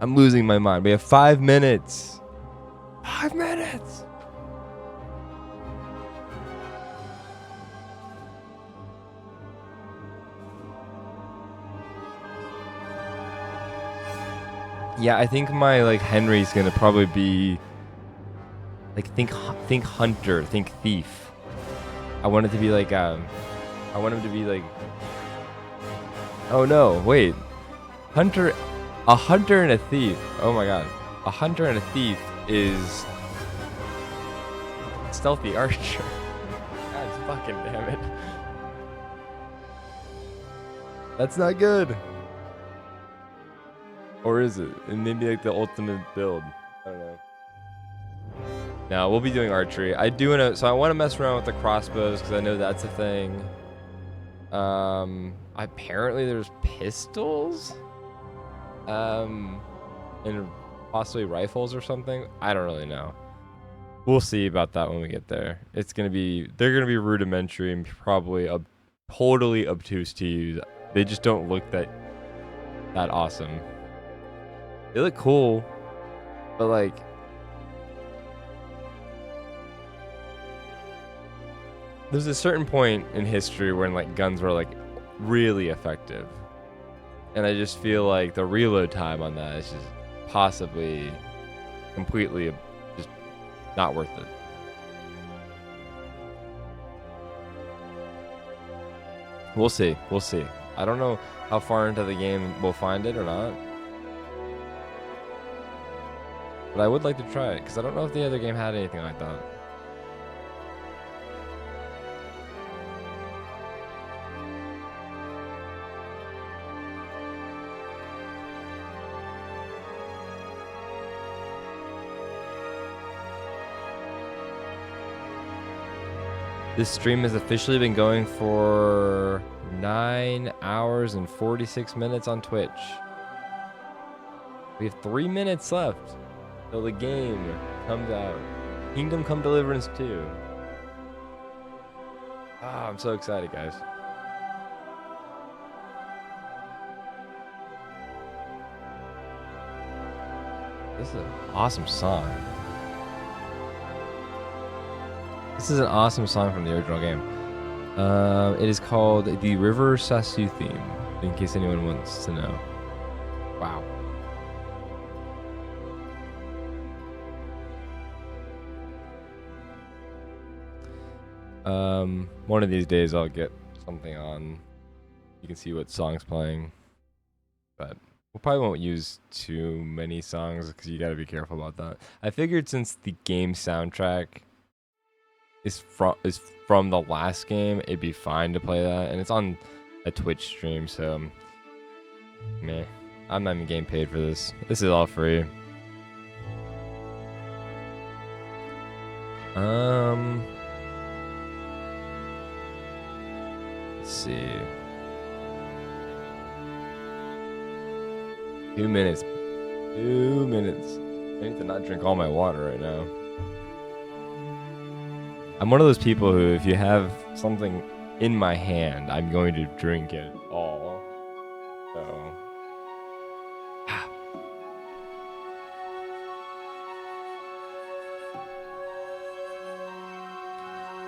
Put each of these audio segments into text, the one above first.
I'm losing my mind. We have 5 minutes. 5 minutes. Yeah, I think my like Henry's gonna probably be like think hunter, think thief. I want it to be like I want him to be like. Oh no! Wait, hunter, a hunter and a thief. Oh my god, a hunter and a thief is stealthy archer. God fucking damn it. That's not good. Or is it? It may be like the ultimate build. I don't know. No, we'll be doing archery. I do wanna, so I want to mess around with the crossbows because I know that's a thing. Apparently there's pistols, and possibly rifles or something. I don't really know. We'll see about that when we get there. They're gonna be rudimentary and probably totally obtuse to use. They just don't look that awesome. They look cool, but like, there's a certain point in history when like guns were like really effective, and I just feel like the reload time on that is just possibly completely just not worth it. We'll see. We'll see. I don't know how far into the game we'll find it or not, but I would like to try it because I don't know if the other game had anything like that. This stream has officially been going for 9 hours and 46 minutes on Twitch. We have 3 minutes left till the game comes out. Kingdom Come Deliverance 2. Ah, I'm so excited, guys. This is an awesome song. This is an awesome song from the original game. It is called the River Sasu theme, in case anyone wants to know. Wow. One of these days I'll get something on. You can see what song's playing, but we probably won't use too many songs because you got to be careful about that. I figured since the game soundtrack is from the last game, it'd be fine to play that, and it's on a Twitch stream, so meh. I'm not even getting paid for this. This is all free. Let's see. 2 minutes. 2 minutes. I need to not drink all my water right now. I'm one of those people who, if you have something in my hand, I'm going to drink it all. So.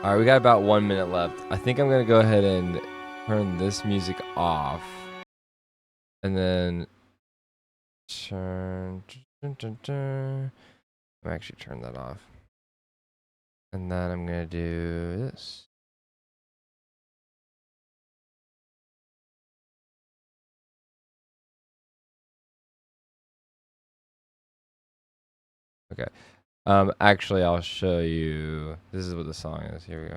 Alright, we got about 1 minute left. I think I'm going to go ahead and turn this music off. And then I'm actually turn that off. And then I'm going to do this. Okay. Actually, I'll show you. This is what the song is. Here we go.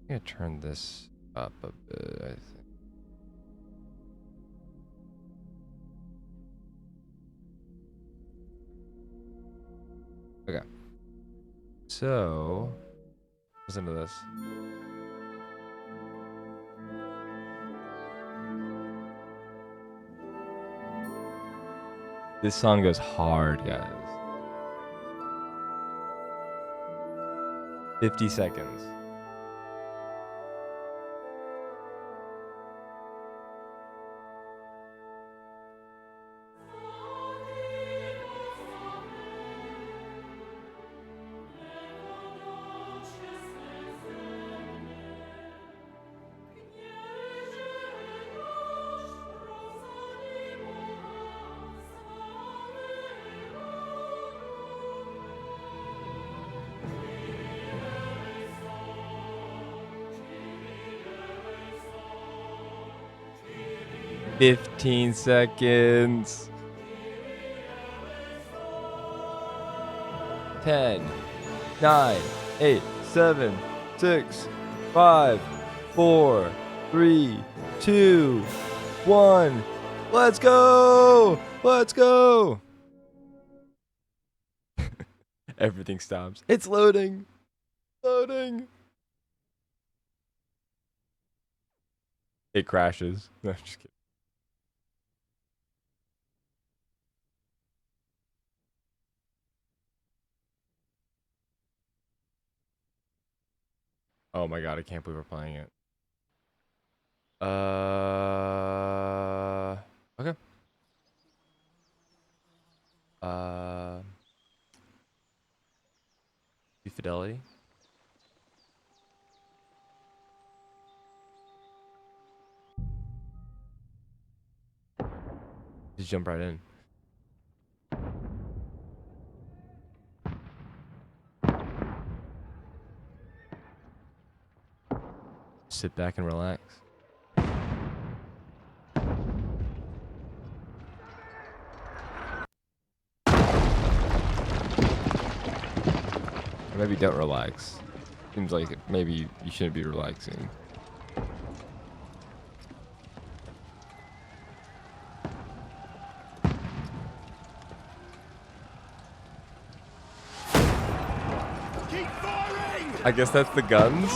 I'm going to turn this up a bit, I think. Okay. So, listen to this. This song goes hard, guys. 50 seconds. 15 seconds. 10, 9, 8, 7, 6, 5, 4, 3, 2, 1. Let's go! Let's go! Everything stops. It's loading. Loading. It crashes. No, I'm just kidding. Oh my god, I can't believe we're playing it. Okay. Fidelity. Just jump right in. Sit back and relax. Or maybe don't relax. Seems like maybe you shouldn't be relaxing. Keep firing! I guess that's the guns.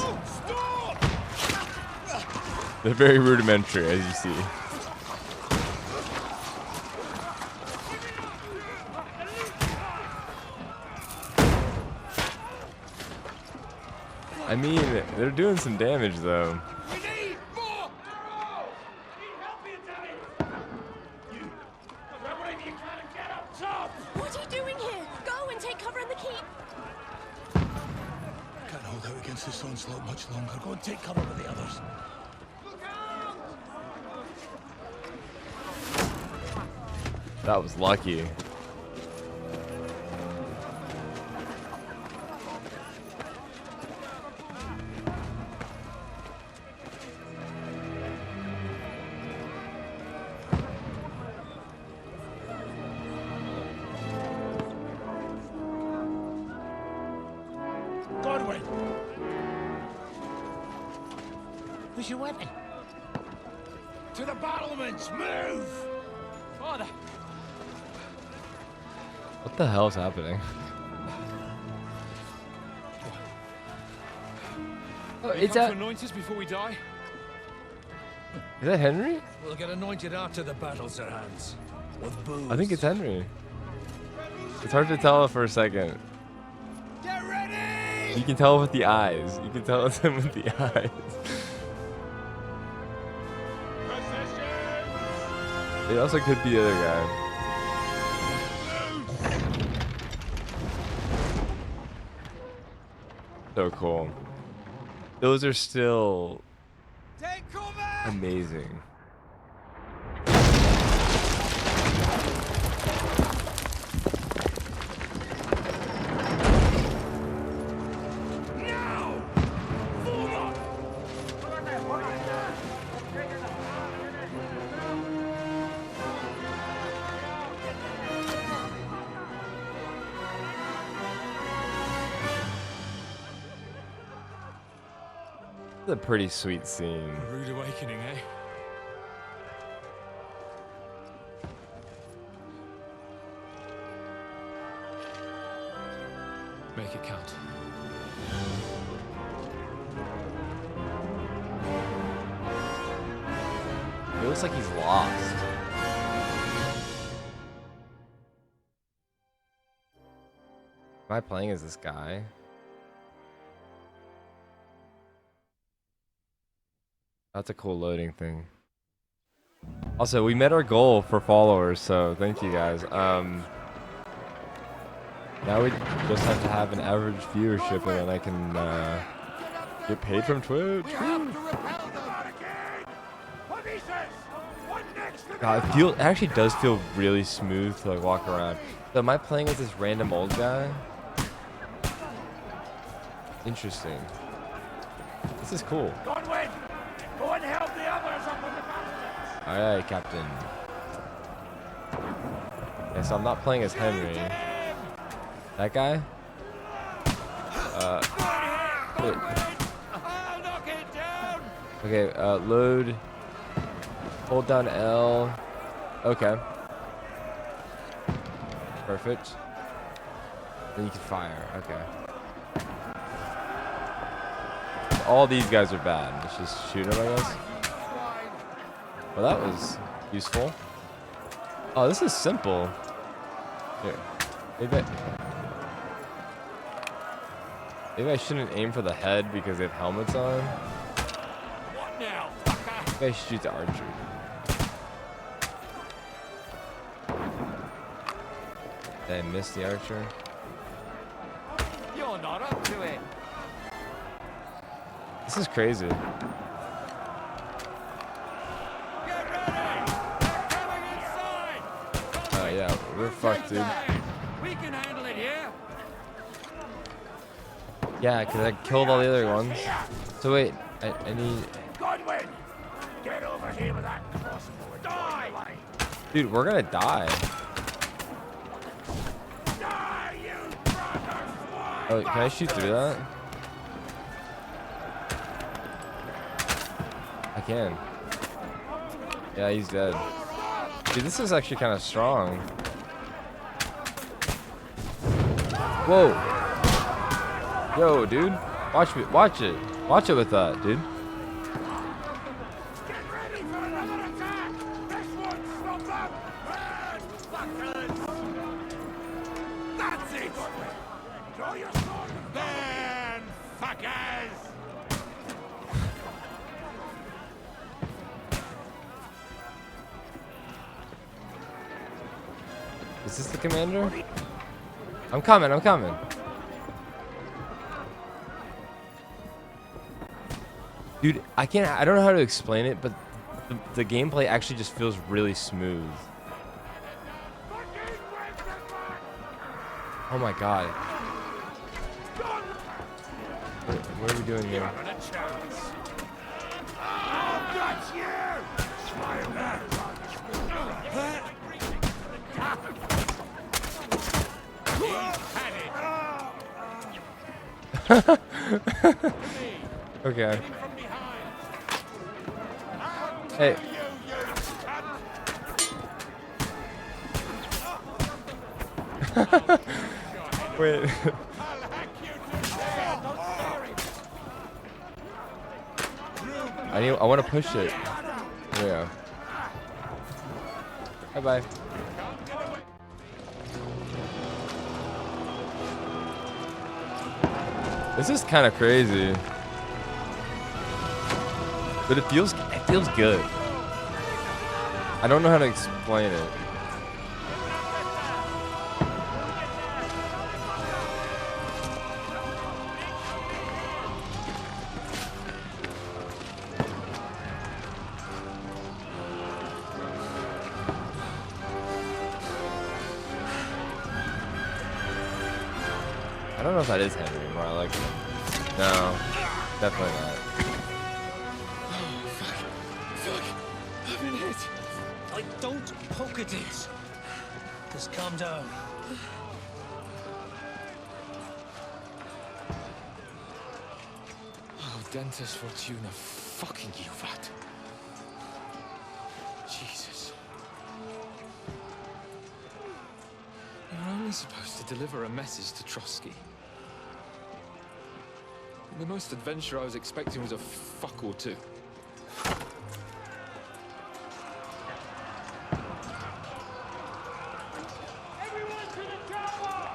They're very rudimentary, as you see. I mean, they're doing some damage, though. We need more! Need help here, Danny! You! Grab whatever you can and get up top! What are you doing here? Go and take cover in the keep. Can't hold out against this onslaught much longer. Go and take cover with the others. Look out! That was lucky. Godwin! Where's your weapon? To the battlements! Move! Father! What the hell is happening? Oh, it's Come that. to anoint us before we die? Is that Henry? We'll get anointed after the battle, Sir Hans. With booze. I think it's Henry. It's hard to tell for a second. Get ready! You can tell with the eyes. You can tell it's him with the eyes. It also could be the other guy. So cool. Those are still Take cover! amazing. Now! Form up! It's a pretty sweet scene. A rude awakening, eh? Make it count. It looks like he's lost. Am I playing as this guy? That's a cool loading thing. Also, we met our goal for followers, so thank you guys. Now we just have to have an average viewership, and then I can get paid from Twitch. Woo. God, it actually does feel really smooth to like walk around. So am I playing as this random old guy? Interesting. This is cool. Godwin! Go and help the others up on the battlements! Alright, Captain. Yeah, so I'm not playing as Henry. That guy? Wait. Okay, load. Hold down L. Okay. Perfect. Then you can fire. Okay. All these guys are bad. Let's just shoot them, I guess. Well, that was useful. Oh, this is simple. Here. Maybe I shouldn't aim for the head because they have helmets on. What now? Maybe I should shoot the archer. Did I miss the archer? You're not up to it. This is crazy. Get ready. They're coming inside. Oh yeah, we're fucked, dude. We can handle it here. Yeah, because I killed all the other ones. So wait, I need... Godwin, get over here with that crossbow. Die. Dude, we're gonna die. Die, you brother swine. Oh, can I shoot through that? I can. Yeah, he's dead. Dude, this is actually kind of strong. Whoa. Yo, dude. Watch it. Watch it. Watch it with that, dude. Get ready for another attack. This one's from them. Run, fuckers. That's it. Draw your sword. Then, fuckers. Is this the commander? I'm coming. I'm coming. Dude, I don't know how to explain it, but the gameplay actually just feels really smooth. Oh my god. What are we doing here? Okay. Hey. Wait. I want to push it. There we go. Bye bye. This is kind of crazy, but it feels good. I don't know how to explain it. I don't know if that is Henry anymore. I like him. No, definitely not. I've been hit. Don't poke at it. Just calm down. Oh, Dentist Fortuna, fucking you, Vat. Jesus. You're only supposed to deliver a message to Trotsky. The most adventure I was expecting was a fuck or two. Everyone to the tower.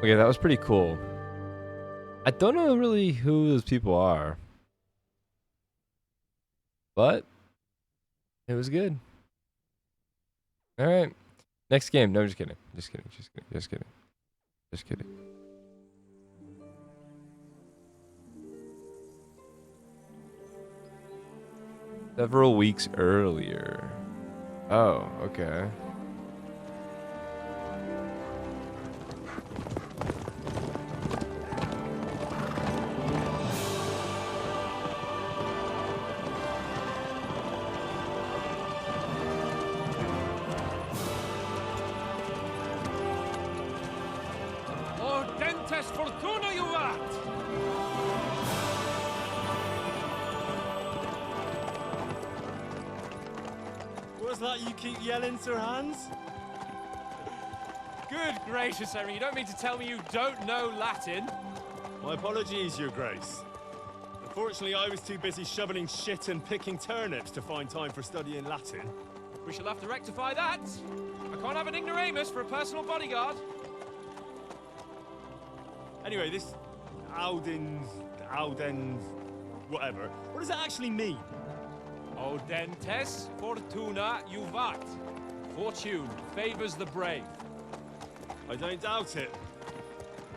Okay, that was pretty cool. I don't know really who those people are, but it was good. All right, next game. No, just kidding. Just kidding. Just kidding. Just kidding. Just kidding. Several weeks earlier. Oh, okay. Ordentes fortuna juvat! What's that you keep yelling, Sir Hans? Good gracious, Henry, you don't mean to tell me you don't know Latin? My apologies, Your Grace. Unfortunately, I was too busy shoveling shit and picking turnips to find time for studying Latin. We shall have to rectify that. I can't have an ignoramus for a personal bodyguard. Anyway, this Audens, whatever. What does that actually mean? Audentes fortuna juvat. Fortune favors the brave. I don't doubt it.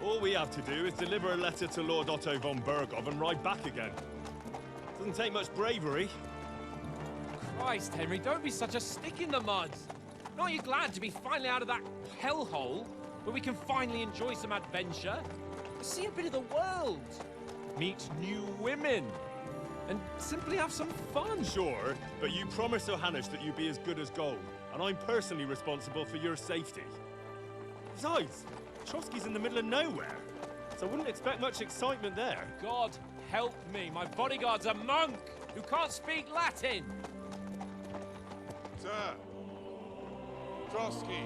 All we have to do is deliver a letter to Lord Otto von Bergov and ride back again. Doesn't take much bravery. Christ, Henry, don't be such a stick in the mud. Aren't you glad to be finally out of that hellhole where we can finally enjoy some adventure? See a bit of the world. Meet new women. And simply have some fun. Sure, but you promised Johannes that you'd be as good as gold, and I'm personally responsible for your safety. Besides, Trotsky's in the middle of nowhere, so I wouldn't expect much excitement there. God help me, my bodyguard's a monk who can't speak Latin. Sir, Trotsky.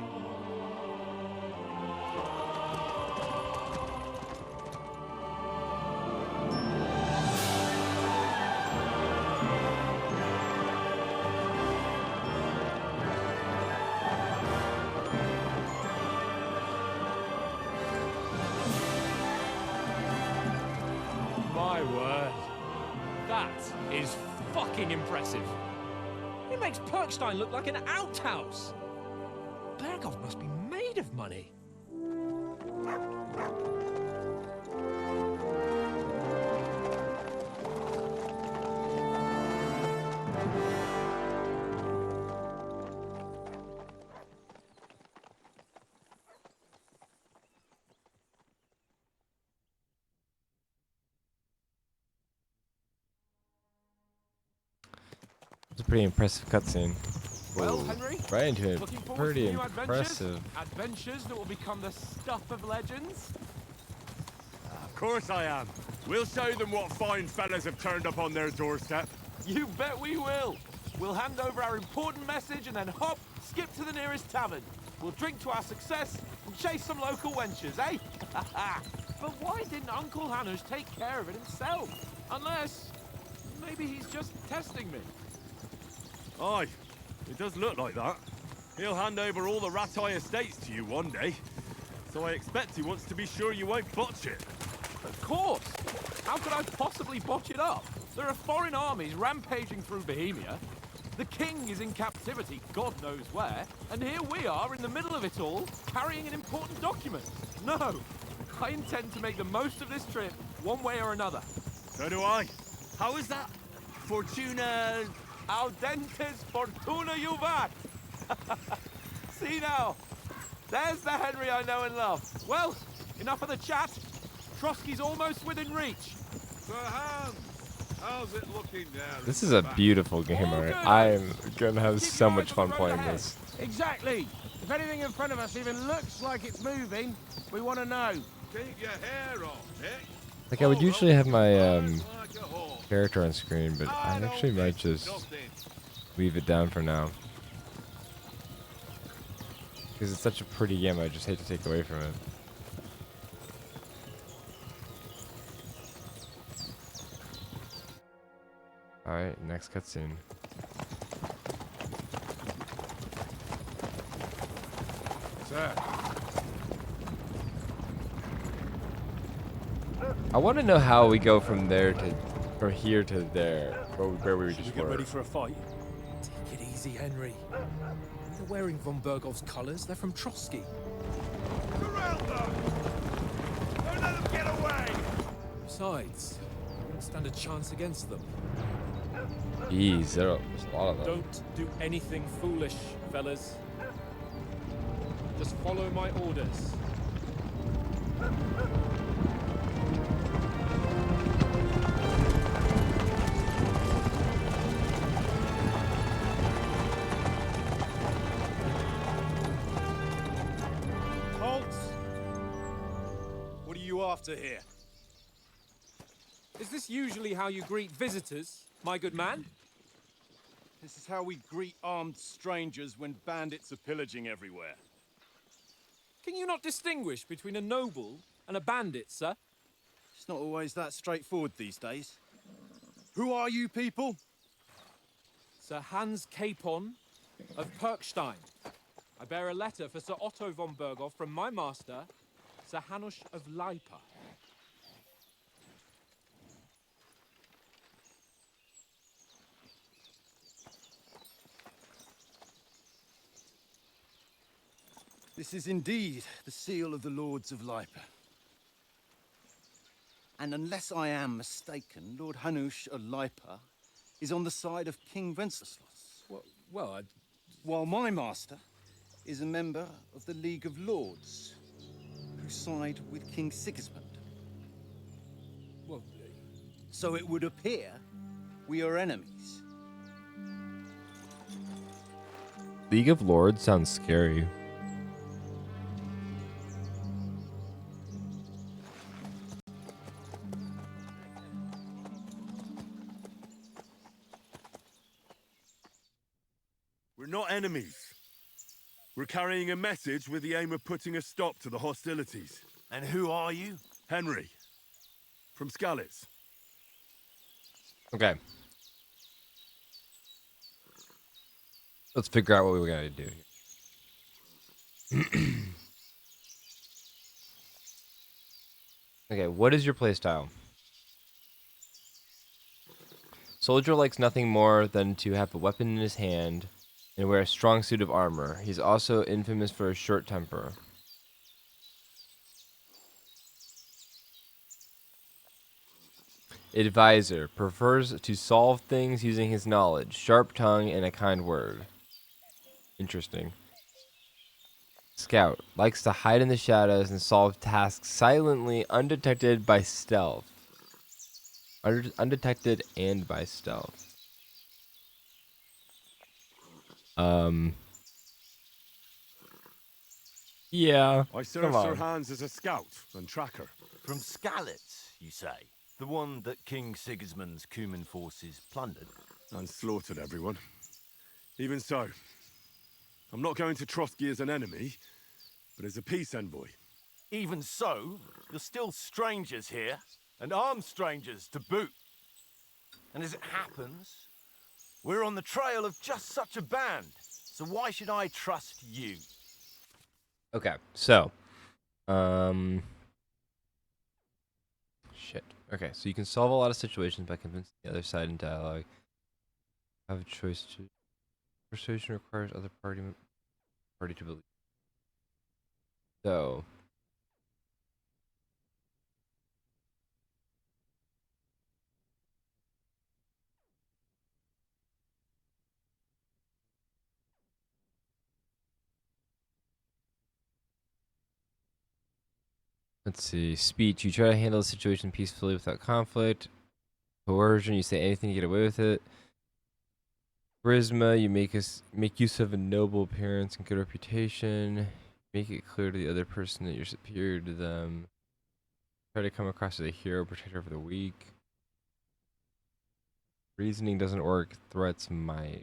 My word. That is fucking impressive. It makes Perkstein look like an outhouse. Bergov must be made of money. It's a pretty impressive cutscene. Well, Whoa. Henry, Right into it. looking forward Pretty to new impressive. adventures that will become the stuff of legends. Of course I am. We'll show them what fine fellas have turned up on their doorstep. You bet we will. We'll hand over our important message and then hop, skip to the nearest tavern. We'll drink to our success and chase some local wenches, eh? But why didn't Uncle Hanners take care of it himself? Unless, maybe he's just testing me. Aye, it does look like that. He'll hand over all the Ratai estates to you one day. So I expect he wants to be sure you won't botch it. Of course. How could I possibly botch it up? There are foreign armies rampaging through Bohemia. The king is in captivity, God knows where. And here we are in the middle of it all, carrying an important document. No, I intend to make the most of this trip, one way or another. So do I. How is that? Fortuna... Audentes fortuna juvat. See now, there's the Henry I know and love. Well, enough of the chat. Trotsky's almost within reach. Sir Hans, how's it looking down? This is a beautiful game, All alright. good. I'm gonna have Keep so your much eyes on fun the road playing ahead. this. Exactly. If anything in front of us even looks like it's moving, we want to know. Keep your hair on, Nick. Like, I would usually have my Like a horse. character on screen, but I actually might just Nothing. leave it down for now. Because it's such a pretty game, I just hate to take away from it. Alright, next cutscene. Sir. I want to know how we go from here to there, where we Should we just get were. ready for a fight? Take it easy, Henry. They're wearing von Bergov's colours. They're from Trotsky. Surround them! Don't let them get away! Besides, we won't stand a chance against them. Jeez, there's a lot of them. Don't do anything foolish, fellas. Just follow my orders. Halt! What are you after here? Is this usually how you greet visitors, my good man? This is how we greet armed strangers when bandits are pillaging everywhere. Can you not distinguish between a noble and a bandit, sir? It's not always that straightforward these days. Who are you people? Sir Hans Capon of Perkstein. I bear a letter for Sir Otto von Berghoff from my master, Sir Hanush of Leipa. This is indeed the seal of the Lords of Leipa. And unless I am mistaken, Lord Hanush of Leipa is on the side of King Wenceslas. Well, While my master is a member of the League of Lords, who side with King Sigismund. well, So it would appear we are enemies. League of Lords sounds scary. We're not enemies. We're carrying a message with the aim of putting a stop to the hostilities. And who are you? Henry. From Skalitz. Okay. Let's figure out what we gotta do here. Okay, what is your playstyle? Soldier likes nothing more than to have a weapon in his hand and wear a strong suit of armor. He's also infamous for his short temper. Advisor prefers to solve things using his knowledge, sharp tongue, and a kind word. Interesting. Scout likes to hide in the shadows and solve tasks silently, undetected by stealth. Undetected and by stealth. Yeah. I serve Come Sir on. Hans as a scout and tracker. From Skalitz, you say? The one that King Sigismund's Cuman forces plundered? And slaughtered everyone. Even so, I'm not going to Trotsky as an enemy, but as a peace envoy. Even so, you're still strangers here, and armed strangers to boot. And as it happens, we're on the trail of just such a band, so why should I trust you? Okay, so, shit. Okay, so you can solve a lot of situations by convincing the other side in dialogue. Have a choice to. Persuasion requires other party to believe. So. Let's see. Speech. You try to handle the situation peacefully without conflict. Coercion. You say anything to get away with it. Charisma. You make use of a noble appearance and good reputation. Make it clear to the other person that you're superior to them. Try to come across as a hero, protector of the weak. Reasoning doesn't work. Threats might.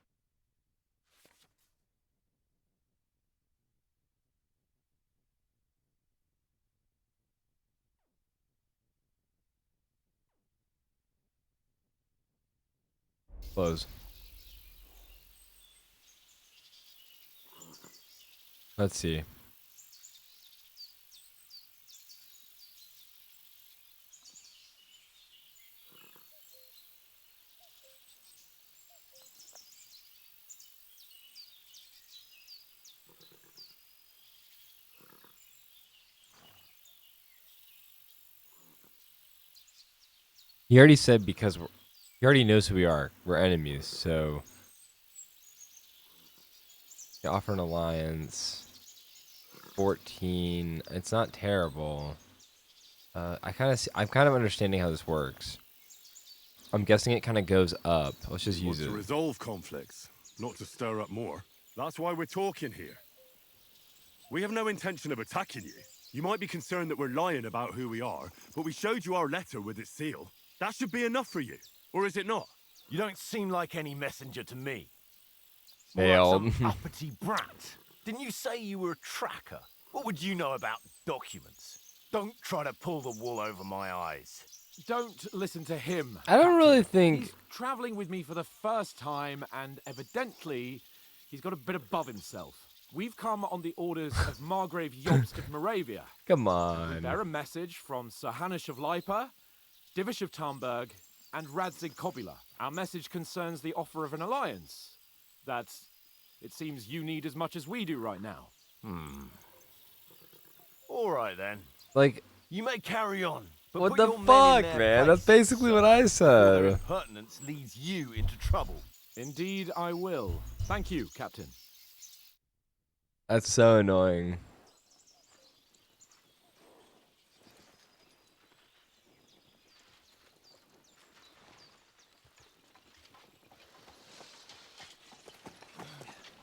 Close. Let's see. He already said because he already knows who we are. We're enemies, so you offer an alliance. 14. It's not terrible. I'm kind of understanding how this works. I'm guessing it kind of goes up. Let's just use it. To resolve conflicts, not to stir up more. That's why we're talking here. We have no intention of attacking you. You might be concerned that we're lying about who we are, but we showed you our letter with its seal. That should be enough for you, or is it not? You don't seem like any messenger to me. Failed. Like some uppity brat. Didn't you say you were a tracker? What would you know about documents? Don't try to pull the wool over my eyes. Don't listen to him. I don't really Captain. think... He's traveling with me for the first time, and evidently, he's got a bit above himself. We've come on the orders of Margrave Jobst of Moravia. Come on. They're a message from Sir Hanush of Lipa, Divish of Tarnberg, and Radzig Kobula. Our message concerns the offer of an alliance that it seems you need as much as we do right now. All right, then. Like... You may carry on. But what put the your men in fuck, their man? That's place, basically what I so their said. impertinence leads you into trouble. Indeed, I will. Thank you, Captain. That's so annoying.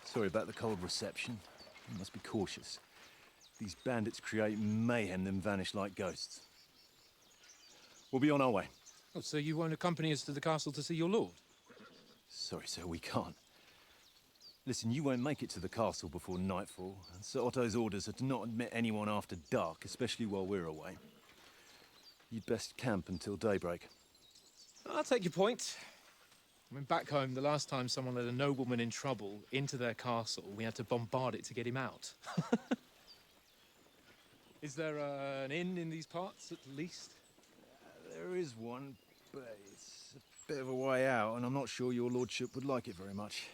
Sorry about the cold reception. You must be cautious. These bandits create mayhem, then vanish like ghosts. We'll be on our way. Oh, so you won't accompany us to the castle to see your lord? Sorry, sir, we can't. Listen, you won't make it to the castle before nightfall, and Sir Otto's orders are to not admit anyone after dark, especially while we're away. You'd best camp until daybreak. I'll take your point. I mean, back home, the last time someone let a nobleman in trouble into their castle, we had to bombard it to get him out. Is there an inn in these parts, at least? There is one, but it's a bit of a way out, and I'm not sure your lordship would like it very much.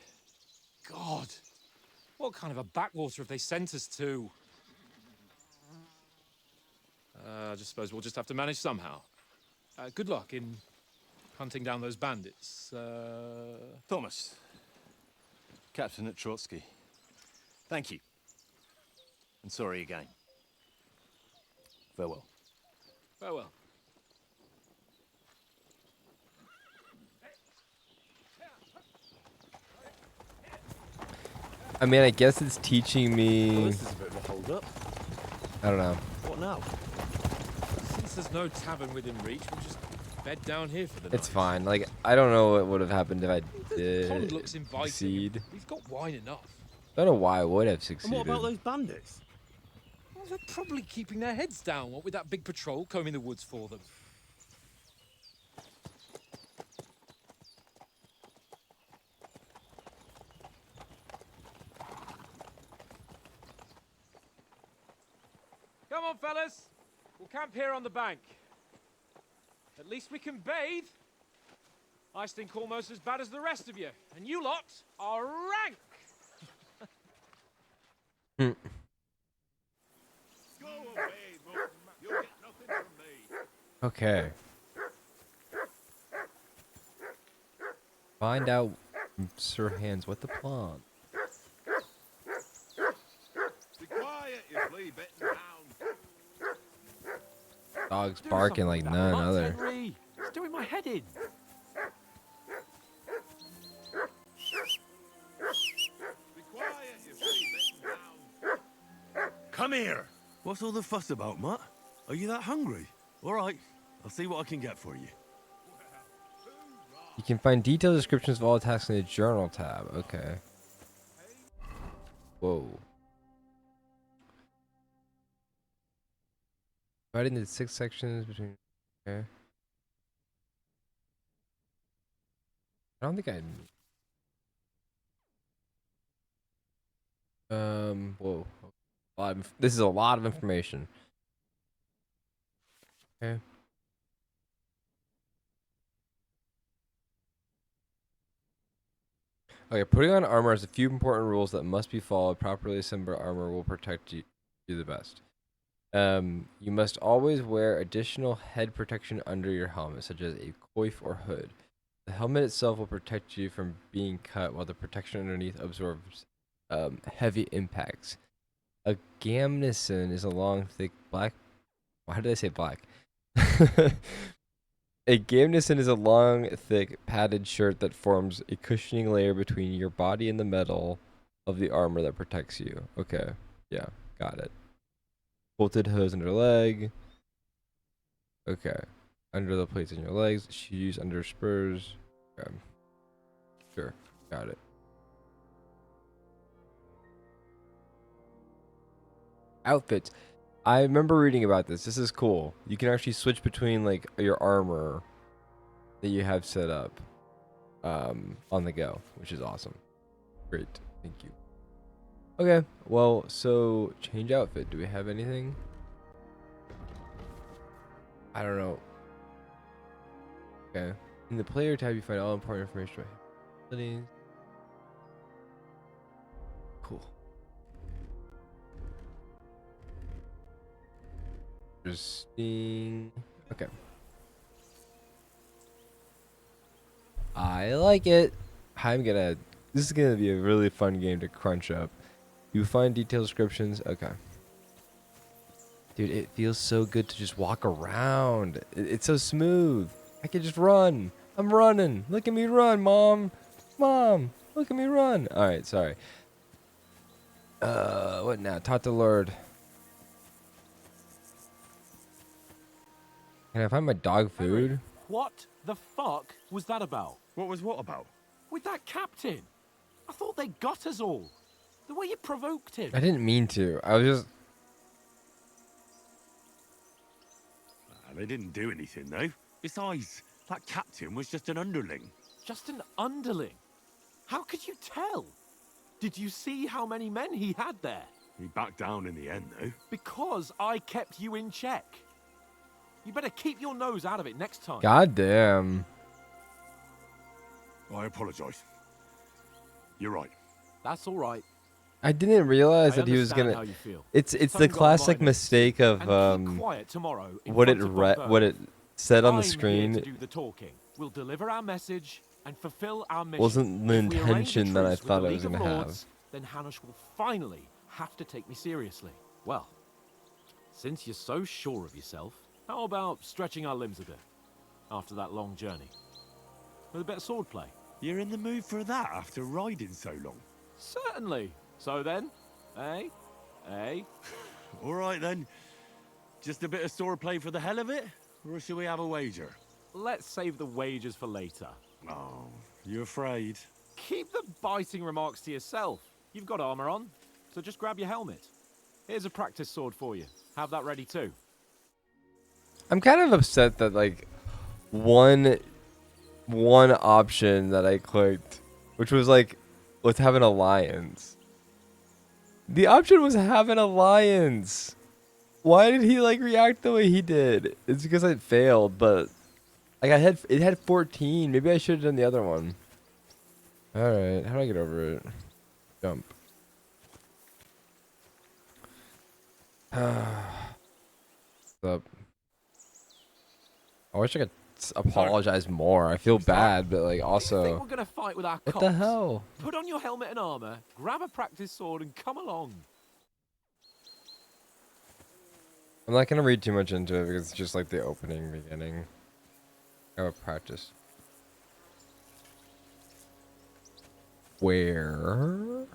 God! What kind of a backwater have they sent us to? I just suppose we'll just have to manage somehow. Good luck in hunting down those bandits. Thomas, Captain at Trotsky. Thank you. And sorry again. Farewell. Farewell. I mean, I guess it's teaching me... Well, this is a bit of a hold-up. I don't know. What now? Since there's no tavern within reach, we'll just bed down here for the night. It's fine. Like, I don't know what would have happened if I The pond looks did inviting. succeed. We've got wine enough. I don't know why I would have And succeeded. what about those bandits? Well, they're probably keeping their heads down, what with that big patrol combing the woods for them. Come on, fellas. We'll camp here on the bank. At least we can bathe. I stink almost as bad as the rest of you, and you lot are rank. Go away, Morton. You'll get nothing from me. Okay. Find out, Sir Hans, what the plan. Be quiet, you flea-bitten hound. Dog's Do barking something like with that none mutt, other. Henry. It's doing my head in. Be quiet, you flea-bitten hound. Come here! What's all the fuss about, Mutt? Are you that hungry? All right, I'll see what I can get for you. You can find detailed descriptions of all attacks in the journal tab. Okay. Whoa. Divided into 6 sections between. Okay. I don't think I. Whoa. This is a lot of information. Okay. Okay, putting on armor has a few important rules that must be followed. Properly assembled armor will protect you the best. You must always wear additional head protection under your helmet, such as a coif or hood. The helmet itself will protect you from being cut, while the protection underneath absorbs heavy impacts. A gambeson is a long, thick black. Why did I say black? A gambeson is a long, thick, padded shirt that forms a cushioning layer between your body and the metal of the armor that protects you. Okay, yeah, got it. Bolted hose under leg. Okay. Under the plates in your legs. Shoes under spurs. Okay. Sure. Got it. Outfits. I remember reading about this. This is cool. You can actually switch between like your armor that you have set up on the go, which is awesome. Great. Thank you. Okay. Well, so change outfit. Do we have anything? I don't know. Okay. In the player tab, you find all important information about abilities. Cool. Interesting. Okay. I like it. This is gonna be a really fun game to crunch up. You find detailed descriptions. Okay. Dude, it feels so good to just walk around. It's so smooth. I can just run. I'm running. Look at me run, Mom. Mom, look at me run. All right, sorry. What now? Taught the Lord. Can I find my dog food? Henry, what the fuck was that about? What was what about? With that captain. I thought they got us all. The way you provoked him. I didn't mean to. I was just... They didn't do anything, though. Besides, that captain was just an underling. Just an underling? How could you tell? Did you see how many men he had there? He backed down in the end, though. Because I kept you in check. You better keep your nose out of it next time. God damn. I apologize. You're right. That's all right. I didn't realize I that he was understand gonna. how you feel. It's the Something got classic reminded. mistake of And keep quiet tomorrow in what front of Bob what it said on the I'm here screen to do the talking. We'll deliver our message and fulfill our mission. wasn't the If we arrange a intention that I truce with thought the I was League of gonna have. Lords, then Hanush will finally have to take me seriously. Well, since you're so sure of yourself, how about stretching our limbs a bit after that long journey? With a bit of swordplay. You're in the mood for that after riding so long? Certainly. So then, eh? Eh? All right, then. Just a bit of swordplay for the hell of it? Or should we have a wager? Let's save the wagers for later. Oh, you afraid? Keep the biting remarks to yourself. You've got armor on, so just grab your helmet. Here's a practice sword for you. Have that ready too. I'm kind of upset that like one option that I clicked, which was like, let's have an alliance. The option was have an alliance. Why did he like react the way he did? It's because it failed, but like it had 14. Maybe I should have done the other one. All right, how do I get over it? Jump. What's up? I wish I could apologize more. I feel bad, but like I think also, we're gonna fight with our what cops. the hell? Put on your helmet and armor, grab a practice sword, and come along. I'm not gonna read too much into it because it's just like the beginning. Oh, practice. Where?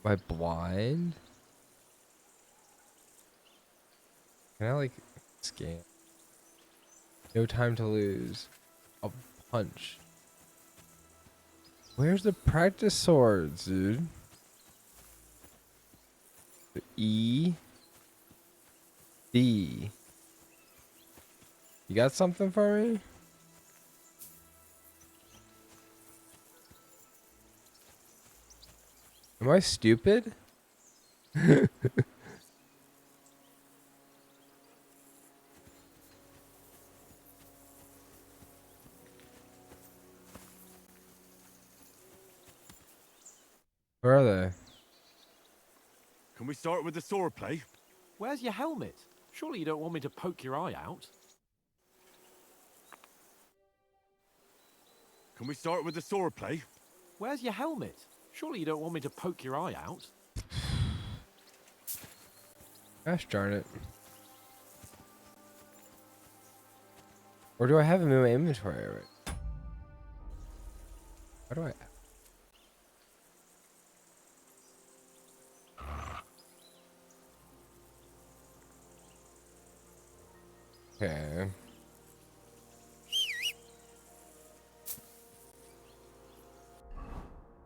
Am I blind? Can I like scan? No time to lose. A punch. Where's the practice swords, dude? E. D. You got something for me? Am I stupid? Where are they? Can we start with the swordplay? Where's your helmet? Surely you don't want me to poke your eye out? Can we start with the swordplay? Where's your helmet? Surely you don't want me to poke your eye out? Gosh darn it. Or do I have him in my inventory already? How do I... Okay.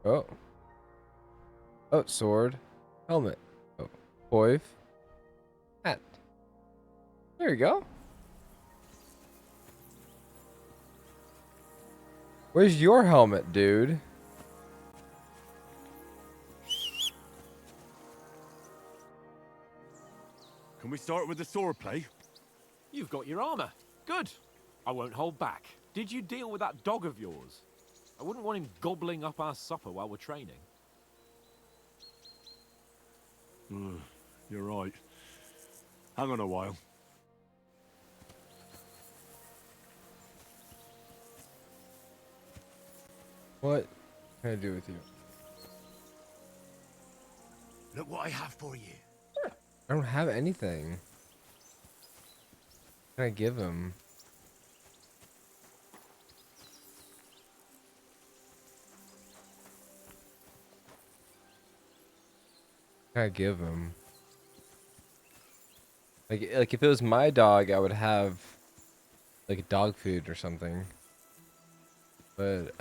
Oh. Oh, sword. Helmet. Oh. Coif. Hat. There you go. Where's your helmet, dude? Can we start with the swordplay? You've got your armor. Good. I won't hold back. Did you deal with that dog of yours? I wouldn't want him gobbling up our supper while we're training. You're right. Hang on a while. What can I do with you? Look what I have for you. I don't have anything. What can I give him? What can I give him? Like if it was my dog, I would have like dog food or something. But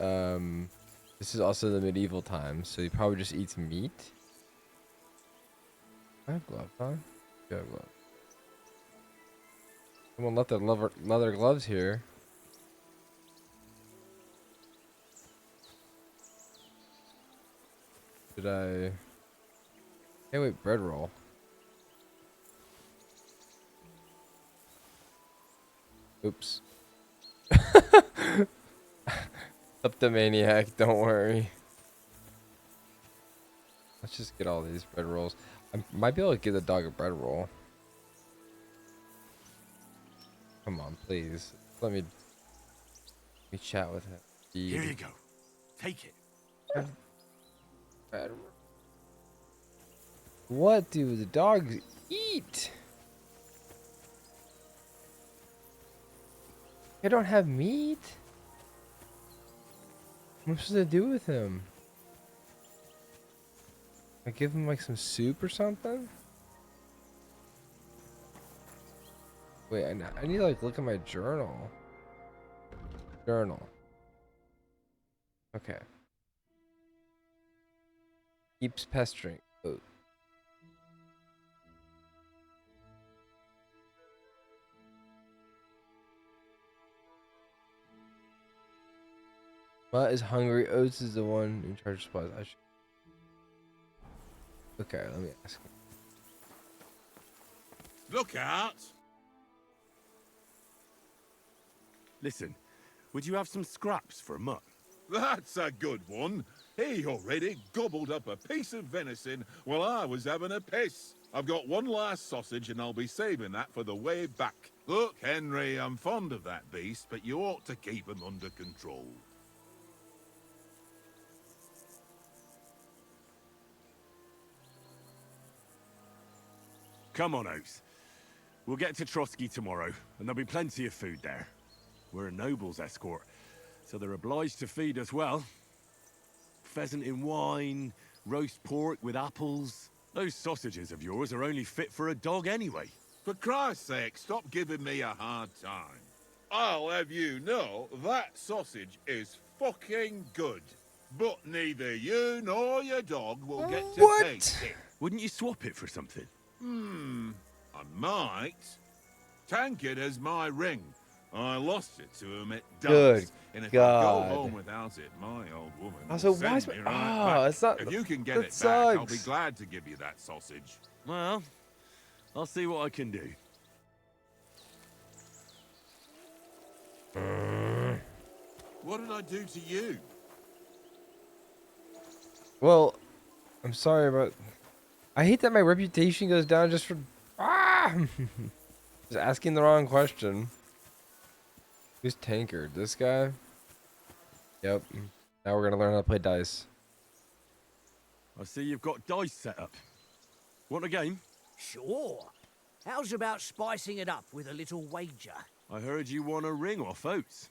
this is also the medieval times, so he probably just eats meat. I have gloves on. Yeah, gloves. Someone left their leather gloves here. Did I? Hey, wait, bread roll. Oops. Kleptomaniac, don't worry. Let's just get all these bread rolls. I might be able to give the dog a bread roll. Come on, please. Let me chat with him. Here you go. Take it. Bread roll. What do the dogs eat? I don't have meat. What am I supposed to do with him? I give him like some soup or something? Wait, I need to like look at my journal. Journal. Okay. Keeps pestering. Oh. Mutt is hungry. Oates is the one in charge of supplies. I should... Okay, let me ask him. Look out! Listen, would you have some scraps for Mutt? That's a good one. He already gobbled up a piece of venison while I was having a piss. I've got one last sausage and I'll be saving that for the way back. Look, Henry, I'm fond of that beast, but you ought to keep him under control. Come on, Oates. We'll get to Trotsky tomorrow, and there'll be plenty of food there. We're a noble's escort, so they're obliged to feed us well. Pheasant in wine, roast pork with apples. Those sausages of yours are only fit for a dog anyway. For Christ's sake, stop giving me a hard time. I'll have you know that sausage is fucking good. But neither you nor your dog will get to taste it. Wouldn't you swap it for something? I might. Tankard has my ring. I lost it to him at Good dance. And if God. I go home without it, my old woman Also, will why is send my... me right Oh, back. it's not... If you can get that it back, I'll sucks. be glad to give you that sausage. Well, I'll see what I can do. What did I do to you? Well, I'm sorry, but I hate that my reputation goes down just for... Ah! Just asking the wrong question. Who's Tankard? This guy? Yep. Now we're gonna learn how to play dice. I see you've got dice set up. Want a game? Sure. How's about spicing it up with a little wager? I heard you won a ring off Oates.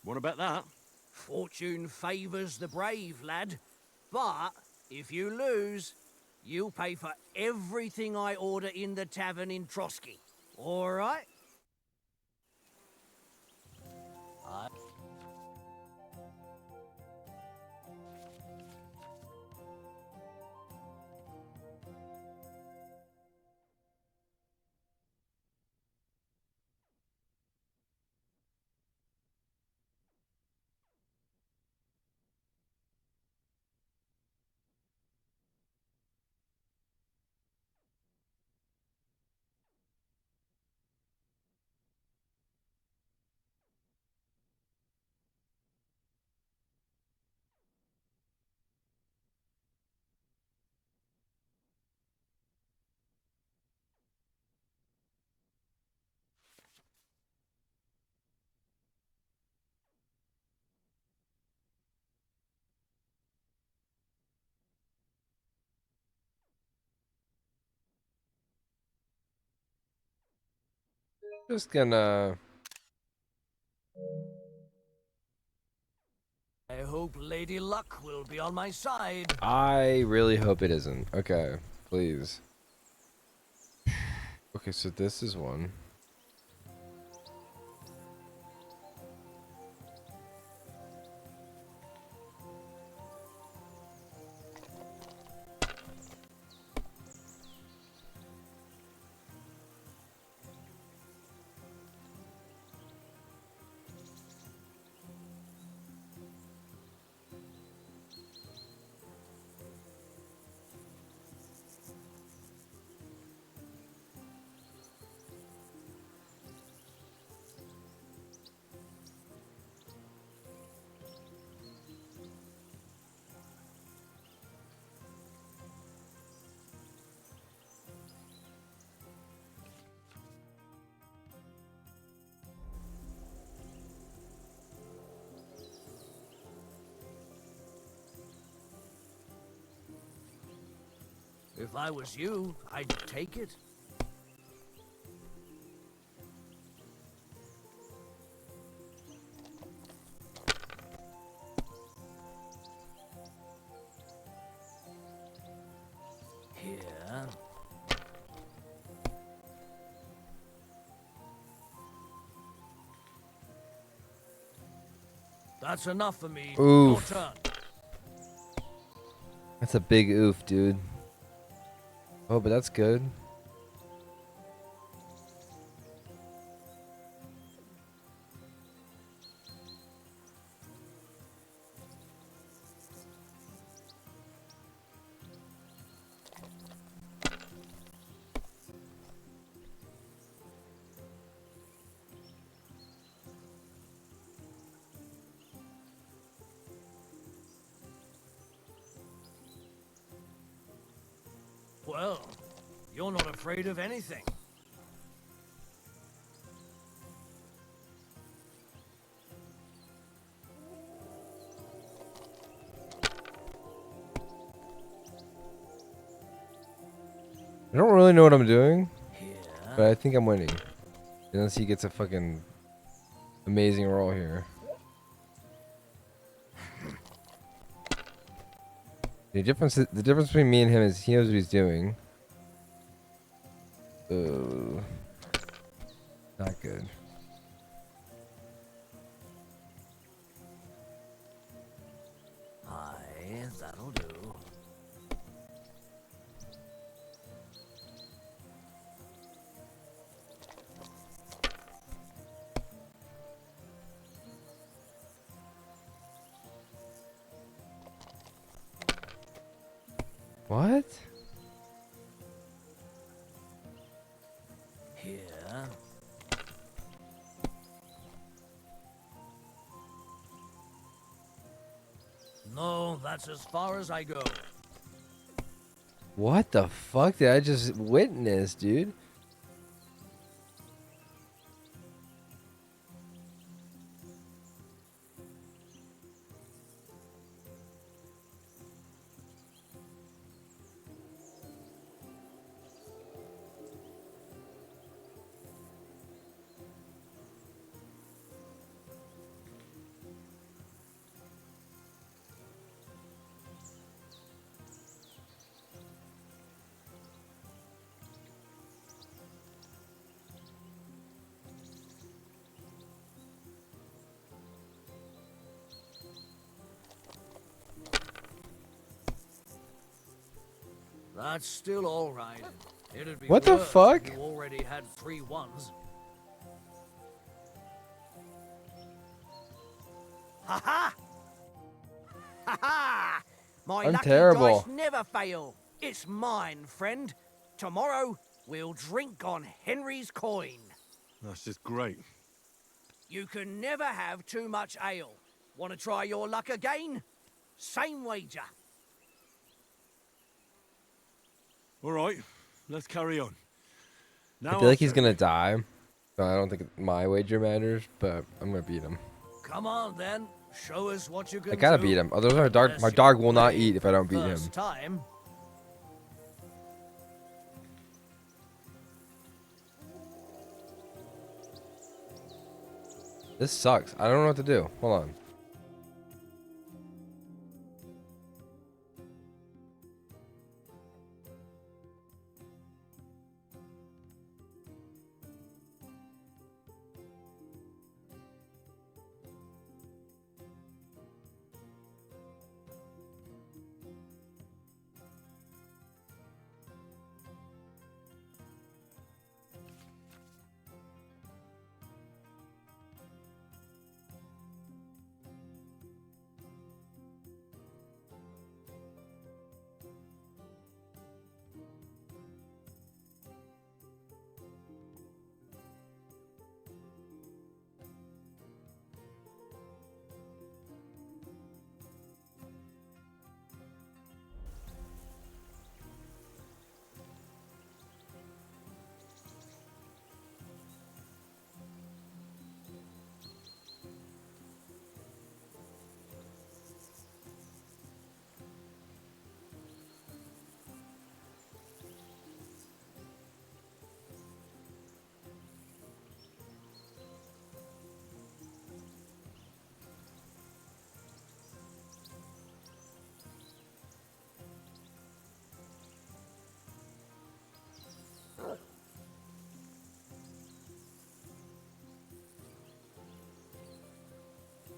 Want to bet that? Fortune favours the brave, lad. But if you lose, you'll pay for everything I order in the tavern in Trotsky. All right? Just gonna. I hope Lady Luck will be on my side. I really hope it isn't. Okay, please. Okay, so this is one. If I was you, I'd take it. Here. That's enough for me. Oof. Your turn. That's a big oof, dude. Oh, but that's good. Well, you're not afraid of anything. I don't really know what I'm doing, Here. but I think I'm winning. Unless he gets a fucking amazing roll here. The difference between me and him is he knows what he's doing. Not good. Aye, that'll do. What? Here. No, that's as far as I go. What the fuck did I just witness, dude? That's still all right. It'd be What the worse fuck? if you already had 3 1s. Ha ha! Ha ha! My I'm lucky terrible. dice never fail. It's mine, friend. Tomorrow we'll drink on Henry's coin. That's just great. You can never have too much ale. Want to try your luck again? Same wager. All right, let's carry on. Now I feel like he's I'll gonna die. So I don't think my wager matters, but I'm gonna beat him. Come on then. Show us what you can I gotta do. beat him. Otherwise, my dog, Unless my you're dog will not winning eat if I don't beat him. first time. This sucks. I don't know what to do. Hold on.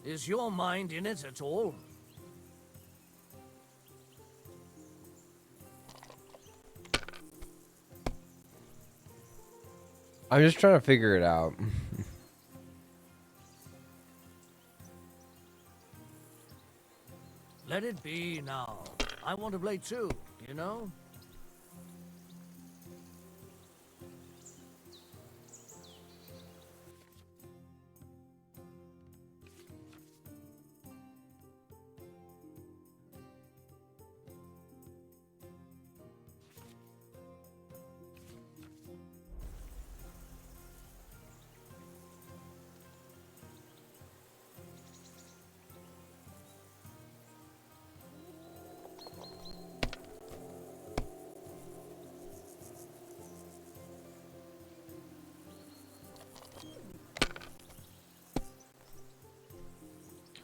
Is your mind in it at all? I'm just trying to figure it out. Let it be now. I want to play too, you know?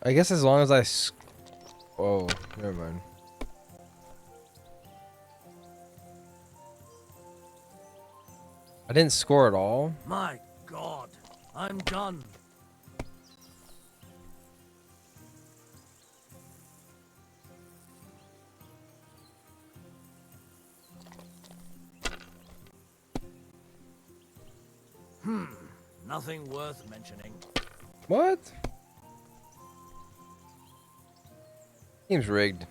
I guess as long as I. Oh, never mind. I didn't score at all. My God, I'm done. Nothing worth mentioning. What? Game's rigged.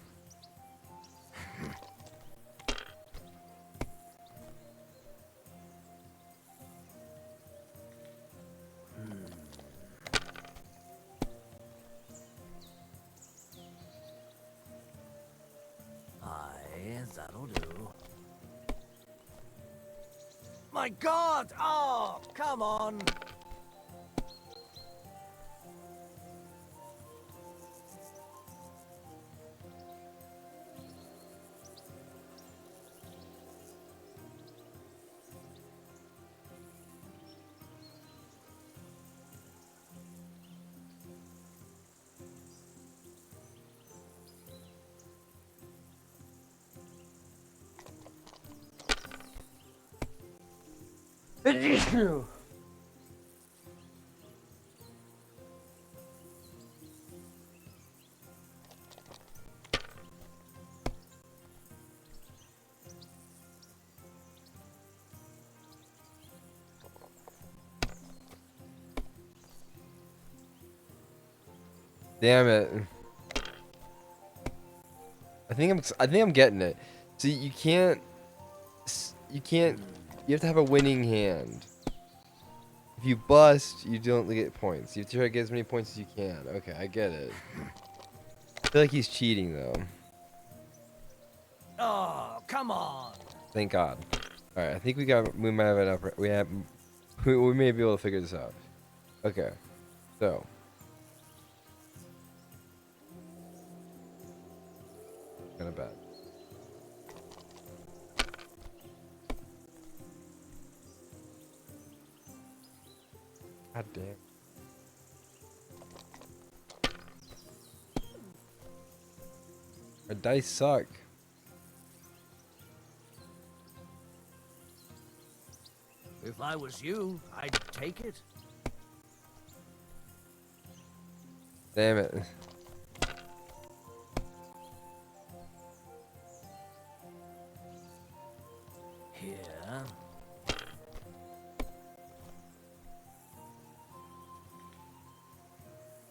Aye, that'll do. My God! Oh, come on! Damn it. I think I'm getting it. See, you can't, you have to have a winning hand. If you bust, you don't get points. You have to try to get as many points as you can. Okay, I get it. I feel like he's cheating though. Oh, come on. Thank God. All right, I think we might have enough. We may be able to figure this out. Okay, so. Gonna bet. God damn. Our dice suck. If I was you, I'd take it. Damn it. Here.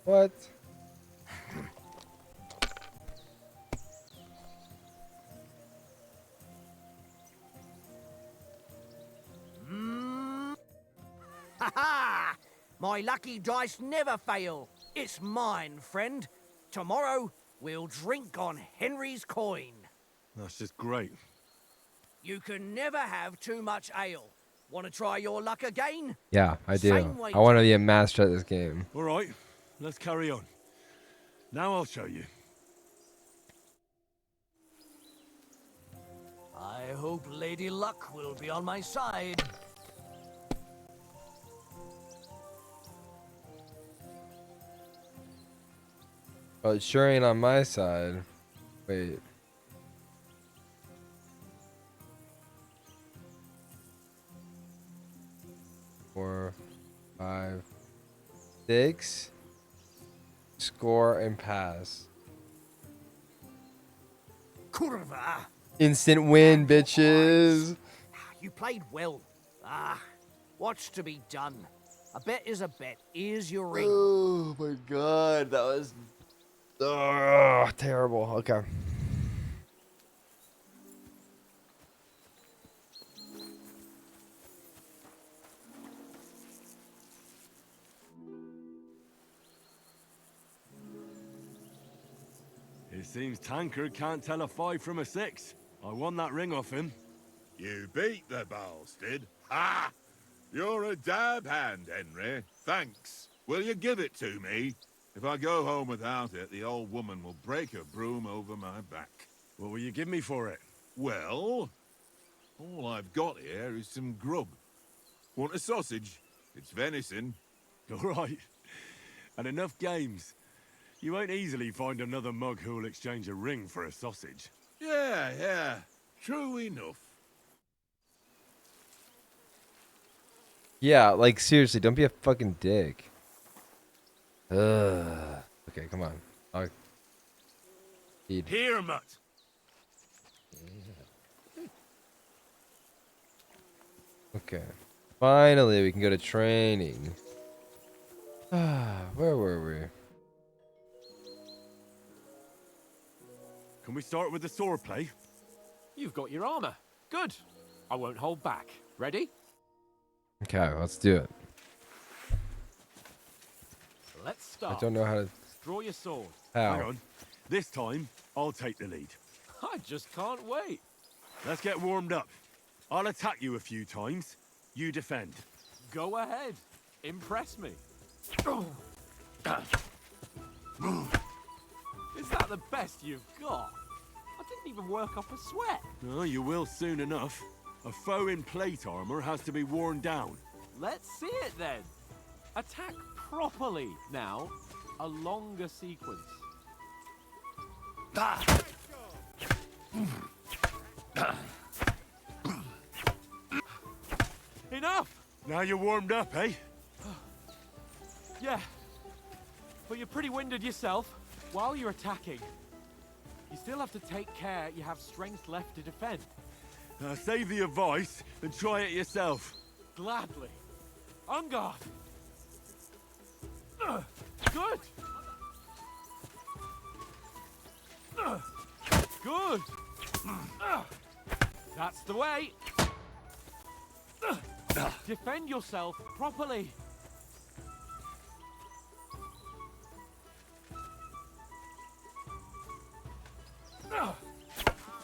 What? Ha ha! My lucky dice never fail. It's mine, friend. Tomorrow, we'll drink on Henry's coin. That's just great. You can never have too much ale. Want to try your luck again? Yeah, I do. Same way I want to be a master at this game. All right, let's carry on. Now I'll show you. I hope Lady Luck will be on my side. Well, it sure ain't on my side. Wait. Four, 5, 6. Score and pass. Curva! Instant win, bitches. You played well. What's to be done? A bet is a bet. Here's your ring. Oh my god, that was terrible. Okay. It seems Tankard can't tell a 5 from a 6. I won that ring off him. You beat the bastard. Ha! You're a dab hand, Henry. Thanks. Will you give it to me? If I go home without it, the old woman will break her broom over my back. What will you give me for it? Well, all I've got here is some grub. Want a sausage? It's venison. All right. And enough games. You won't easily find another mug who'll exchange a ring for a sausage. Yeah. True enough. Yeah, like seriously, don't be a fucking dick. Okay, come on. I'll eat. Here, mutt. Okay. Finally, we can go to training. Where were we? Can we start with the sword play? You've got your armor. Good. I won't hold back. Ready? Okay, let's do it. Let's start. I don't know how to. Draw your sword. How? Hang on. This time, I'll take the lead. I just can't wait. Let's get warmed up. I'll attack you a few times. You defend. Go ahead. Impress me. Is that the best you've got? I didn't even work up a sweat. Oh, you will soon enough. A foe in plate armor has to be worn down. Let's see it then. Attack properly. Now, a longer sequence. Enough! Now you're warmed up, eh? Yeah. But you're pretty winded yourself. While you're attacking, you still have to take care you have strength left to defend. Save the advice and try it yourself. Gladly. On guard. Good. Good. That's the way. Defend yourself properly.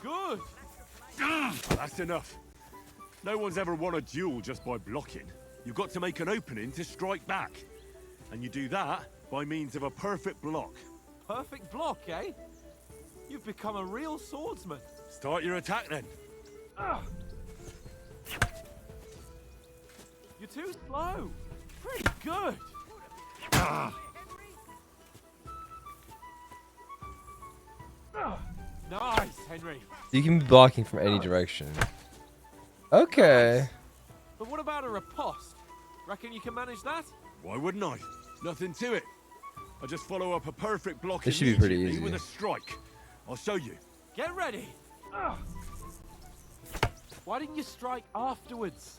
Good. That's enough. No one's ever won a duel just by blocking. You've got to make an opening to strike back. And you do that by means of a perfect block. Perfect block, eh? You've become a real swordsman. Start your attack then. You're too slow. Pretty good. Nice, Henry. You can be blocking from any direction. Okay. But what about a riposte? Reckon you can manage that? Why wouldn't I? Nothing to it. I just follow up a perfect block This should be pretty immediately easy. with a strike. I'll show you. Get ready. Why didn't you strike afterwards?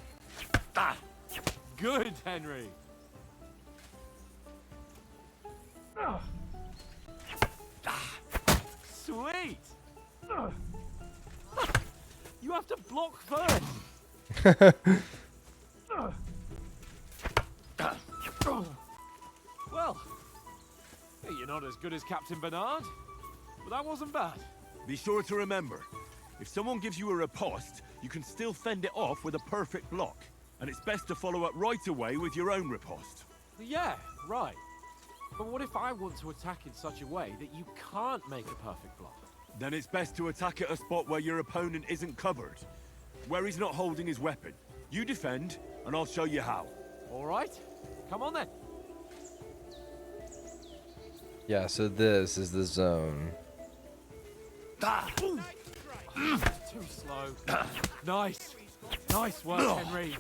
Good, Henry. Sweet. You have to block first. Well, you're not as good as Captain Bernard, but that wasn't bad. Be sure to remember, if someone gives you a riposte, you can still fend it off with a perfect block. And it's best to follow up right away with your own riposte. Yeah, right. But what if I want to attack in such a way that you can't make a perfect block? Then it's best to attack at a spot where your opponent isn't covered. Where he's not holding his weapon. You defend, and I'll show you how. All right. Come on then. Yeah, so this is the zone. Too slow. Nice. Nice work, Henry.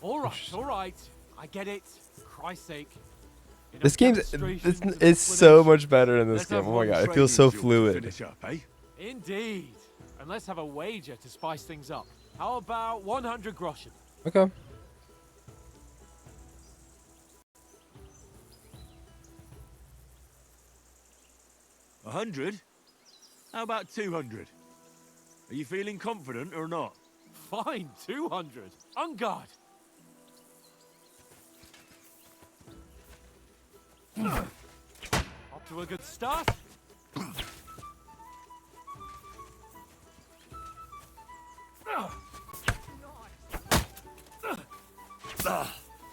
All right. I get it. For Christ's sake. This game's it's so much better in this game. Oh my god, it feels so fluid. Finish up, eh? Indeed. And let's have a wager to spice things up. How about 100 groschen? Okay. $100? How about 200? Are you feeling confident or not? Fine, 200. On guard. Off to a good start.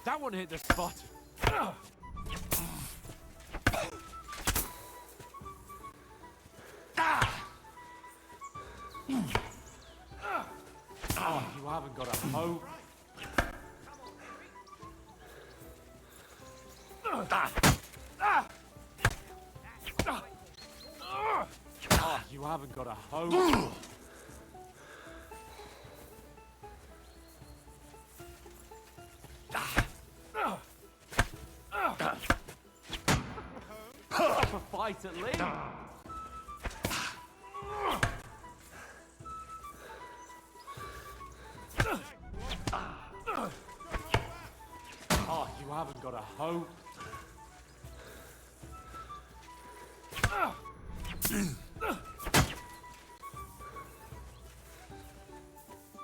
That one hit the spot. Oh, you haven't got a hope. Oh, you haven't got a hope. Up a fight at least. Oh, you haven't got a hope.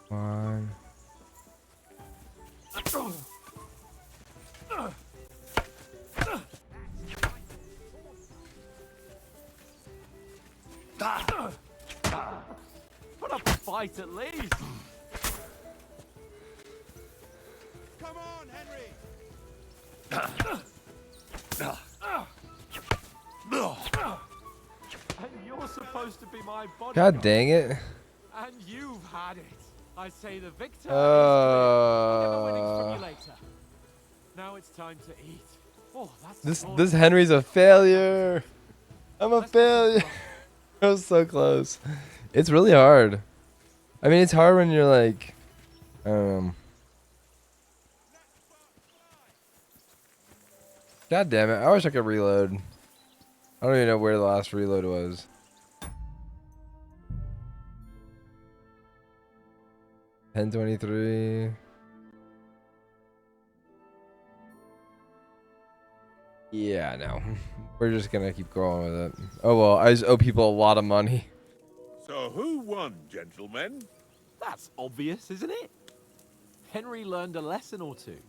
Fine. Put up a fight at least. Come on, Henry! And you're supposed to be my body. God dang it. And you've had it. I say the victor is clear. I'll get the winnings from you later. Now it's time to eat. Oh, that's This Henry's a failure. I'm a failure. I was so close. It's really hard. I mean, it's hard when you're like, I don't know. God damn it. I wish I could reload. I don't even know where the last reload was. $10.23. Yeah, no. We're just gonna keep going with it. Oh well, I just owe people a lot of money. So who won, gentlemen? That's obvious, isn't it? Henry learned a lesson or two,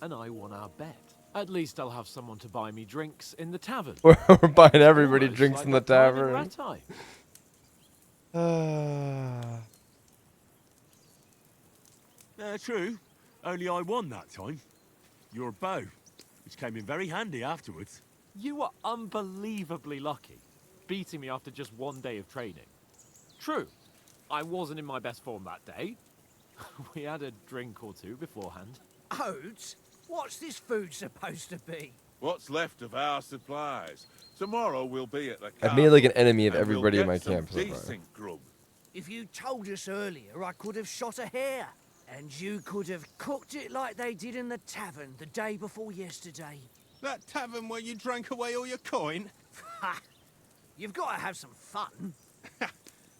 and I won our bet. At least I'll have someone to buy me drinks in the tavern. We're buying everybody Almost drinks like in the that time in tavern. Rattay. True. Only I won that time. Your bow, which came in very handy afterwards. You were unbelievably lucky, beating me after just one day of training. True, I wasn't in my best form that day. We had a drink or two beforehand. Oats? What's this food supposed to be? What's left of our supplies. Tomorrow we'll be at the I've made like an castle, enemy of and we'll everybody in get my some camp so far. decent grub. If you told us earlier, I could have shot a hare. And you could have cooked it like they did in the tavern the day before yesterday. That tavern where you drank away all your coin? Ha! You've got to have some fun.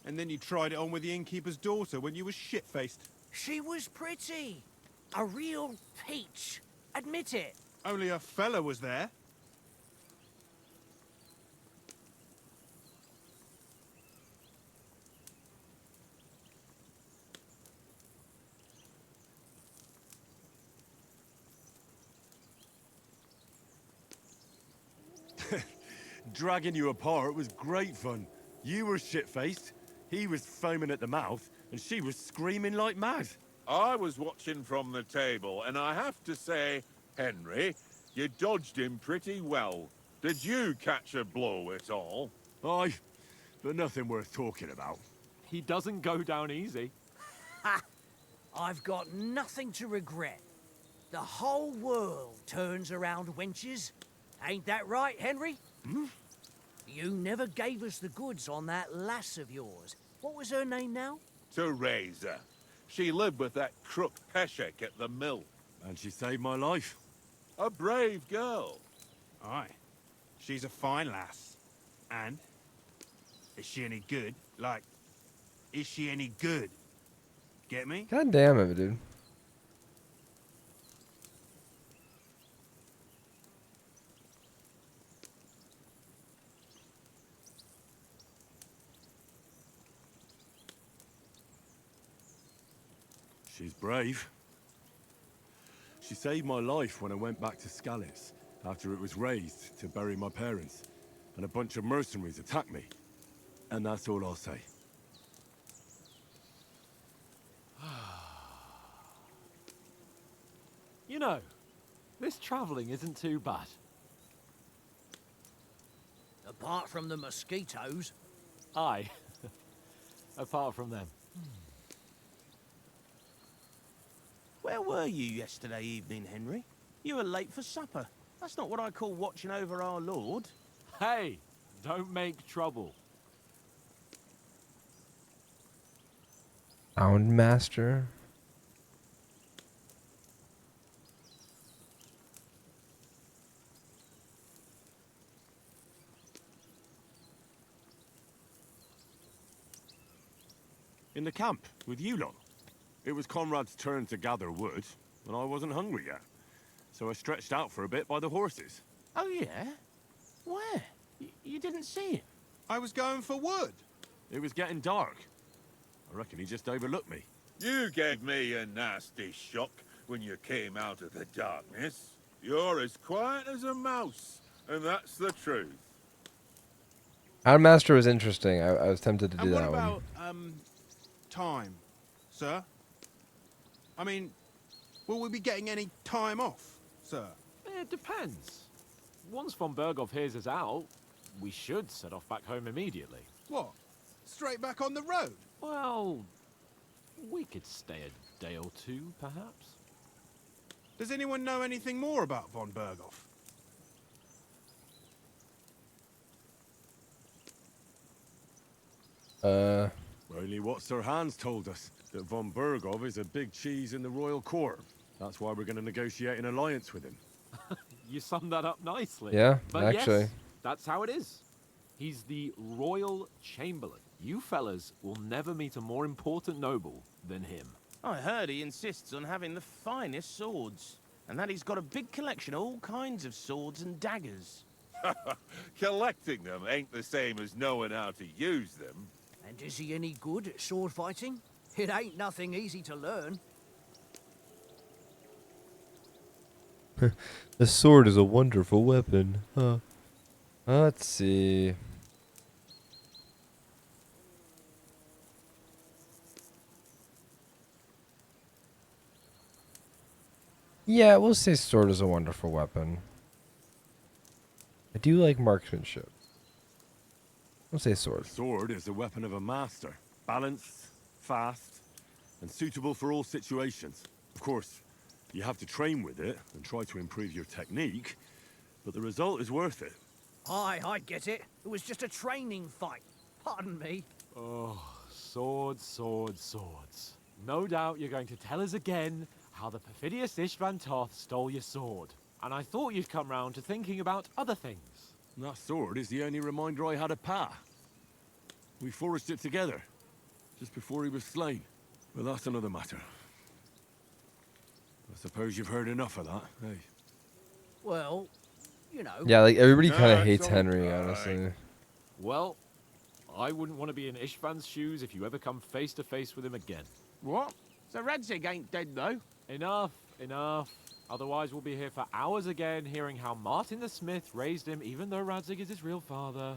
And then you tried it on with the innkeeper's daughter when you were shit-faced. She was pretty. A real peach. Admit it. Only a fella was there. Dragging you apart was great fun. You were shit-faced, he was foaming at the mouth, and she was screaming like mad. I was watching from the table, and I have to say, Henry, you dodged him pretty well. Did you catch a blow at all? Aye, but nothing worth talking about. He doesn't go down easy. Ha! I've got nothing to regret. The whole world turns around wenches. Ain't that right, Henry? Hmm? You never gave us the goods on that lass of yours. What was her name now? Teresa. She lived with that crook Peshek at the mill. And she saved my life. A brave girl. Aye. She's a fine lass. And? Is she any good? Like, is she any good? Get me? God damn it, dude. She's brave. She saved my life when I went back to Scallis after it was razed to bury my parents, and a bunch of mercenaries attacked me. And that's all I'll say. You know, this travelling isn't too bad. Apart from the mosquitoes. Aye. Apart from them. Where were you yesterday evening, Henry? You were late for supper. That's not what I call watching over our Lord. Hey, don't make trouble. Sound master. In the camp, with you lot. It was Conrad's turn to gather wood, and I wasn't hungry yet. So I stretched out for a bit by the horses. Oh, yeah? Where? You didn't see him? I was going for wood. It was getting dark. I reckon he just overlooked me. You gave me a nasty shock when you came out of the darkness. You're as quiet as a mouse, and that's the truth. Master was interesting. I was tempted to do that one. And what about, time, sir? I mean, will we be getting any time off, sir? It depends. Once von Berghoff hears us out, we should set off back home immediately. What? Straight back on the road? Well, we could stay a day or two, perhaps. Does anyone know anything more about von Berghoff? Only what Sir Hans told us, that von Berghoff is a big cheese in the royal court. That's why we're going to negotiate an alliance with him. You summed that up nicely. Yeah, but actually. Yes, that's how it is. He's the royal chamberlain. You fellas will never meet a more important noble than him. I heard he insists on having the finest swords, and that he's got a big collection of all kinds of swords and daggers. Collecting them ain't the same as knowing how to use them. And is he any good at sword fighting? It ain't nothing easy to learn. The sword is a wonderful weapon. Huh. Let's see. Yeah, we'll say sword is a wonderful weapon. I do like marksmanship. We'll say sword. Sword is the weapon of a master. Balanced, fast, and suitable for all situations. Of course, you have to train with it and try to improve your technique, but the result is worth it. Aye, I get it. It was just a training fight. Pardon me. Oh, swords, swords, swords. No doubt you're going to tell us again how the perfidious Ishvan Toth stole your sword. And I thought you'd come round to thinking about other things. That sword is the only reminder I had of Pa. We forged it together, just before he was slain. But that's another matter. I suppose you've heard enough of that, eh? Well, you know. Yeah, like everybody No, kind of it's hates all Henry, right. honestly. Well, I wouldn't want to be in Ishvan's shoes if you ever come face to face with him again. What? So Radzig ain't dead, though? Enough, enough. Otherwise we'll be here for hours again hearing how Martin the Smith raised him even though Radzig is his real father.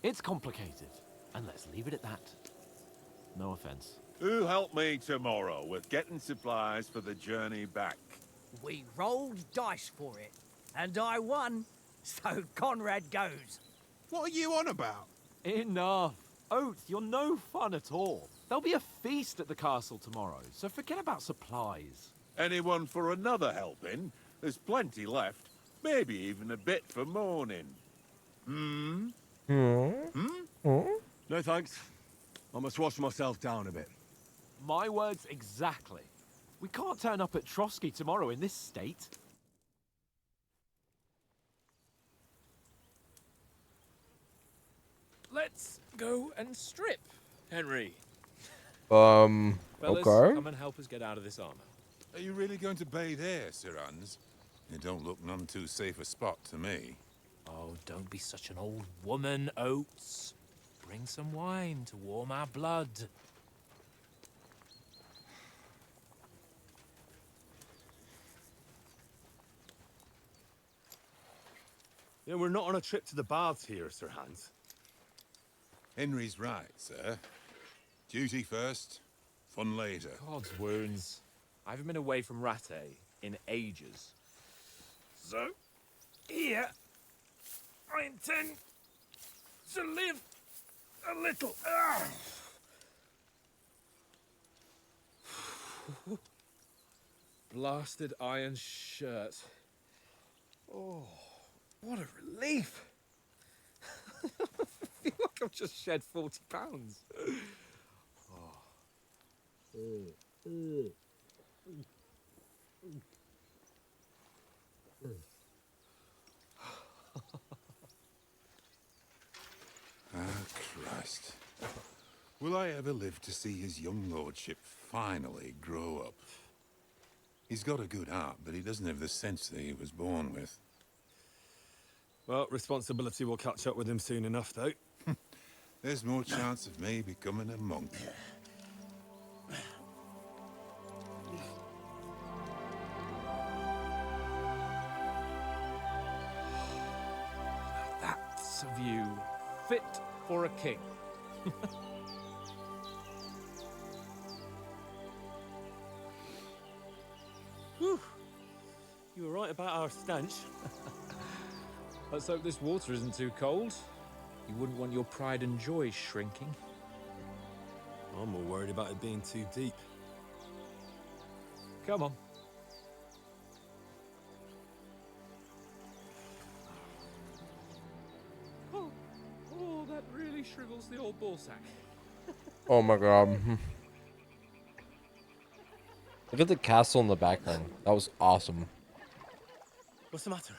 It's complicated, and let's leave it at that. No offense. Who helped me tomorrow with getting supplies for the journey back? We rolled dice for it, and I won, so Conrad goes. What are you on about? Enough. Oath, you're no fun at all. There'll be a feast at the castle tomorrow, so forget about supplies. Anyone for another helping? There's plenty left. Maybe even a bit for morning. Hmm? No thanks. I must wash myself down a bit. My words exactly. We can't turn up at Trotsky tomorrow in this state. Let's go and strip, Henry. Fellas, Okay. come and help us get out of this armor. Are you really going to bathe here, Sir Hans? It don't look none too safe a spot to me. Oh, don't be such an old woman, Oates. Bring some wine to warm our blood. Yeah, we're not on a trip to the baths here, Sir Hans. Henry's right, sir. Duty first, fun later. God's wounds. I haven't been away from Rattay in ages. So, here, I intend to live a little. Blasted iron shirt. Oh, what a relief. I feel like I've just shed 40 pounds. Ah, Christ. Will I ever live to see his young lordship finally grow up? He's got a good heart, but he doesn't have the sense that he was born with. Well, responsibility will catch up with him soon enough, though. There's more chance of me becoming a monk. That's a view fit for a king. Whew. You were right about our stench. Let's hope this water isn't too cold. You wouldn't want your pride and joy shrinking. I'm more worried about it being too deep. Come on. Oh, that really shrivels the old ballsack. Oh my god. Look at the castle in the background. That was awesome. What's the matter?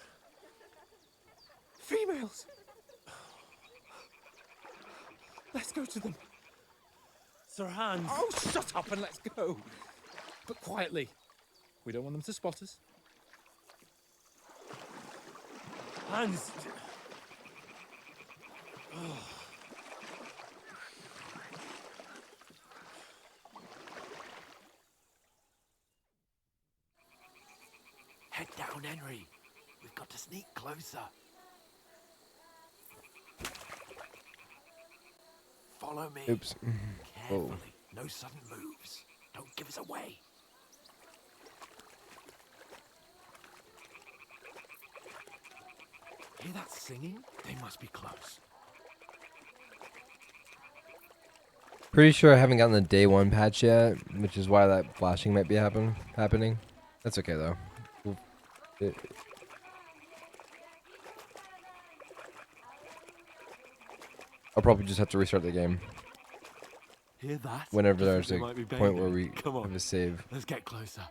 Females! Let's go to them. Sir Hans. Oh, shut up and let's go. But quietly. We don't want them to spot us. Hans, Head down, Henry. We've got to sneak closer. Follow me. Oops. Carefully. Whoa. No sudden moves. Don't give us away. Hear that singing? They must be close. Pretty sure I haven't gotten the day 1 patch yet, which is why that flashing might be happening. That's okay though. I'll probably just have to restart the game. Hear that? Whenever Do you there's think a they might be point where banging? we Come on. have a save. Let's get closer.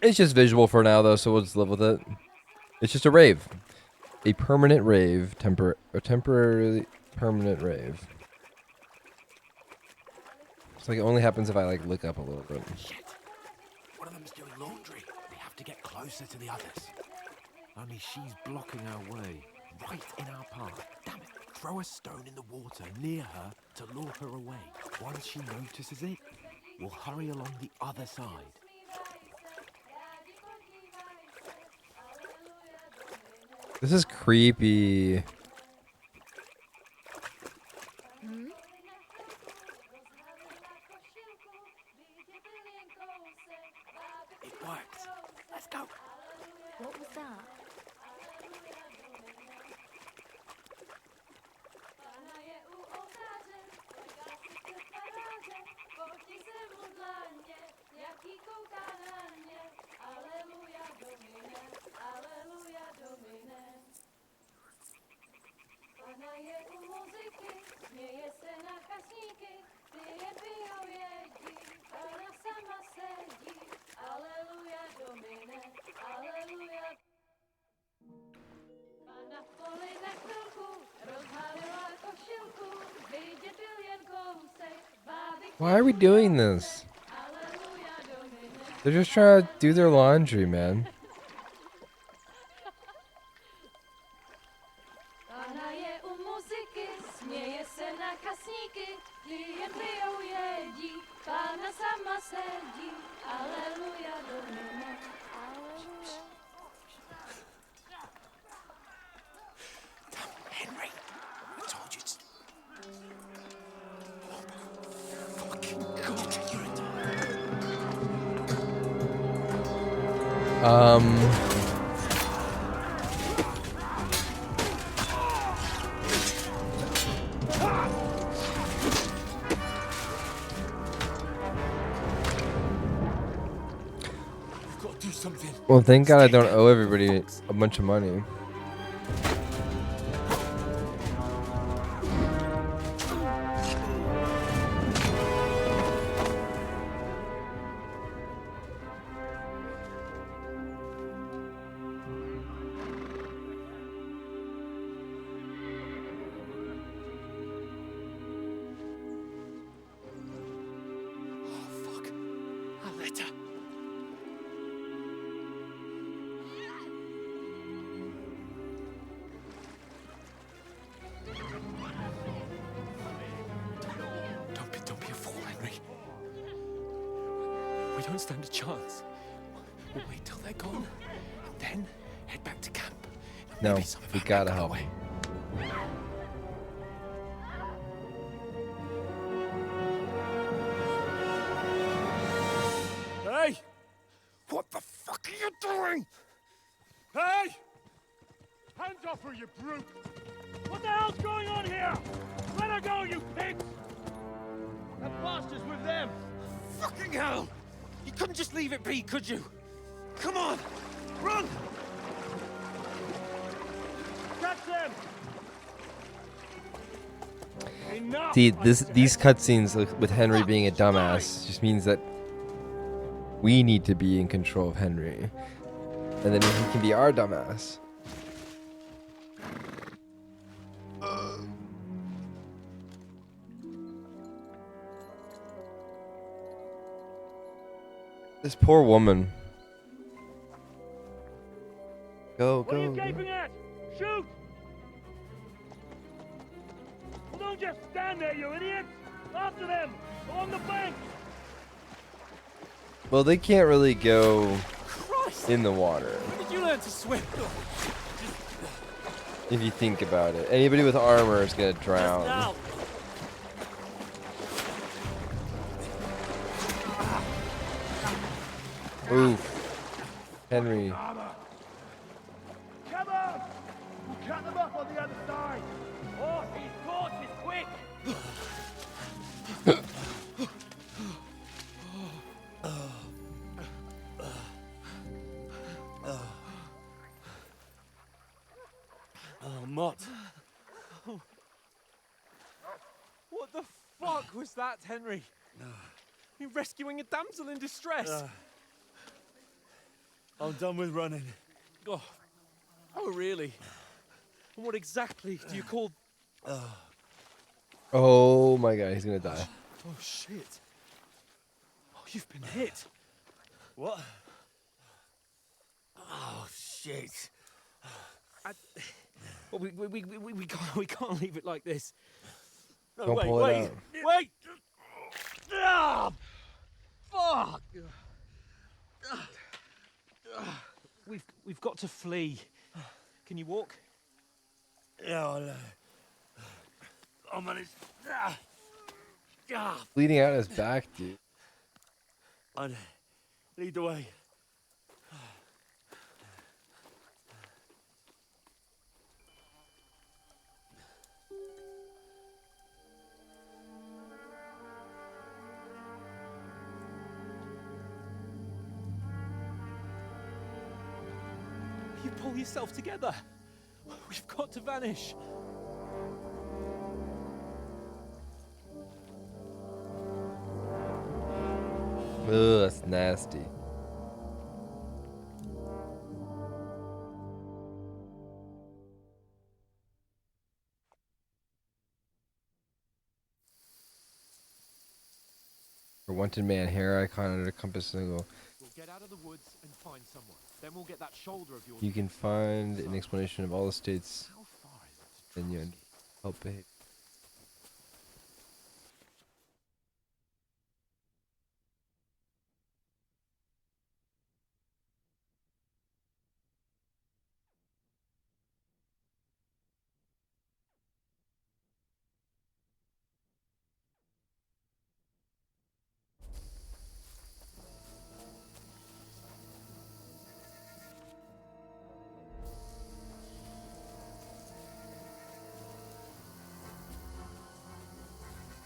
It's just visual for now though, so we'll just live with it. It's just a rave. A permanent rave. Temporarily permanent rave. It's like it only happens if I like look up a little bit. Shit. One of them's doing laundry. They have to get closer to the others. Only she's blocking our way. Right in our path. Damn it. Throw a stone in the water near her to lure her away. Once she notices it, we'll hurry along the other side. This is creepy. It worked. Let's go. What was that? Why are we doing this? They're just trying to do their laundry, man. Henry, I told you to... Well, thank God I don't owe everybody a bunch of money. Don't be a fool, Henry. We don't stand a chance. We'll wait till they're gone, and then head back to camp. No, Maybe some of we our men gotta got help. away. Hey! What the fuck are you doing? Hey! Hands off her, you brute! What the hell's going on here? Let her go, you pigs! That bastard's with them. Fucking hell! You couldn't just leave it be, could you? Come on! Run! Catch them! Enough! See, these cutscenes with Henry being a dumbass just means that we need to be in control of Henry, and then he can be our dumbass. This poor woman. Go, What are you go, gaping go. at? Shoot! Well, don't just stand there, you idiots! After them! Along the bank! Well, they can't really go. Christ! in the water. When did you learn to swim? If you think about it, anybody with armor is gonna drown. Now. Oof. Henry. Come on! We'll cut them up on the other side! Horses, horses, quick! Oh, Mott. What the fuck was that, Henry? You rescuing a damsel in distress? I'm done with running. Oh, really? And what exactly do you call... Oh my god, he's gonna die. Oh, shit. Oh, you've been hit. What? Oh, shit. Well, we can't leave it like this. No, Don't pull it out. Wait! Ah! Fuck! We've got to flee. Can you walk? Yeah, I'll manage. Bleeding out his back, dude. I'd lead the way. You pull yourself together. We've got to vanish. Ugh, that's nasty. For wanted man, hair icon under compass single. We'll get out of the woods and find someone. Then we'll get that shoulder of yours. You can find an explanation of all the states How far is it to and you Trotsky? help behave.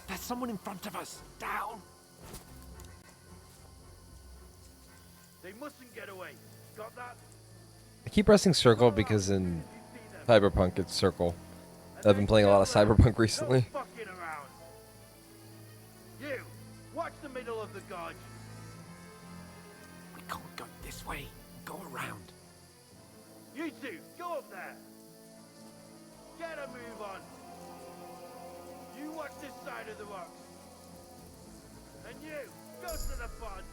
There's someone in front of us. Down. They mustn't get away. Got that? I keep pressing circle because in Cyberpunk it's circle. I've been playing a lot of Cyberpunk recently. No fucking around. You, watch the middle of the gorge. We can't go this way. Go around. You two, go up there. Get a move on. You watch this side of the rocks. And you, go to the pond.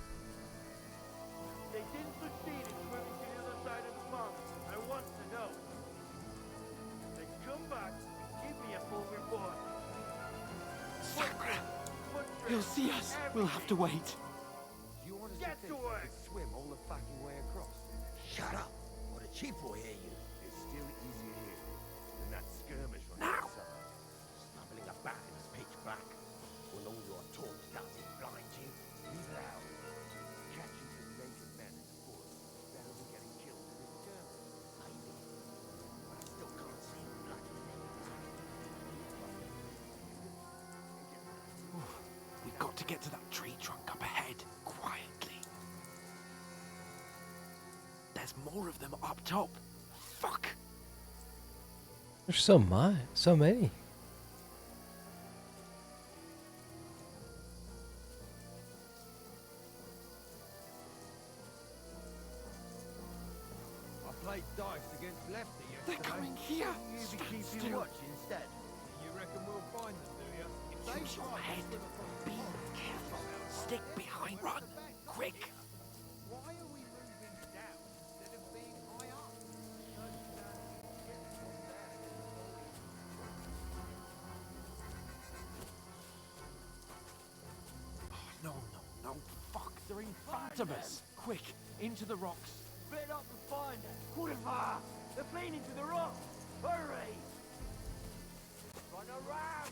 They didn't succeed in swimming to the other side of the pond. I want to know. Then come back and give me a full report. Sakura! He'll see us. We'll have to wait. You want us Get to work. Swim all the fucking way across. Shut up. What a cheap boy hear you. It's still easier here than that skirmish on Now. the summer. Stumbling about in this pitch black. When all your talk doesn't blind you. Leave it out. Catching some naked men in the forest is better than getting killed in a skirmish. Maybe. But I still can't see the blood in it. We've got to get to that tree trunk up ahead, quietly. There's more of them up top. Fuck. There's so many. I played dice against Lefty They're yesterday. coming here. You Stand be keeping still. watch instead. You reckon we'll find them, do you? If they Use your find head. us, we'll Be careful. Stick behind. Run. Quick. Why are we moving down instead of being high up? No. Fuck. They're in front of us. Quick. Into the rocks. Get up and find her. Quiver! They're playing into the rock. Hurry! Run around!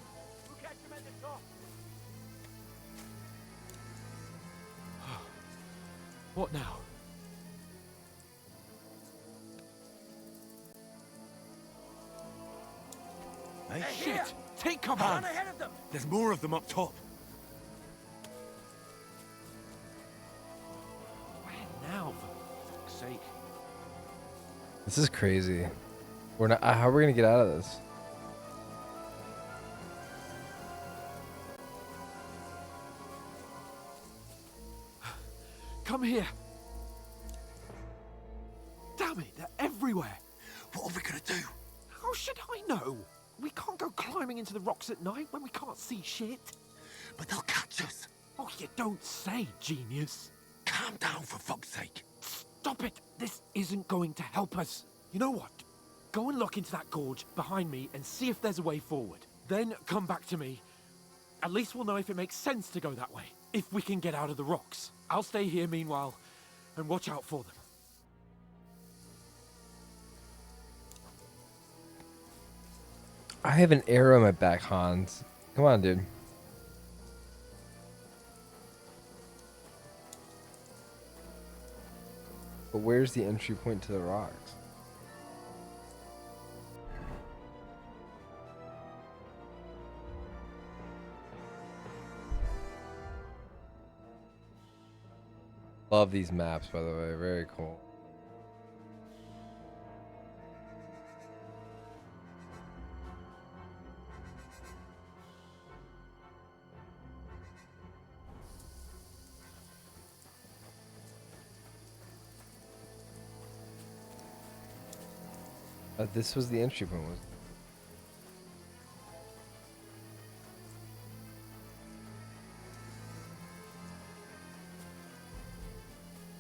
We'll catch them at the top. What now? Hey, Shit! Take cover! Run ahead of them! there's more of them up top. Where now, for fuck's sake? This is crazy. We're not. How are we gonna get out of this? Come here. Damn it, they're everywhere. What are we gonna do? How should I know? We can't go climbing into the rocks at night when we can't see shit. But they'll catch us. Oh, you don't say, genius. Calm down, for fuck's sake. Stop it. This isn't going to help us. You know what? Go and look into that gorge behind me and see if there's a way forward. Then come back to me. At least we'll know if it makes sense to go that way. If we can get out of the rocks. I'll stay here meanwhile and watch out for them. I have an arrow in my back, Hans. Come on, dude. But where's the entry point to the rocks? Love these maps, by the way. Very cool. This was the entry point, was it?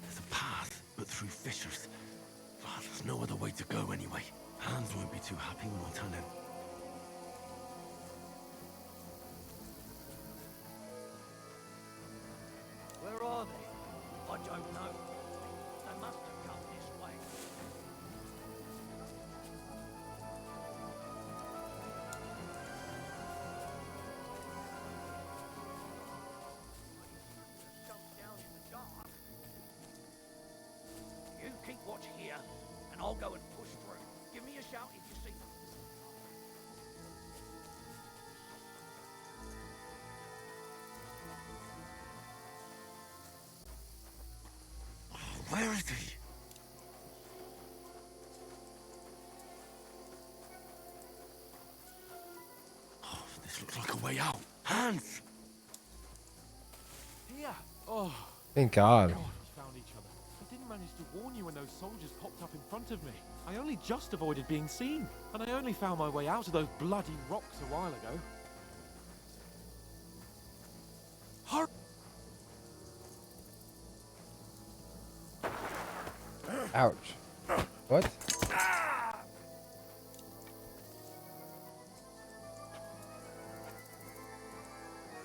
There's a path, but through fissures. Oh, there's no other way to go anyway. Hans won't be too happy when I turn in. Where are they? I don't know. They must have come this way. Jump down in the dark. You keep watch here, and I'll go and push through. Give me a shout if you see them. Where is he? Oh, this looks like a way out. Hans! Here. Oh. Thank God. God, we found each other. I didn't manage to warn you when those soldiers popped up in front of me. I only just avoided being seen. And I only found my way out of those bloody rocks a while ago. Hurry! Ouch. What?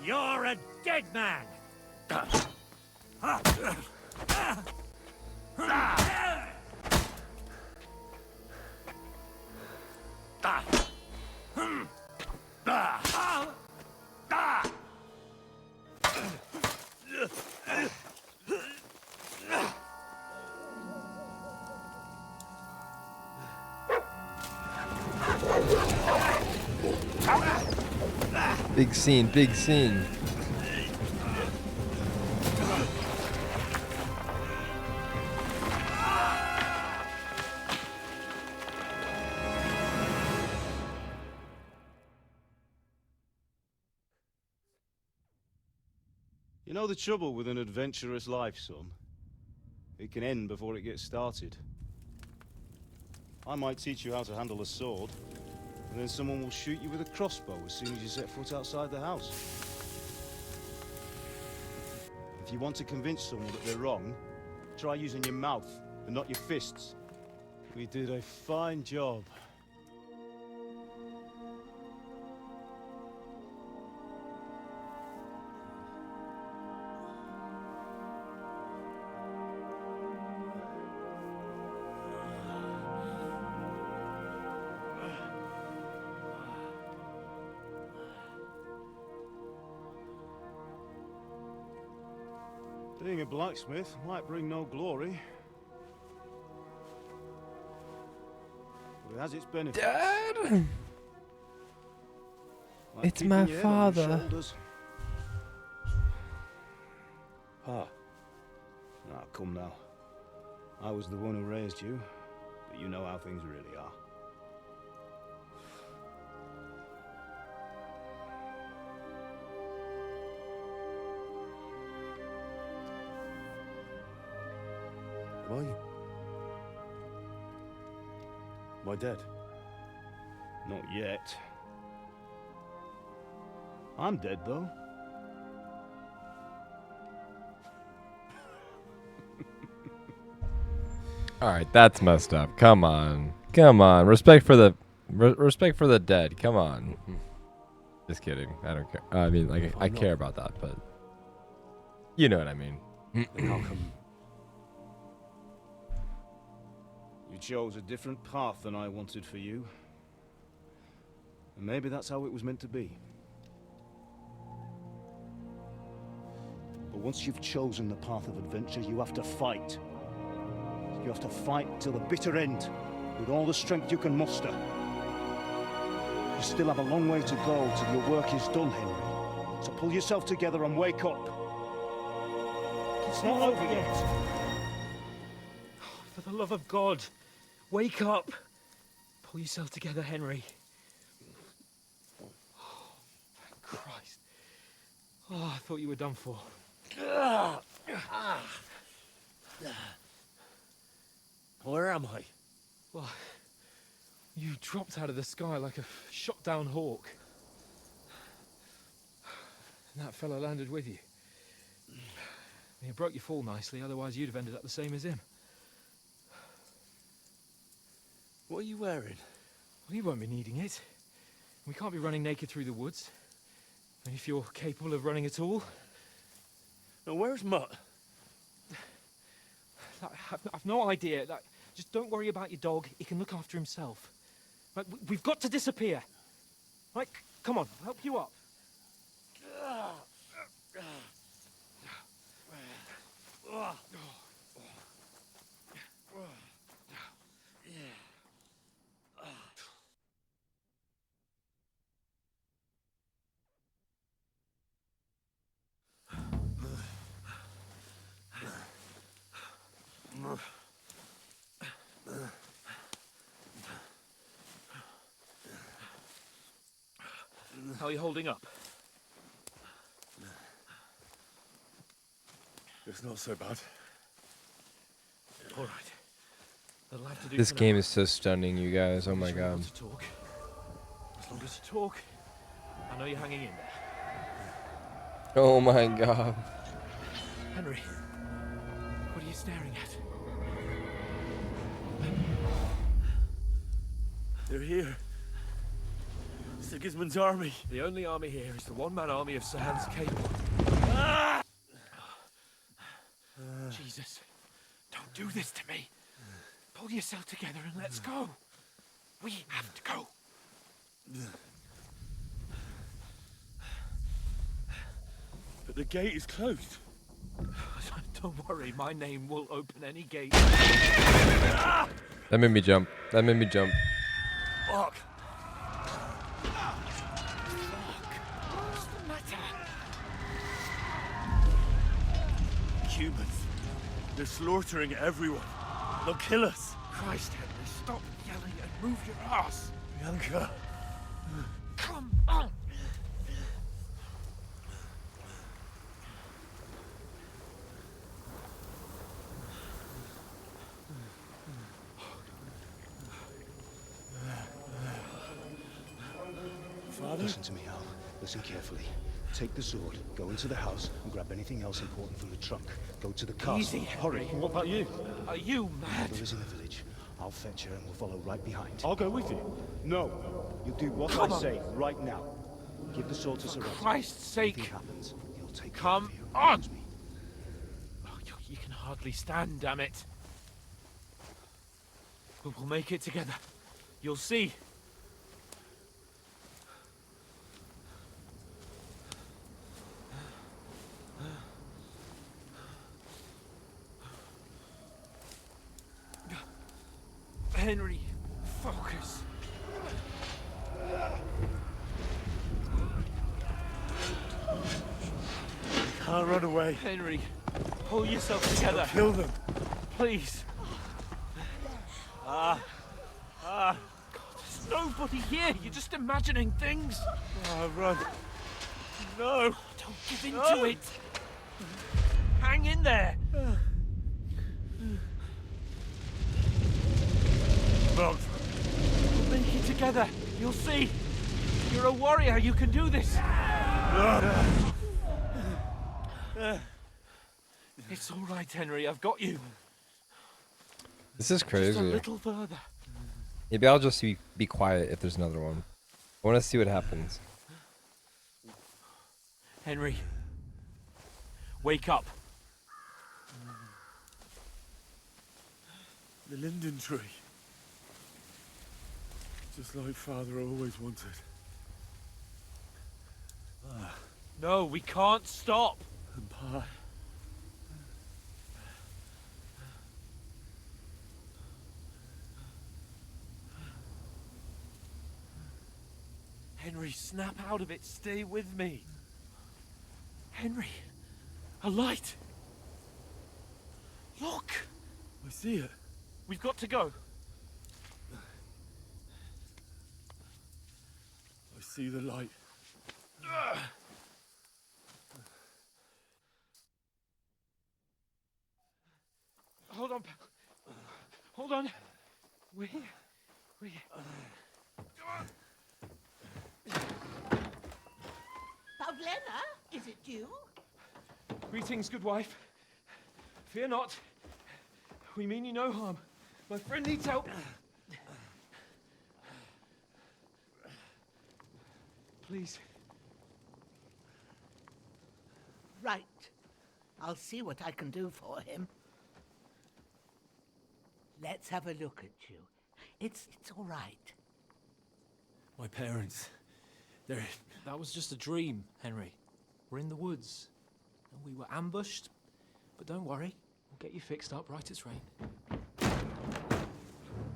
You're a dead man! Big scene, big scene. You know the trouble with an adventurous life, son? It can end before it gets started. I might teach you how to handle a sword, and then someone will shoot you with a crossbow as soon as you set foot outside the house. If you want to convince someone that they're wrong, try using your mouth and not your fists. We did a fine job. Being a blacksmith might bring no glory. But it has its benefits. Dad? Like It's keeping my your head on your father. shoulders. Pa. Ah, come now. I was the one who raised you, but you know how things really are. Am I? Am I dead? Not yet. I'm dead, though. All right, that's messed up. Come on, come on. Respect for the respect for the dead. Come on. Just kidding. I don't care. I mean, like, I care about that, but you know what I mean. Then how come? You chose a different path than I wanted for you. And maybe that's how it was meant to be. But once you've chosen the path of adventure, you have to fight. You have to fight till the bitter end, with all the strength you can muster. You still have a long way to go till your work is done, Henry. So pull yourself together and wake up. It's not over yet. For the love of God, wake up. Pull yourself together, Henry. Oh, thank Christ. Oh, I thought you were done for. Where am I? Well, you dropped out of the sky like a shot-down hawk. And that fella landed with you. You broke your fall nicely, otherwise you'd have ended up the same as him. What are you wearing? Well, you won't be needing it. We can't be running naked through the woods. And if you're capable of running at all... Now, where's Mutt? I've no idea. Just don't worry about your dog. He can look after himself. Right, we've got to disappear. Right, come on, I'll help you up. How are you holding up? It's not so bad. All right. That'll have to do This for game now. is so stunning, you guys. Oh my As long god. as you want to talk. As long as you talk, I know you're hanging in there. Oh my god. Henry, what are you staring at? They're here. Sigismund's army. The only army here is the one-man army of Sir Hans Cable. Jesus, don't do this to me. Pull yourself together and let's go. We have to go. But the gate is closed. Don't worry, my name will open any gate. That made me jump. That made me jump. Fuck. What's the matter? Humans. They're slaughtering everyone. They'll kill us. Christ, Henry, stop yelling and move your ass. Bianca. Come on. Father? Listen to me, Al. Listen carefully. Take the sword, go into the house, and grab anything else important from the trunk. Go to the castle. Easy, Hurry. Henry. What about you? Are you mad? Mother is in the village. I'll fetch her and we'll follow right behind. I'll go with you. No. You do what Come I on. say right now. Give the sword to Sir Otto. Christ's sake. If anything happens, he'll take Come care of you. on. Promise me. Oh, you can hardly stand, damn it. But we'll make it together. You'll see. Henry, focus. Can't run away. Henry, pull yourself together. Kill them. Please. God, there's nobody here. You're just imagining things. Run. No. Don't give in to it. Hang in there. Mount. We'll make it together. You'll see. You're a warrior. You can do this. It's all right, Henry. I've got you. This is Just a crazy. little further. Maybe I'll just be quiet if there's another one. I want to see what happens. Henry, wake up. The linden tree. Just like Father always wanted. No, we can't stop. And Pa. Henry, snap out of it. Stay with me. Henry, a light. Look. I see it. We've got to go. I see the light. Hold on. Hold on. We're here. We're here. Pavlena, is it you? Greetings, good wife. Fear not. We mean you no harm. My friend needs help. Please. Right. I'll see what I can do for him. Let's have a look at you. It's all right. My parents. That was just a dream, Henry. We're in the woods. And we were ambushed. But don't worry. We'll get you fixed up right as rain.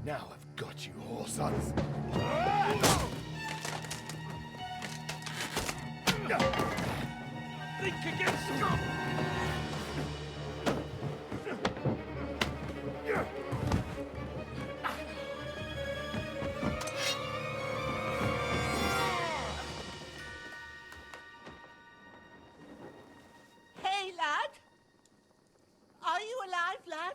Now I've got you, whore sons. Think again, Scott! Hey, lad. Are you alive, lad?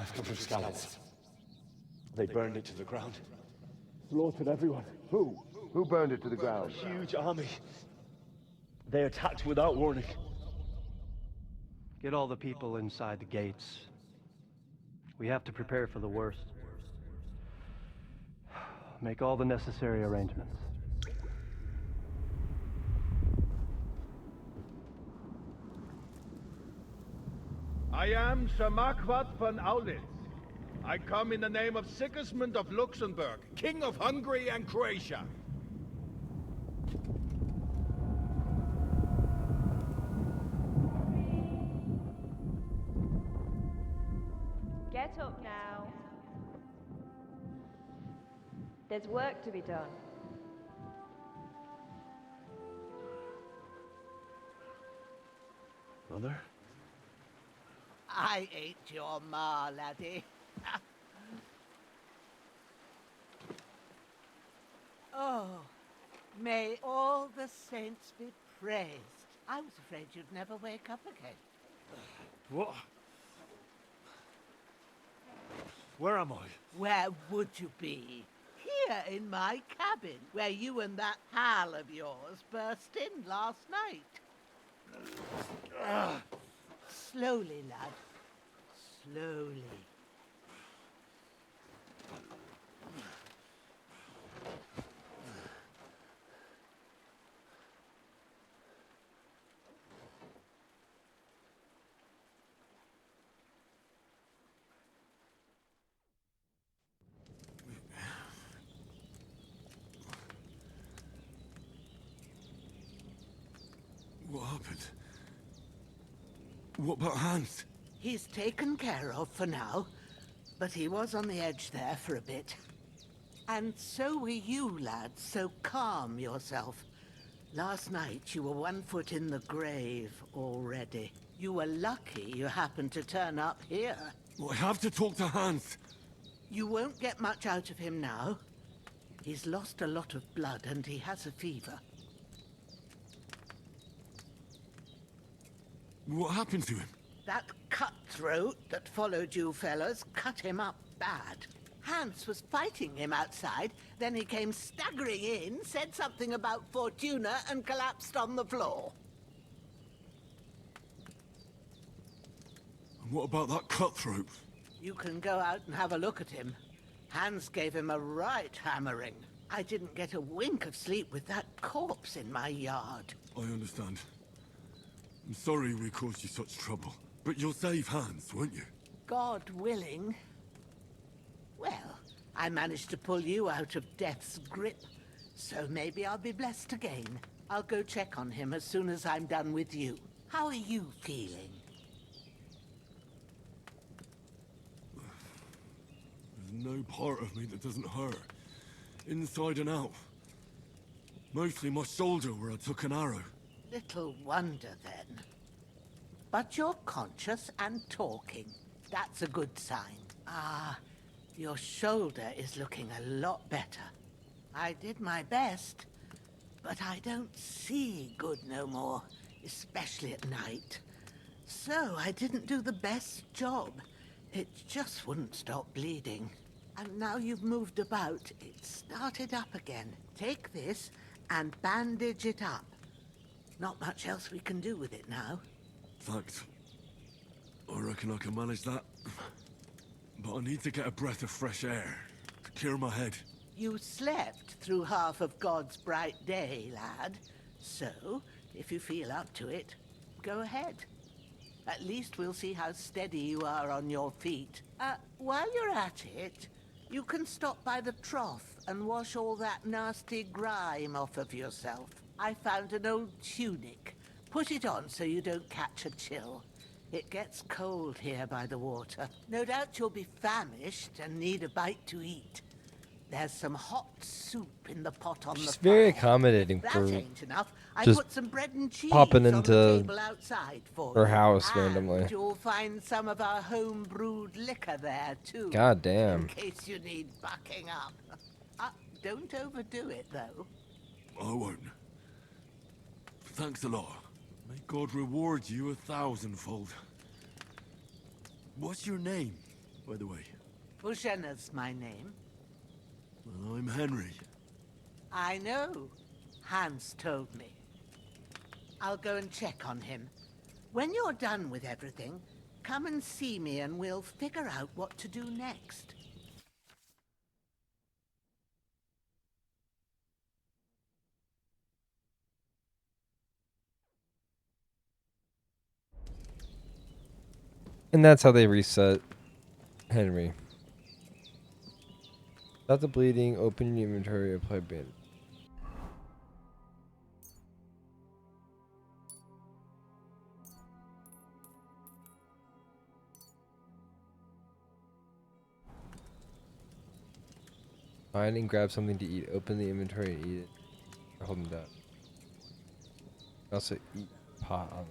I've come from Scallops. They burned it to the ground. Slaughtered everyone. Who? Who burned it to the ground? A huge army. They attacked without warning. Get all the people inside the gates. We have to prepare for the worst. Make all the necessary arrangements. I am Sir MacBatz von Aulitz. I come in the name of Sigismund of Luxembourg, King of Hungary and Croatia. Get up now. There's work to be done. Mother? I ain't your ma, laddie. Oh, May all the saints be praised. I was afraid you'd never wake up again. What? Where am I? Where would you be? Here in my cabin, where you and that pal of yours burst in last night. Slowly, lad. Slowly. What happened? What about Hans? He's taken care of for now, but he was on the edge there for a bit. And so were you, lad, so calm yourself. Last night you were 1 foot in the grave already. You were lucky you happened to turn up here. Well, I have to talk to Hans. You won't get much out of him now. He's lost a lot of blood and he has a fever. What happened to him? That cutthroat that followed you fellas cut him up bad. Hans was fighting him outside, then he came staggering in, said something about Fortuna, and collapsed on the floor. And what about that cutthroat? You can go out and have a look at him. Hans gave him a right hammering. I didn't get a wink of sleep with that corpse in my yard. I understand. I'm sorry we caused you such trouble. But you'll save Hans, won't you? God willing. Well, I managed to pull you out of death's grip, so maybe I'll be blessed again. I'll go check on him as soon as I'm done with you. How are you feeling? There's no part of me that doesn't hurt. Inside and out. Mostly my shoulder where I took an arrow. Little wonder then. But you're conscious and talking. That's a good sign. Ah, your shoulder is looking a lot better. I did my best, but I don't see good no more, especially at night. So I didn't do the best job. It just wouldn't stop bleeding. And now you've moved about, it started up again. Take this and bandage it up. Not much else we can do with it now. Thanks. I reckon I can manage that. But I need to get a breath of fresh air to clear my head. You slept through half of God's bright day, lad. So, if you feel up to it, go ahead. At least we'll see how steady you are on your feet. While you're at it, you can stop by the trough and wash all that nasty grime off of yourself. I found an old tunic. Put it on so you don't catch a chill. It gets cold here by the water. No doubt you'll be famished and need a bite to eat. There's some hot soup in the pot on the fire. She's very accommodating That for ain't enough. I just put some bread and cheese popping on the into table outside for her you. house And randomly. you'll find some of our home-brewed liquor there too. God damn. In case you need bucking up. Don't overdo it though. I won't. Thanks a lot. May God reward you 1,000-fold. What's your name, by the way? Bushena's my name. Well, I'm Henry. I know. Hans told me. I'll go and check on him. When you're done with everything, come and see me and we'll figure out what to do next. And that's how they reset Henry. Stop the bleeding, open your inventory, apply bandage. Find and grab something to eat. Open the inventory and eat it. Or hold them down. Also eat pot on.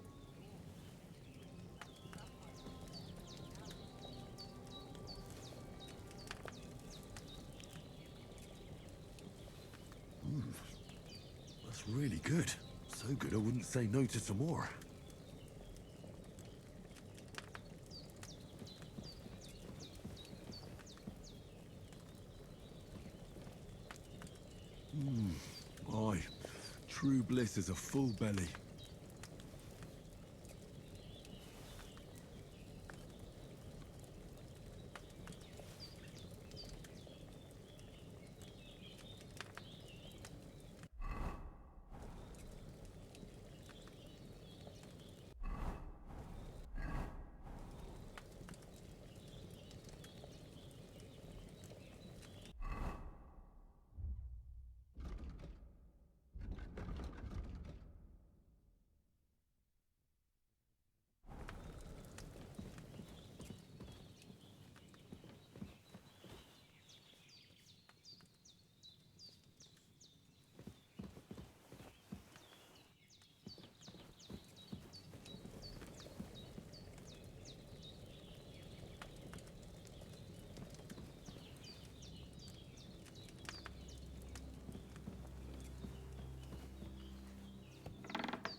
Really good. So good I wouldn't say no to some more. Aye. True bliss is a full belly.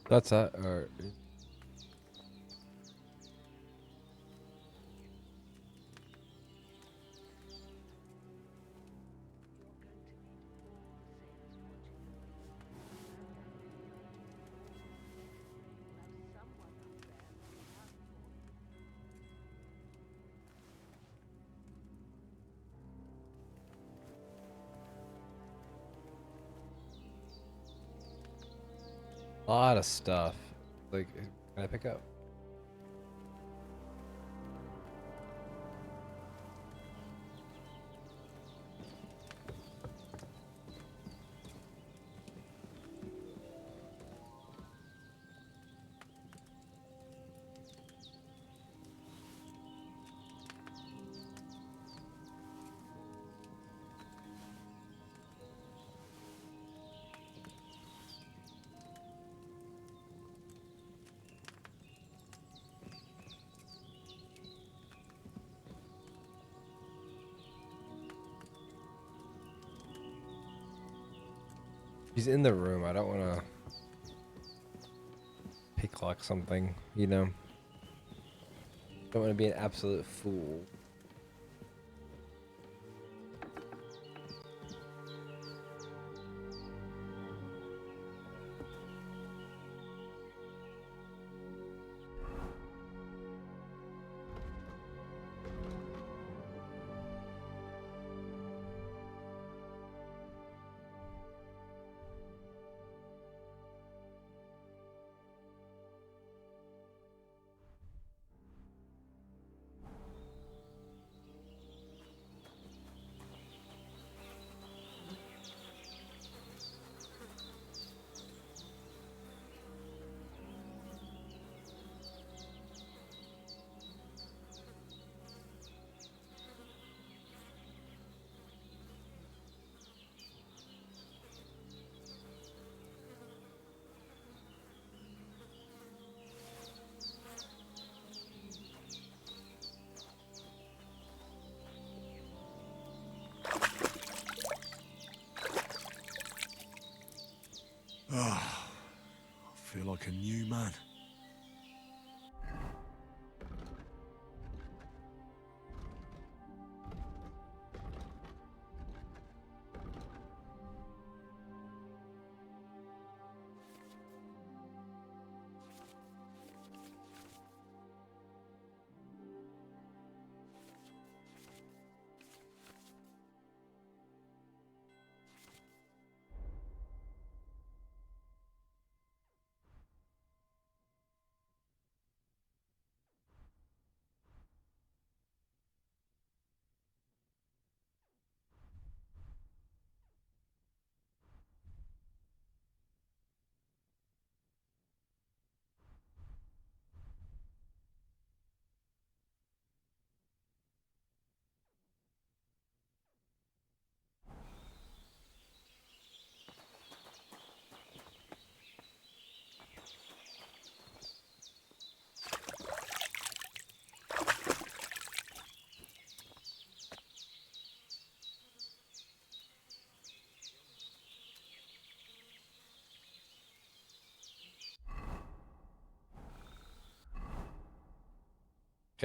That's that. Or a lot of stuff. Like, can I pick up? He's in the room. I don't want to picklock something, you know? Don't want to be an absolute fool. Ah, I feel like a new man.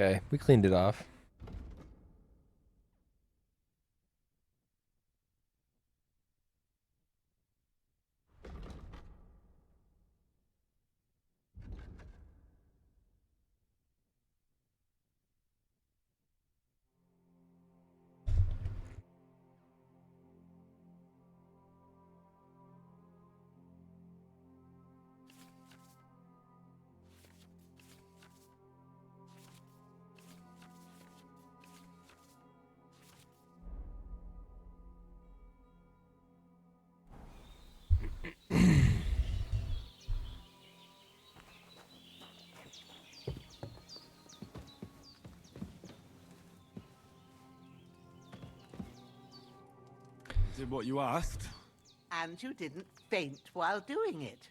Okay, we cleaned it off. Did what you asked. And you didn't faint while doing it.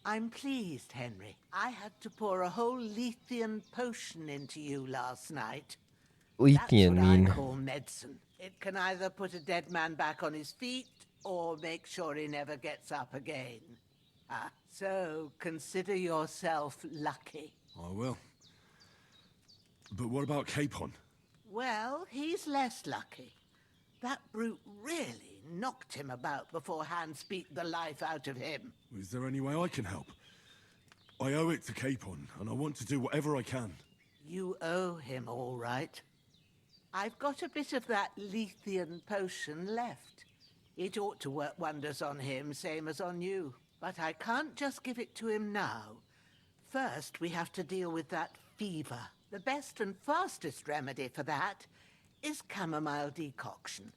I'm pleased, Henry. I had to pour a whole Lethean potion into you last night. Lethean That's what mean? I call medicine. It can either put a dead man back on his feet or make sure he never gets up again. So consider yourself lucky. I will. But what about Capon? Well, he's less lucky. That brute really knocked him about before Hans beat the life out of him. Is there any way I can help? I owe it to Capon, and I want to do whatever I can. You owe him, all right. I've got a bit of that Lethean potion left. It ought to work wonders on him, same as on you. But I can't just give it to him now. First, we have to deal with that fever. The best and fastest remedy for that is chamomile decoction.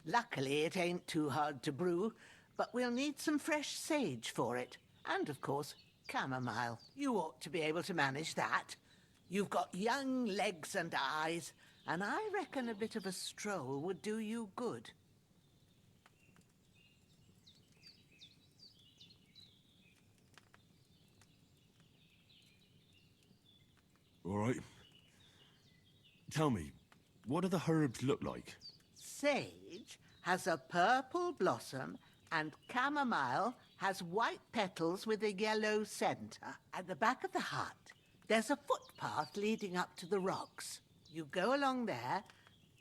Luckily, it ain't too hard to brew, but we'll need some fresh sage for it. And, of course, chamomile. You ought to be able to manage that. You've got young legs and eyes, and I reckon a bit of a stroll would do you good. All right. Tell me, what do the herbs look like? Sage has a purple blossom, and chamomile has white petals with a yellow center. At the back of the hut, there's a footpath leading up to the rocks. You go along there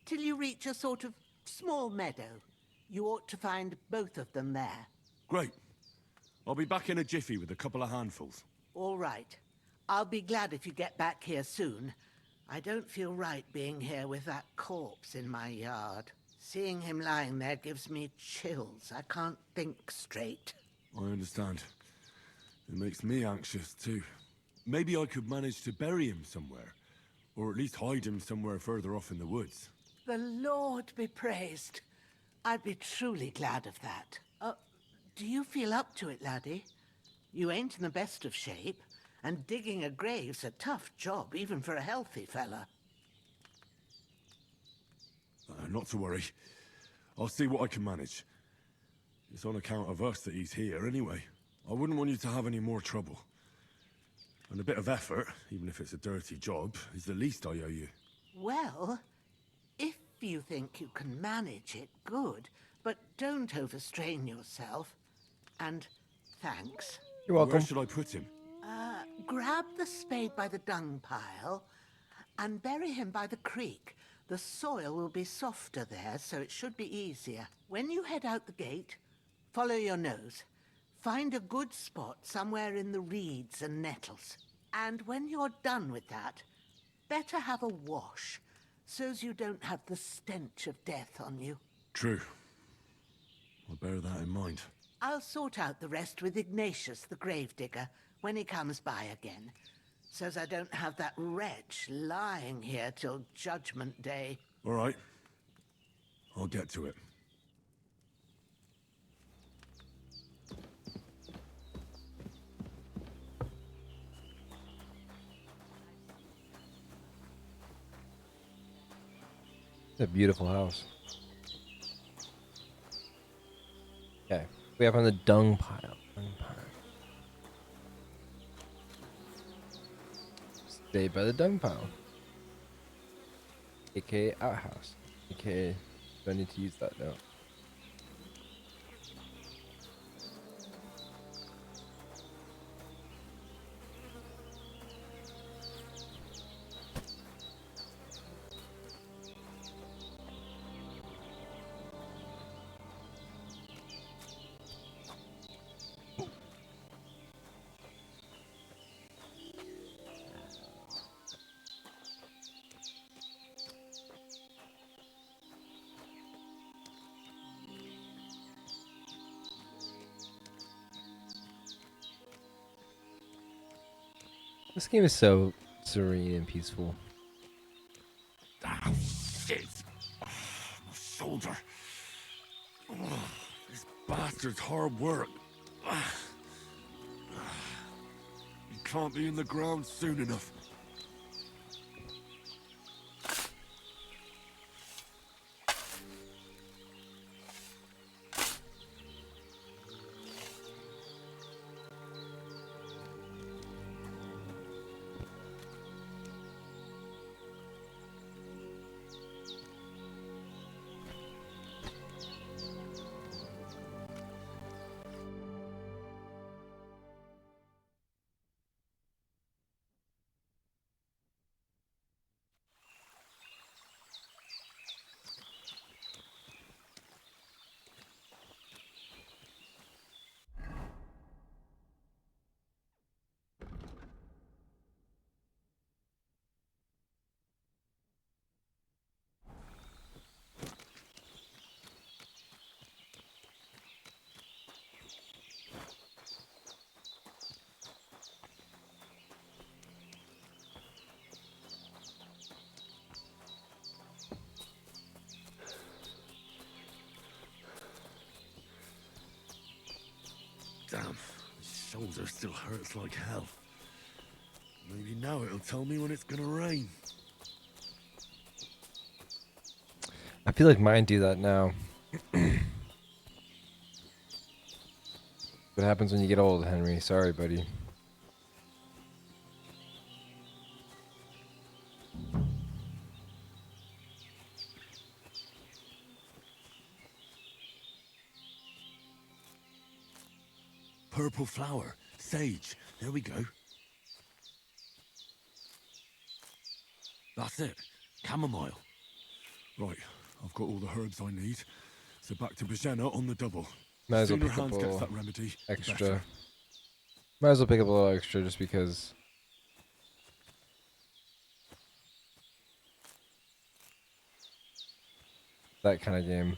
till you reach a sort of small meadow. You ought to find both of them there. Great. I'll be back in a jiffy with a couple of handfuls. All right. I'll be glad if you get back here soon. I don't feel right being here with that corpse in my yard. Seeing him lying there gives me chills. I can't think straight. I understand. It makes me anxious, too. Maybe I could manage to bury him somewhere. Or at least hide him somewhere further off in the woods. The Lord be praised. I'd be truly glad of that. Do you feel up to it, laddie? You ain't in the best of shape, and digging a grave's a tough job, even for a healthy fella. Not to worry. I'll see what I can manage. It's on account of us that he's here anyway. I wouldn't want you to have any more trouble. And a bit of effort, even if it's a dirty job, is the least I owe you. Well, if you think you can manage it, good. But don't overstrain yourself. And thanks. You're welcome. Where should I put him? Grab the spade by the dung pile and bury him by the creek. The soil will be softer there, so it should be easier. When you head out the gate, follow your nose. Find a good spot somewhere in the reeds and nettles. And when you're done with that, better have a wash, so's you don't have the stench of death on you. True. I'll bear that in mind. I'll sort out the rest with Ignatius, the gravedigger, when he comes by again, so's I don't have that wretch lying here till Judgment Day. All right. I'll get to it. It's a beautiful house. Okay, we have on the dung pile. Stay by the dung pile. AKA outhouse. AKA, do I need to use that now? This game is so serene and peaceful. Ah, shit! My shoulder. This bastard's hard work. He can't be in the ground soon enough. Damn, my shoulder still hurts like hell. Maybe now it'll tell me when it's gonna rain. I feel like mine do that now. What happens when you get old, Henry? Sorry, buddy. Purple flower, sage, there we go. That's it, chamomile. Right, I've got all the herbs I need. So back to Bajena on the double. Might as well Sooner pick up Hans a gets little that remedy, the extra. better. Might as well pick up a little extra just because. That kind of game.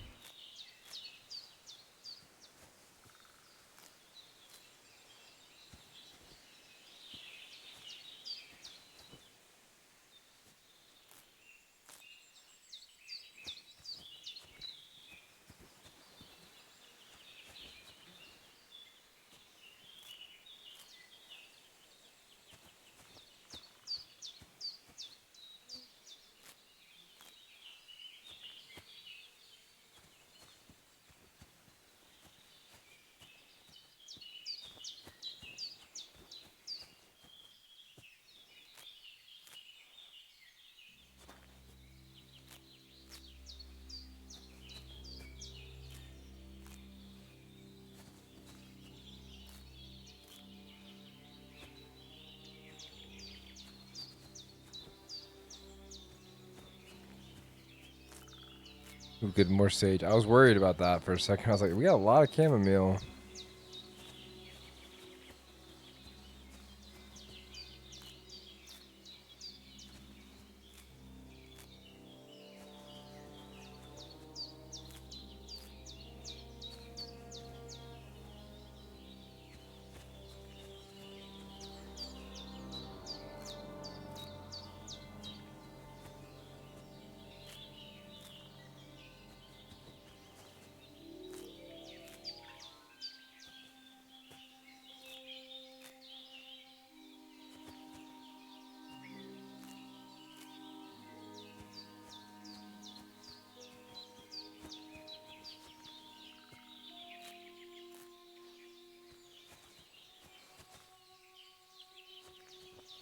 Ooh, good, more sage. I was worried about that for a second. I was like, we got a lot of chamomile.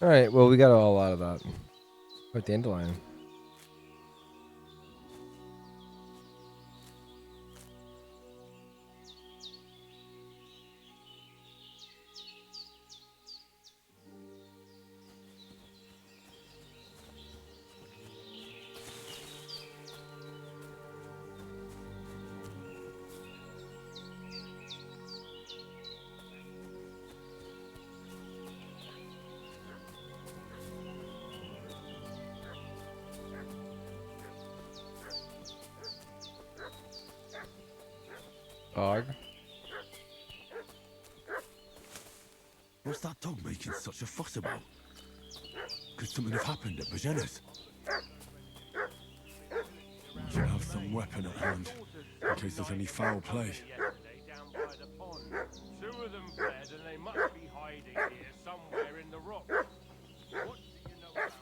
All right, well, we got a lot of that. Oh, dandelion. Dog. What's that dog making such a fuss about? Could something have happened at Bajena's? You should have some weapon at hand, in case there's any foul play. Two of them fled, and they must be hiding here somewhere in the rocks. What do you know about...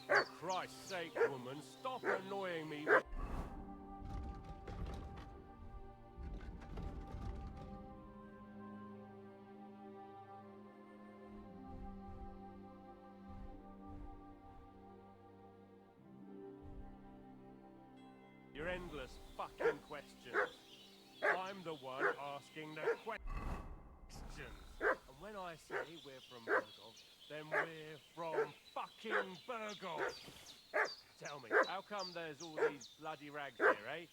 For Christ's sake, woman, stop annoying me with... Your endless fucking questions. I'm the one asking the questions. And when I say we're from Burgov, then we're from fucking Burgov. Tell me, how come there's all these bloody rags here, eh?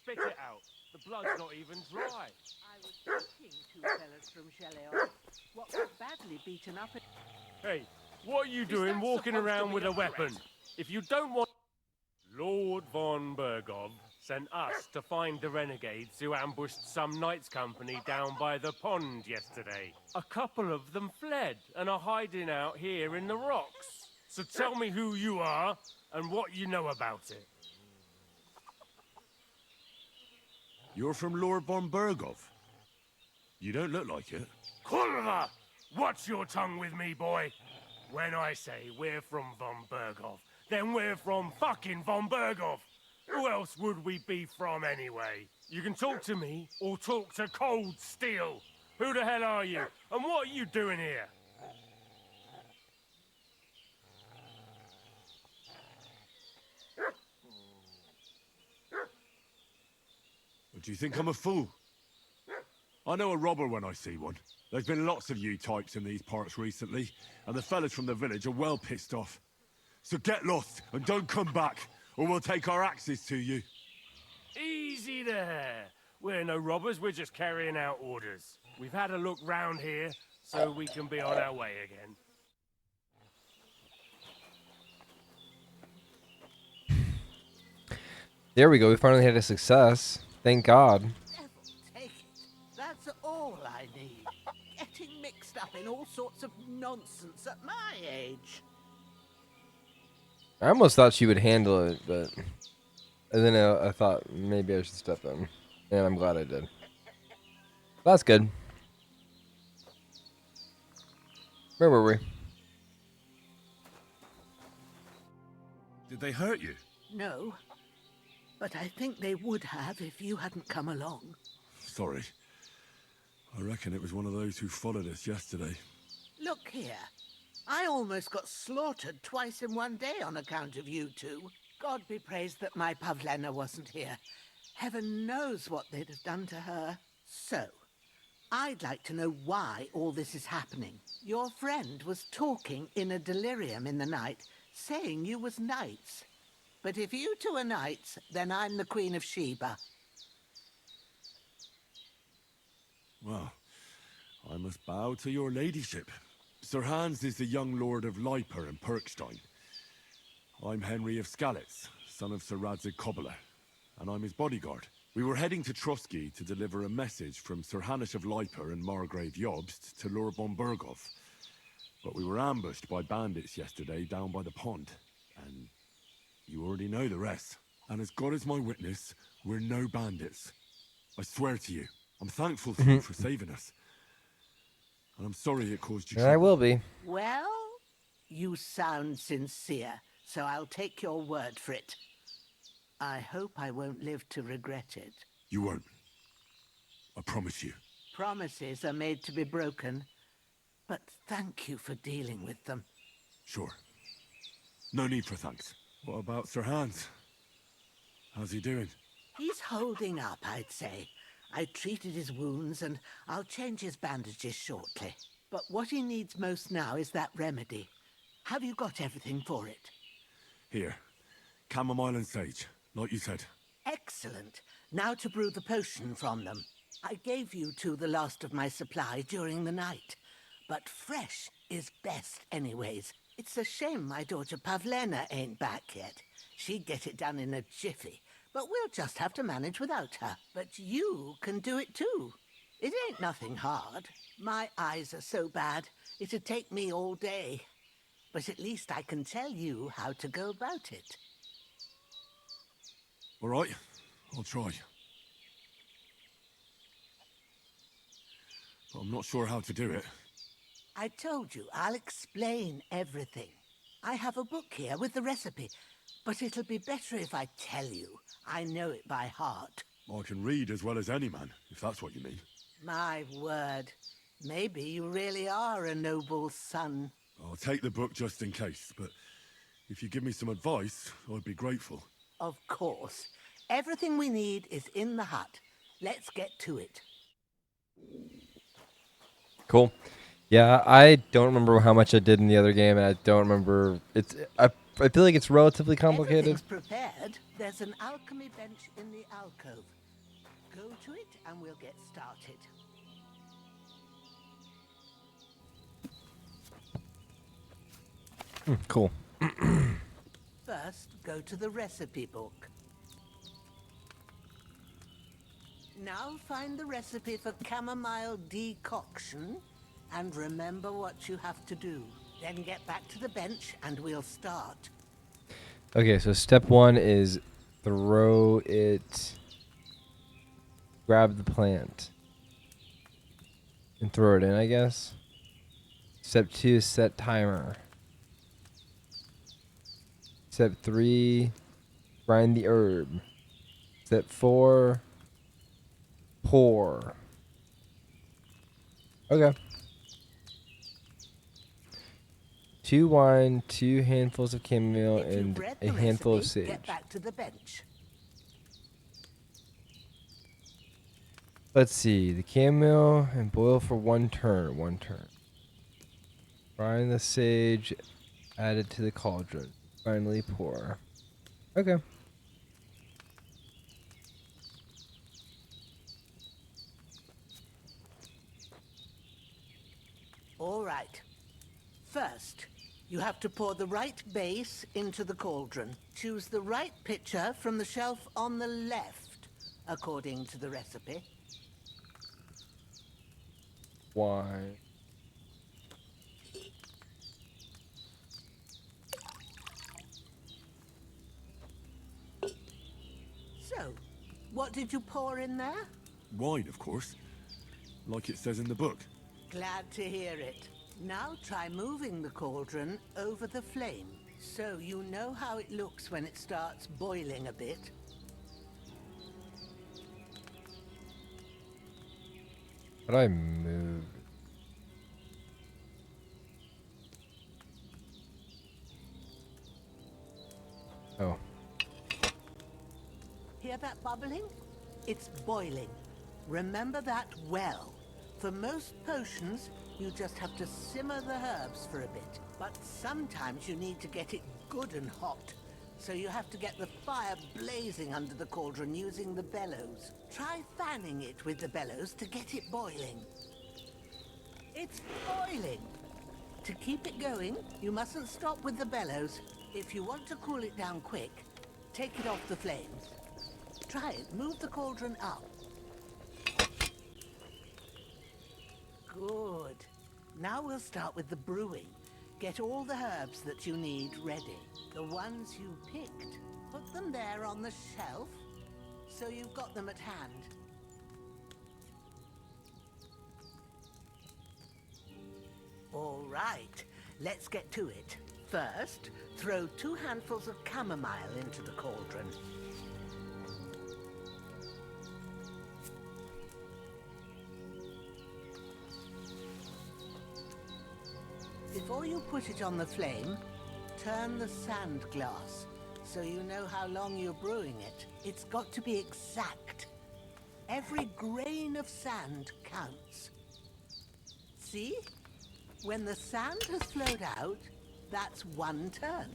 Spit it out. The blood's not even dry. I was talking to fellas from Cheleon. What got badly beaten up at... Hey, what are you doing walking around with a weapon? If you don't want... Lord von Burgov sent us to find the renegades who ambushed some knights' company down by the pond yesterday. A couple of them fled and are hiding out here in the rocks. So tell me who you are and what you know about it. You're from Lord von Burgov? You don't look like it. Kulva! Watch your tongue with me, boy. When I say we're from von Burgov, then we're from fucking von Burgov. Who else would we be from anyway? You can talk to me or talk to Cold Steel. Who the hell are you? And what are you doing here? Do you think I'm a fool? I know a robber when I see one. There's been lots of you types in these parts recently, and the fellas from the village are well pissed off. So get lost and don't come back, or we'll take our axes to you. Easy there. We're no robbers, we're just carrying out orders. We've had a look round here, so we can be on our way again. There we go. We finally had a success. Thank God. Take it. That's all I need. Getting mixed up in all sorts of nonsense at my age. I almost thought she would handle it, but... And then I thought maybe I should step in. And I'm glad I did. That's good. Where were we? Did they hurt you? No. But I think they would have if you hadn't come along. Sorry. I reckon it was one of those who followed us yesterday. Look here. I almost got slaughtered twice in one day on account of you two. God be praised that my Pavlena wasn't here. Heaven knows what they'd have done to her. So, I'd like to know why all this is happening. Your friend was talking in a delirium in the night, saying you was knights. But if you two are knights, then I'm the Queen of Sheba. Well, I must bow to your ladyship. Sir Hans is the young lord of Leiper and Perkstein. I'm Henry of Skalitz, son of Sir Radzig Cobbler, and I'm his bodyguard. We were heading to Trotsky to deliver a message from Sir Hanush of Leiper and Margrave Jobst to Lord von Burgov. But we were ambushed by bandits yesterday down by the pond, and you already know the rest. And as God is my witness, we're no bandits. I swear to you, I'm thankful to you for saving us. And I'm sorry it caused you trouble. I will be. Well, you sound sincere, so I'll take your word for it. I hope I won't live to regret it. You won't. I promise you. Promises are made to be broken, but thank you for dealing with them. Sure. No need for thanks. What about Sir Hans? How's he doing? He's holding up, I'd say. I treated his wounds, and I'll change his bandages shortly. But what he needs most now is that remedy. Have you got everything for it? Here. Chamomile and sage. like you said. Excellent. Now to brew the potion from them. I gave you two the last of my supply during the night. But fresh is best anyways. It's a shame my daughter Pavlena ain't back yet. She'd get it done in a jiffy. But we'll just have to manage without her. But you can do it too. It ain't nothing hard. My eyes are so bad, it'd take me all day. But at least I can tell you how to go about it. All right, I'll try. But I'm not sure how to do it. I told you, I'll explain everything. I have a book here with the recipe, but it'll be better if I tell you. I know it by heart. I can read as well as any man, if that's what you mean. My word. Maybe you really are a noble son. I'll take the book just in case, but if you give me some advice, I'd be grateful. Of course. Everything we need is in the hut. Let's get to it. Cool. Yeah, I don't remember how much I did in the other game, and I don't remember. I feel like it's relatively complicated. Everything's prepared. There's an alchemy bench in the alcove. Go to it and we'll get started. Cool. First, go to the recipe book. Now find the recipe for chamomile decoction and remember what you have to do. Then get back to the bench and we'll start. Okay, so step 1 is throw it, grab the plant, and throw it in, I guess. Step 2 is set timer. Step 3, grind the herb. Step 4, pour. Okay. 2 wine, 2 handfuls of chamomile, and a handful of sage. Get back to the bench. Let's see, the chamomile and boil for 1 turn. 1 turn. Grind the sage, add it to the cauldron. Finally pour. Okay. All right. First, you have to pour the right base into the cauldron. Choose the right pitcher from the shelf on the left, according to the recipe. Wine. So, what did you pour in there? Wine, of course. Like it says in the book. Glad to hear it. Now try moving the cauldron over the flame, so you know how it looks when it starts boiling a bit. How do I move? Oh. Hear that bubbling? It's boiling. Remember that well. For most potions, you just have to simmer the herbs for a bit. But sometimes you need to get it good and hot. So you have to get the fire blazing under the cauldron using the bellows. Try fanning it with the bellows to get it boiling. It's boiling! To keep it going, you mustn't stop with the bellows. If you want to cool it down quick, take it off the flames. Try it. Move the cauldron up. Good. Now we'll start with the brewing. Get all the herbs that you need ready. The ones you picked. Put them there on the shelf, so you've got them at hand. All right, let's get to it. First, throw 2 handfuls of chamomile into the cauldron. Before you put it on the flame, turn the sand glass so you know how long you're brewing it. It's got to be exact. Every grain of sand counts. See? When the sand has flowed out, that's 1 turn.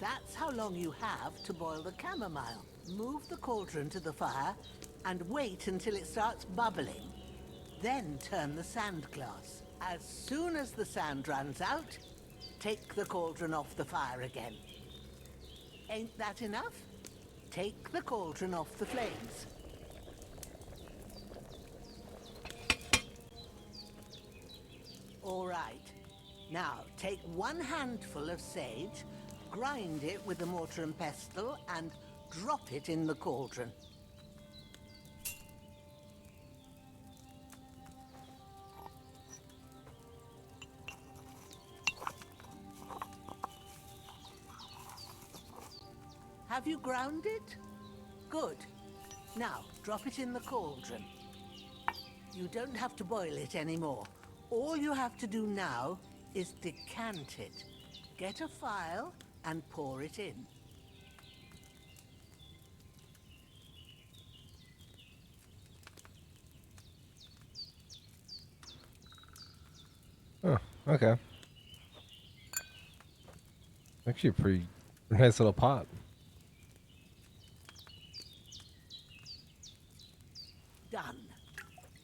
That's how long you have to boil the chamomile. Move the cauldron to the fire and wait until it starts bubbling. Then turn the sand glass. As soon as the sand runs out, take the cauldron off the fire again. Ain't that enough? Take the cauldron off the flames. All right. Now, take 1 handful of sage, grind it with a mortar and pestle, and drop it in the cauldron. Have you ground it? Good. Now, drop it in the cauldron. You don't have to boil it anymore. All you have to do now is decant it. Get a phial and pour it in. Oh, okay. Actually a pretty nice little pot. Done.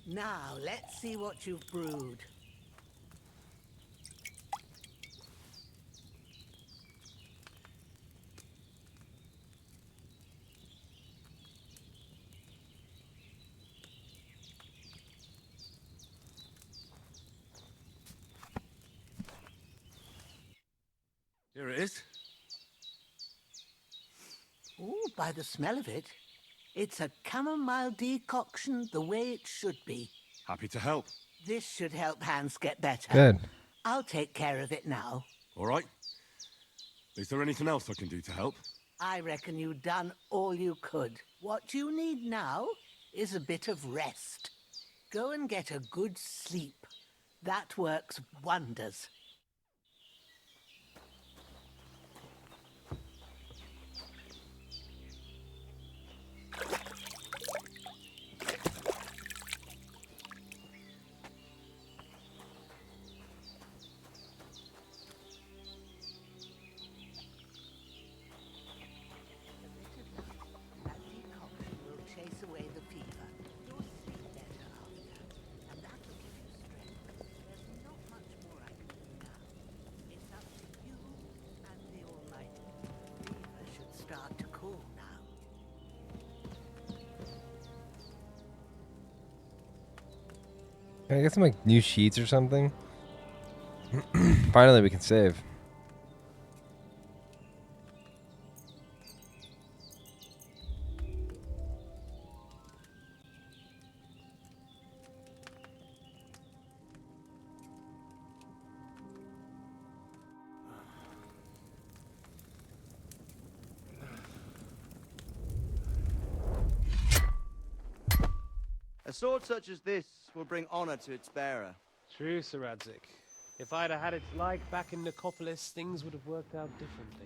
Now, let's see what you've brewed. Here it is. Ooh, by the smell of it, it's a chamomile decoction the way it should be. Happy to help. This should help Hans get better. Good. I'll take care of it now. All right. Is there anything else I can do to help? I reckon you've done all you could. What you need now is a bit of rest. Go and get a good sleep. That works wonders. Can I get some like new sheets or something? Finally, we can save. A sword such as this will bring honor to its bearer. True, Sir Radzik. If I'd have had its like back in Nicopolis, things would have worked out differently.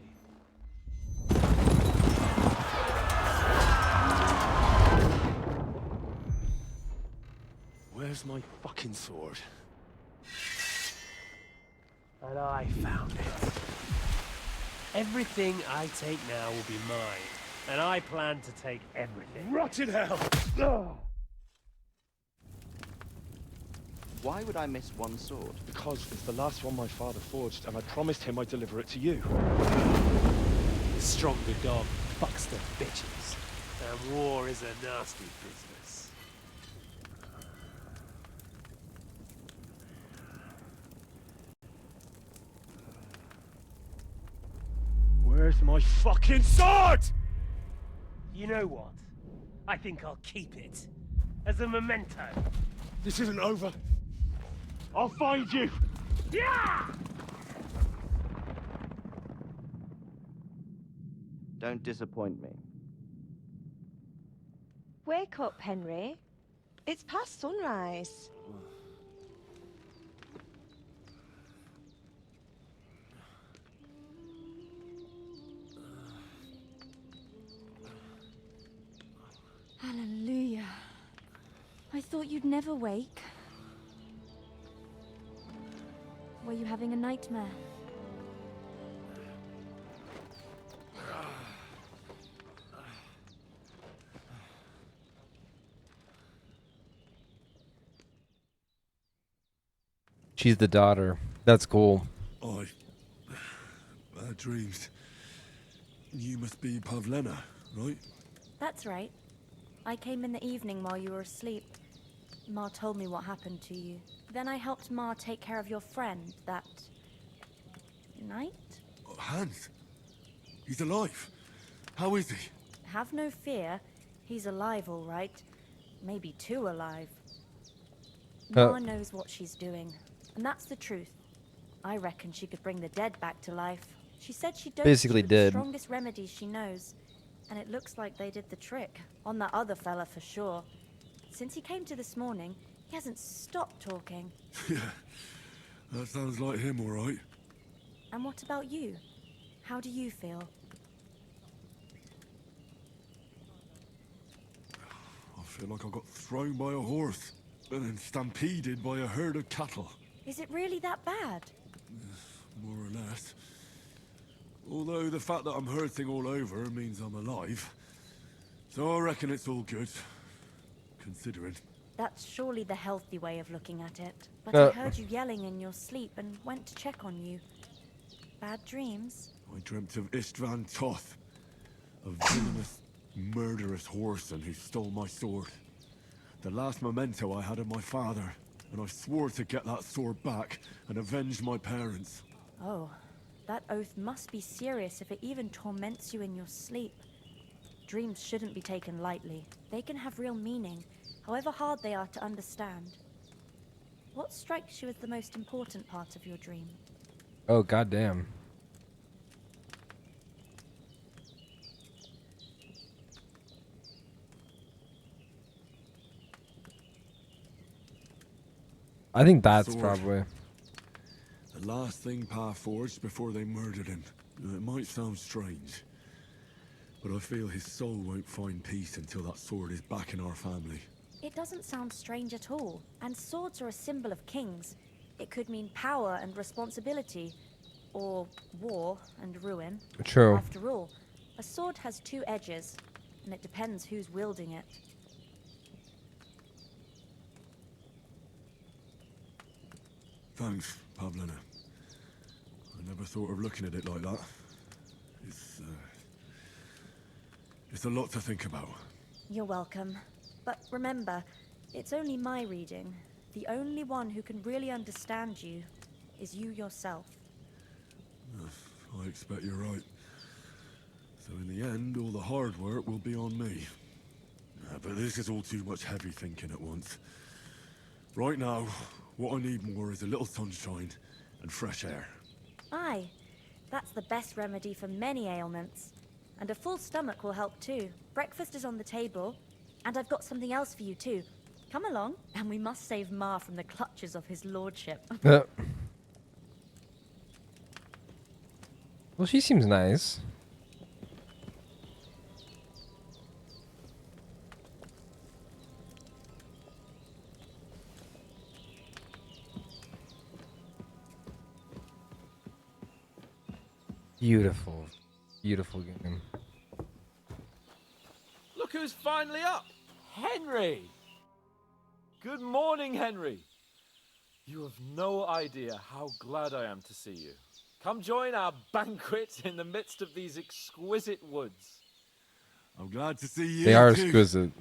Where's my fucking sword? And I found it. Everything I take now will be mine, and I plan to take everything. Rotten hell! Ugh. Why would I miss one sword? Because it's the last one my father forged, and I promised him I'd deliver it to you. The stronger dog fucks the bitches, and war is a nasty business. Where's my fucking sword? You know what? I think I'll keep it. As a memento. This isn't over. I'll find you! Yeah! Don't disappoint me. Wake up, Henry. It's past sunrise. Hallelujah. I thought you'd never wake. Were you having a nightmare? She's the daughter. That's cool. I... bad dreams. You must be Pavlena, right? That's right. I came in the evening while you were asleep. Ma told me what happened to you. Then I helped Ma take care of your friend that night? Hans? He's alive. How is he? Have no fear. He's alive, all right. Maybe too alive. Ma knows what she's doing, and that's the truth. I reckon she could bring the dead back to life. She said she dosed Basically you with the dead. strongest remedies she knows, and it looks like they did the trick. On that other fella for sure. Since he came to this morning, he hasn't stopped talking. Yeah, that sounds like him, all right. And what about you? How do you feel? I feel like I got thrown by a horse and then stampeded by a herd of cattle. Is it really that bad? More or less. Although the fact that I'm hurting all over means I'm alive. So I reckon it's all good. Considering. That's surely the healthy way of looking at it. But I heard you yelling in your sleep and went to check on you. Bad dreams? I dreamt of Istvan Toth. A villainous, murderous whoreson who stole my sword. The last memento I had of my father. And I swore to get that sword back and avenge my parents. Oh, that oath must be serious if it even torments you in your sleep. Dreams shouldn't be taken lightly. They can have real meaning, however hard they are to understand. What strikes you as the most important part of your dream? Oh, goddamn. I think that's Sword. probably... The last thing Pa forged before they murdered him. It might sound strange, but I feel his soul won't find peace until that sword is back in our family. It doesn't sound strange at all, and swords are a symbol of kings. It could mean power and responsibility, or war and ruin. True. After all, a sword has two edges, and it depends who's wielding it. Thanks, Pavlena. I never thought of looking at it like that. It's a lot to think about. You're welcome. But remember, it's only my reading. The only one who can really understand you is you yourself. I expect you're right. So in the end, all the hard work will be on me. But this is all too much heavy thinking at once. Right now, what I need more is a little sunshine and fresh air. Aye, that's the best remedy for many ailments. And a full stomach will help too. Breakfast is on the table, and I've got something else for you too. Come along, and we must save Ma from the clutches of his lordship. Well, she seems nice. Beautiful. Beautiful game. Look who's finally up! Henry! Good morning, Henry. You have no idea how glad I am to see you. Come join our banquet in the midst of these exquisite woods. I'm glad to see you. They are too. exquisite.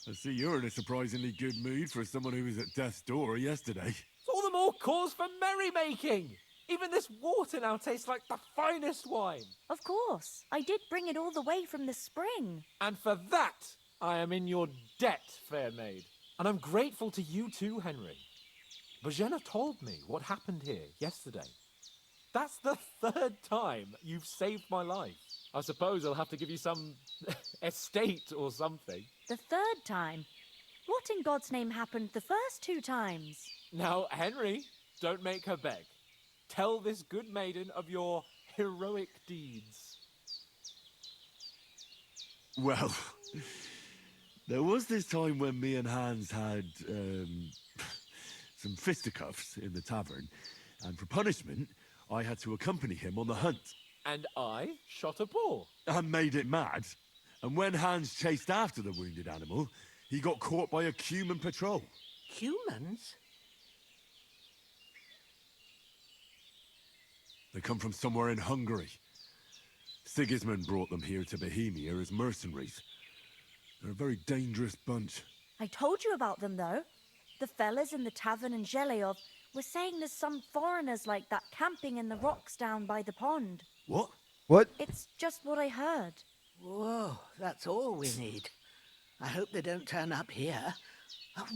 I see you're in a surprisingly good mood for someone who was at death's door yesterday. It's all the more cause for merrymaking. Even this water now tastes like the finest wine. Of course. I did bring it all the way from the spring. And for that, I am in your debt, fair maid. And I'm grateful to you too, Henry. Bojena told me what happened here yesterday. That's the third time you've saved my life. I suppose I'll have to give you some estate or something. The third time? What in God's name happened the first two times? Now, Henry, don't make her beg. Tell this good maiden of your heroic deeds. Well, there was this time when me and Hans had some fisticuffs in the tavern, and for punishment, I had to accompany him on the hunt. And I shot a boar. And made it mad. And when Hans chased after the wounded animal, he got caught by a human patrol. Humans? They come from somewhere in Hungary. Sigismund brought them here to Bohemia as mercenaries. They're a very dangerous bunch. I told you about them, though. The fellas in the tavern in Zheleov were saying there's some foreigners like that camping in the rocks down by the pond. What? What? It's just what I heard. Whoa, that's all we need. I hope they don't turn up here.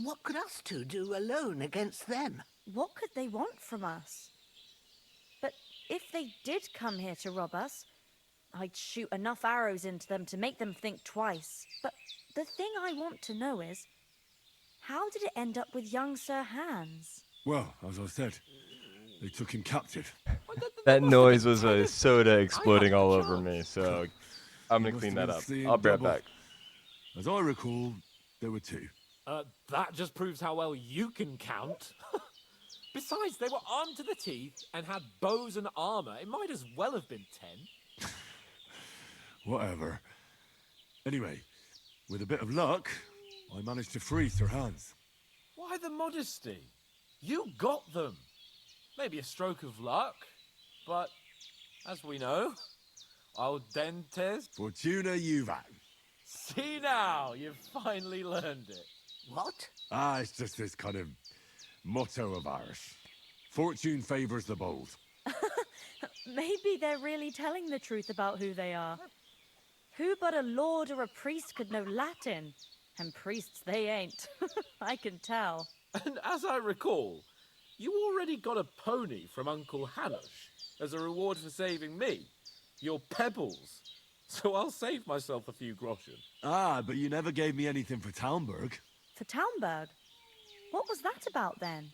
What could us two do alone against them? What could they want from us? But if they did come here to rob us, I'd shoot enough arrows into them to make them think twice. But the thing I want to know is, how did it end up with young Sir Hans? Well, as I said, they took him captive. That noise was a soda exploding all over me, so I'm gonna clean that up. I'll be right back. As I recall, there were 2. That just proves how well you can count. Besides, they were armed to the teeth and had bows and armor. It might as well have been 10. Whatever. Anyway, with a bit of luck, I managed to free Sir Hans. Why the modesty? You got them. Maybe a stroke of luck, but as we know, al dentes. Fortuna juvat. See now, you've finally learned it. What? It's just this kind of motto of ours. Fortune favors the bold. Maybe they're really telling the truth about who they are. Who but a lord or a priest could know Latin? And priests they ain't. I can tell. And as I recall, you already got a pony from Uncle Hanush as a reward for saving me. Your pebbles. So I'll save myself a few groschen. But you never gave me anything for Talmberg. For Talmberg? What was that about then?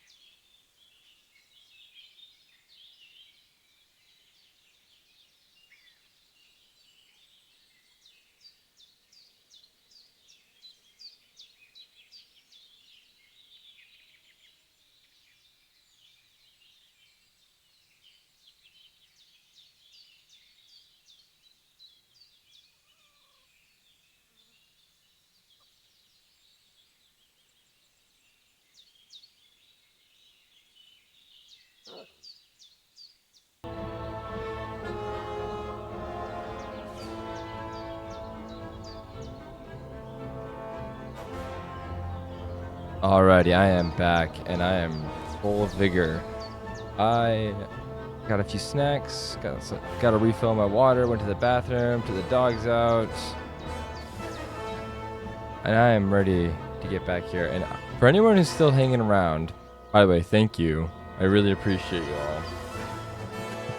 Alrighty, I am back, and I am full of vigor. I got a few snacks, got to refill my water, went to the bathroom, to the dogs out, and I am ready to get back here. And for anyone who's still hanging around, by the way, thank you. I really appreciate you all.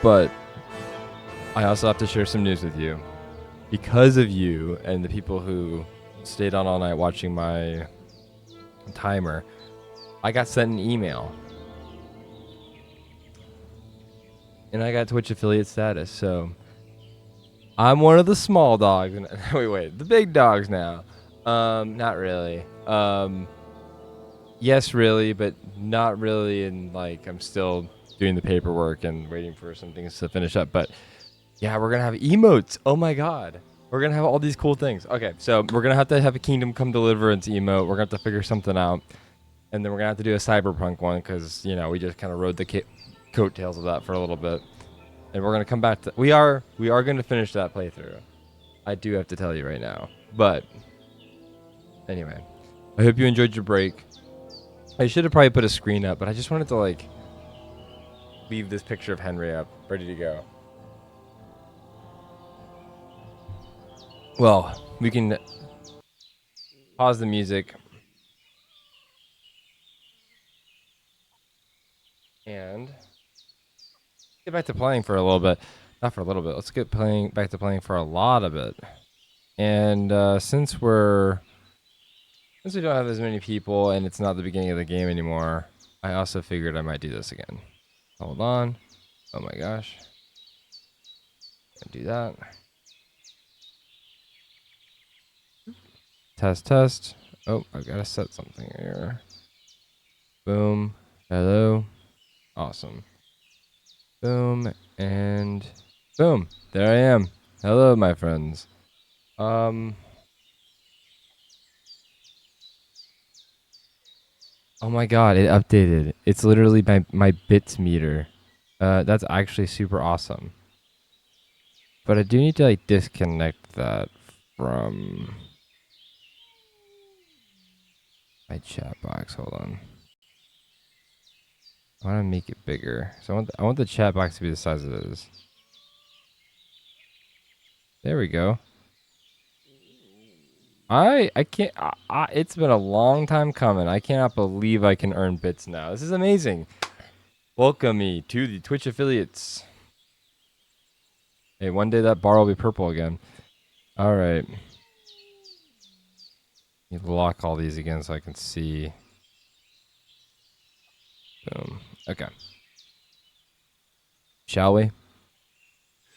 But I also have to share some news with you. Because of you and the people who stayed on all night watching my timer, I got sent an email. And I got Twitch affiliate status, so I'm one of the small dogs. Wait, the big dogs now. Not really. Yes, really, but not really. And like, I'm still doing the paperwork and waiting for some things to finish up. But yeah, we're gonna have emotes. Oh my god, we're gonna have all these cool things. Okay, so we're gonna have to have a Kingdom Come Deliverance emote. We're gonna have to figure something out, and then we're gonna have to do a Cyberpunk one because you know we just kind of rode the coattails of that for a little bit, and we're gonna come back to. We are gonna finish that playthrough. I do have to tell you right now, but anyway, I hope you enjoyed your break. I should have probably put a screen up, but I just wanted to like leave this picture of Henry up, ready to go. Well, we can pause the music and get back to playing for a little bit. Not for a little bit. Let's get back to playing for a lot of it. And since we don't have as many people and it's not the beginning of the game anymore, I also figured I might do this again. Hold on. Oh my gosh. Do that. Test. Oh, I gotta set something here. Boom. Hello. Awesome. Boom. And boom. There I am. Hello, my friends. Oh my god, it updated. It's literally my bits meter That's actually super awesome. But I do need to like disconnect that from my chat box. Hold on. I want to make it bigger. So I want the chat box to be the size it is. There we go. I can't. It's been a long time coming. I cannot believe I can earn bits now. This is amazing. Welcome me to the Twitch affiliates. Hey, one day that bar will be purple again. All right. You lock all these again so I can see. Boom. Okay. Shall we?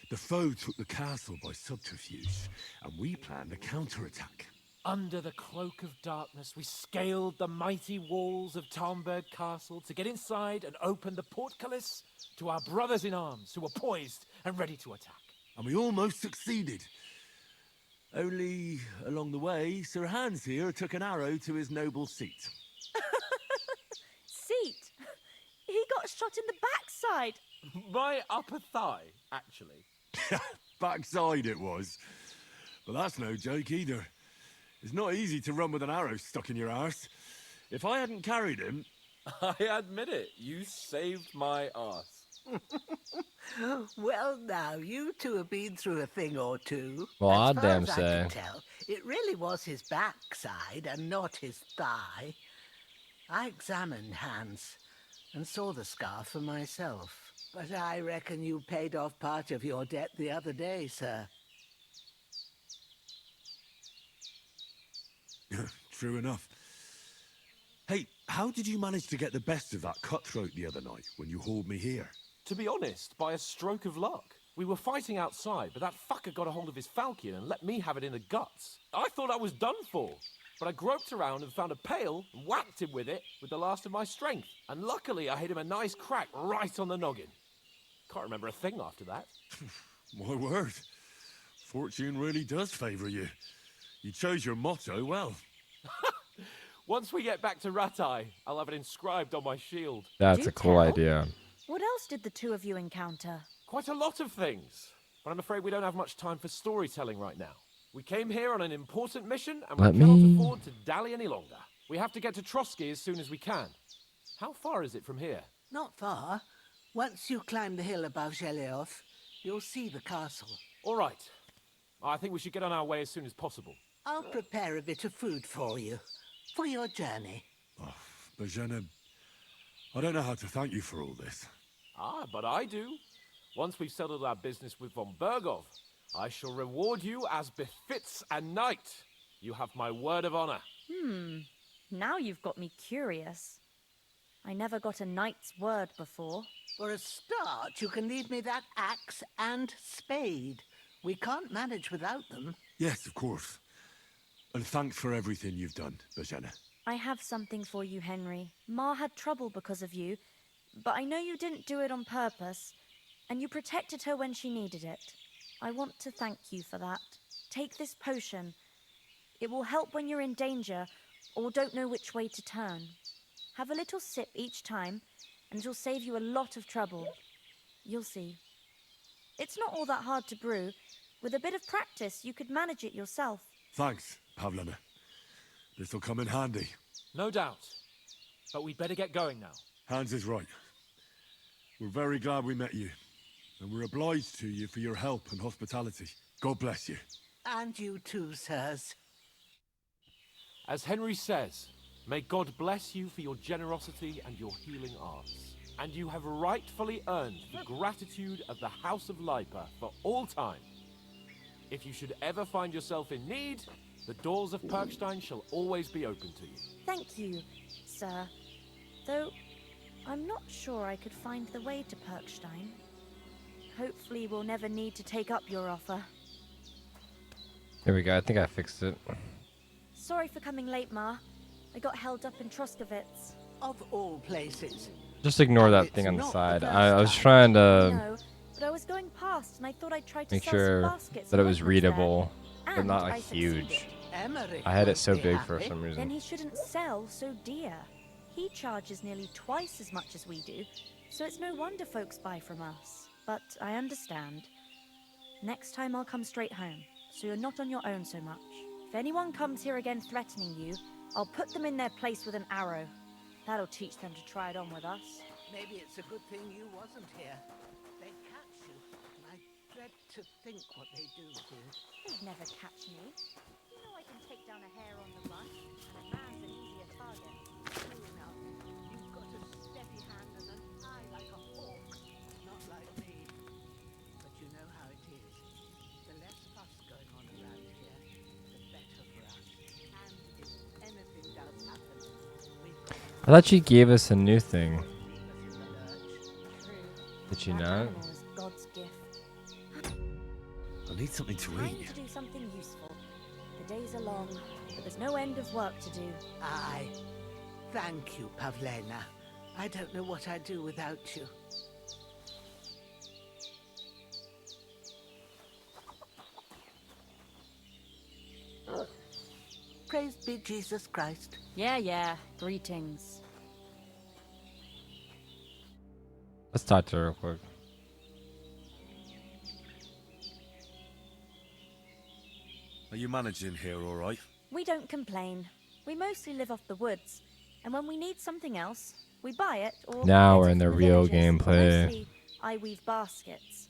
The foe took the castle by subterfuge, and we planned a counterattack. Under the cloak of darkness, we scaled the mighty walls of Tarnberg Castle to get inside and open the portcullis to our brothers in arms who were poised and ready to attack. And we almost succeeded. Only, along the way, Sir Hans here took an arrow to his noble seat. Seat? He got shot in the backside. My upper thigh, actually. Backside it was. But that's no joke either. It's not easy to run with an arrow stuck in your arse. If I hadn't carried him... I admit it, you saved my arse. Well, now, you two have been through a thing or two. Well, As I'd far damn as I say. can tell, it really was his backside and not his thigh. I examined Hans and saw the scar for myself. But I reckon you paid off part of your debt the other day, sir. True enough. Hey, how did you manage to get the best of that cutthroat the other night when you hauled me here? To be honest, by a stroke of luck. We were fighting outside, but that fucker got a hold of his falchion and let me have it in the guts. I thought I was done for, but I groped around and found a pail and whacked him with it with the last of my strength. And luckily, I hit him a nice crack right on the noggin. Can't remember a thing after that. My word. Fortune really does favour you. You chose your motto well. Once we get back to Ratai, I'll have it inscribed on my shield. That's Do a cool tell. idea. What else did the two of you encounter? Quite a lot of things, but I'm afraid we don't have much time for storytelling right now. We came here on an important mission, and we cannot afford to dally any longer. We have to get to Trotsky as soon as we can. How far is it from here? Not far. Once you climb the hill above Zhelioth, you'll see the castle. All right. I think we should get on our way as soon as possible. I'll prepare a bit of food for you, for your journey. Oh, Bajena, I don't know how to thank you for all this. Ah, but I do. Once we've settled our business with von Bergov, I shall reward you as befits a knight. You have my word of honor. Now you've got me curious. I never got a knight's word before. For a start, you can leave me that axe and spade. We can't manage without them. Yes, of course. And thanks for everything you've done, Bajena. I have something for you, Henry. Ma had trouble because of you, but I know you didn't do it on purpose, and you protected her when she needed it. I want to thank you for that. Take this potion. It will help when you're in danger or don't know which way to turn. Have a little sip each time, and it'll save you a lot of trouble. You'll see. It's not all that hard to brew. With a bit of practice, you could manage it yourself. Thanks, Pavlena. This'll come in handy. No doubt. But we'd better get going now. Hans is right. We're very glad we met you. And we're obliged to you for your help and hospitality. God bless you. And you too, sirs. As Henry says, may God bless you for your generosity and your healing arts. And you have rightfully earned the gratitude of the House of Lipa for all time. If you should ever find yourself in need, the doors of Perkstein shall always be open to you. Thank you, sir. Though, I'm not sure I could find the way to Perkstein. Hopefully we'll never need to take up your offer. There we go. I think I fixed it. Sorry for coming late, Ma. I got held up in Troskowitz. Of all places. Just ignore that thing on the side. I was trying to No, but I was going past and I thought I'd try to make sell sure some baskets that it and was weapons readable, there. but And not I like huge. succeeded. Emmerich I had it won't so be big for happy. some reason. Then he shouldn't sell so dear. He charges nearly twice as much as we do, So it's no wonder folks buy from us. But I understand. Next time I'll come straight home, so you're not on your own so much. If anyone comes here again threatening you, I'll put them in their place with an arrow. That'll teach them to try it on with us. Maybe it's a good thing you wasn't here. They'd catch you. I dread to think what they do to you. They'd never catch me. You know I can take down a hare on the run, and a man's an easier target. True enough. You've got a steady hand and an eye like a hawk. Not like me. But you know how it is. The less fuss going on around here, the better for us. And if anything does happen, we've got I thought she gave us a new thing. Did she not? God's gift. I need something to Time eat. to do something useful. The days are long, but there's no end of work to do. Aye. Thank you, Pavlena. I don't know what I'd do without you. Praise be Jesus Christ. Yeah. Greetings. Let's talk to her real quick. Are you managing here all right? We don't complain. We mostly live off the woods, and when we need something else, we buy it or Now get we're it in the from real villagers. gameplay. Mostly, I weave baskets,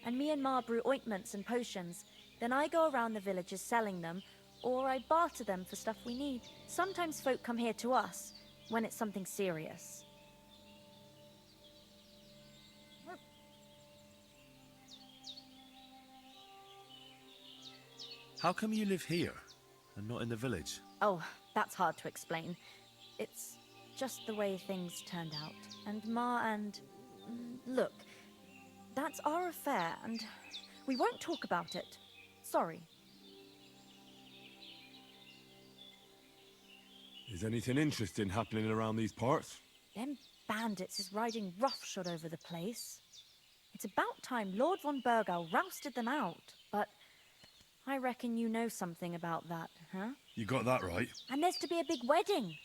and me and Ma brew ointments and potions. Then I go around the villages selling them, or I barter them for stuff we need. Sometimes folk come here to us when it's something serious. How come you live here and not in the village? Oh, that's hard to explain. It's just the way things turned out. And Ma and... Look, that's our affair, and we won't talk about it. Sorry. Is anything interesting happening around these parts? Them bandits is riding roughshod over the place. It's about time Lord von Burgau rousted them out, but I reckon you know something about that, huh? You got that right. And there's to be a big wedding.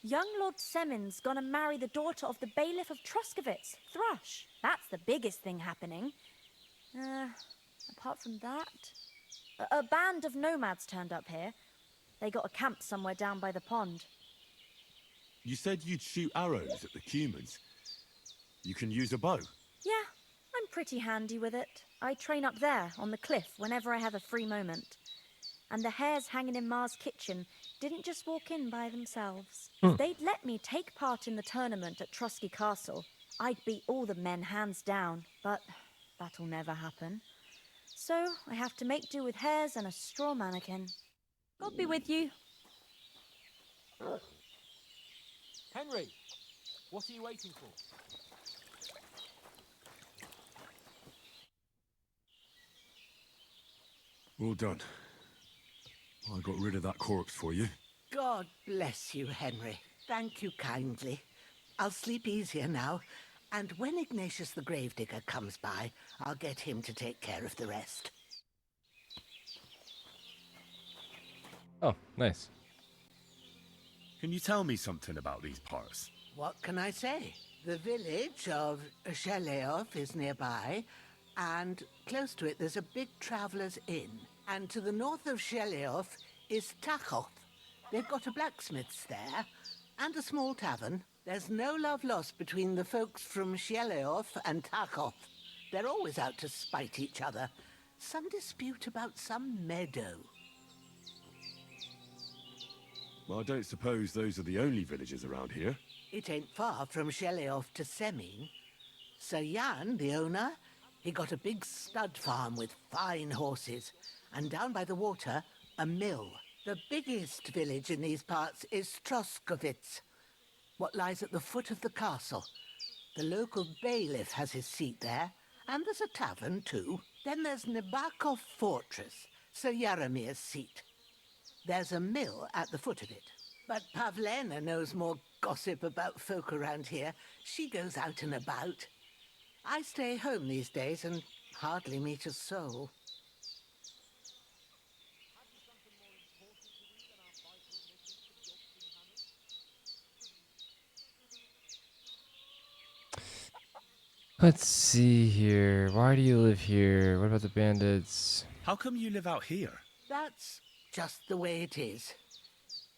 Young Lord Semon's gonna marry the daughter of the bailiff of Troskovitz, Thrush. That's the biggest thing happening. Apart from that, a band of nomads turned up here. They got a camp somewhere down by the pond. You said you'd shoot arrows at the humans. You can use a bow. Yeah, I'm pretty handy with it. I train up there, on the cliff, whenever I have a free moment. And the hares hanging in Ma's kitchen didn't just walk in by themselves. If they'd let me take part in the tournament at Trosky Castle, I'd beat all the men hands down, but that'll never happen. So I have to make do with hares and a straw mannequin. God be with you. Henry, what are you waiting for? Well done. I got rid of that corpse for you. God bless you, Henry. Thank you kindly. I'll sleep easier now, and when Ignatius the Gravedigger comes by, I'll get him to take care of the rest. Oh, nice. Can you tell me something about these parts? What can I say? The village of Sheleov is nearby, and close to it there's a big traveller's inn. And to the north of Sheleov is Tachov. They've got a blacksmith's there, and a small tavern. There's no love lost between the folks from Sheleov and Tachov. They're always out to spite each other. Some dispute about some meadow. Well, I don't suppose those are the only villages around here. It ain't far from Sheleov to Semin. Sir Jan, the owner, he got a big stud farm with fine horses. And down by the water, a mill. The biggest village in these parts is Troskovitz, what lies at the foot of the castle. The local bailiff has his seat there, and there's a tavern too. Then there's Nebakov Fortress, Sir Yaramir's seat. There's a mill at the foot of it. But Pavlena knows more gossip about folk around here. She goes out and about. I stay home these days and hardly meet a soul. Let's see here. Why do you live here? What about the bandits? How come you live out here? That's just the way it is.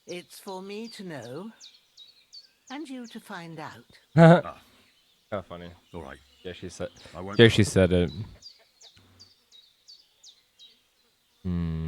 It's for me to know, and you to find out. How funny. All right. Yeah, she said. I won't Yeah, go. she said it. Hmm.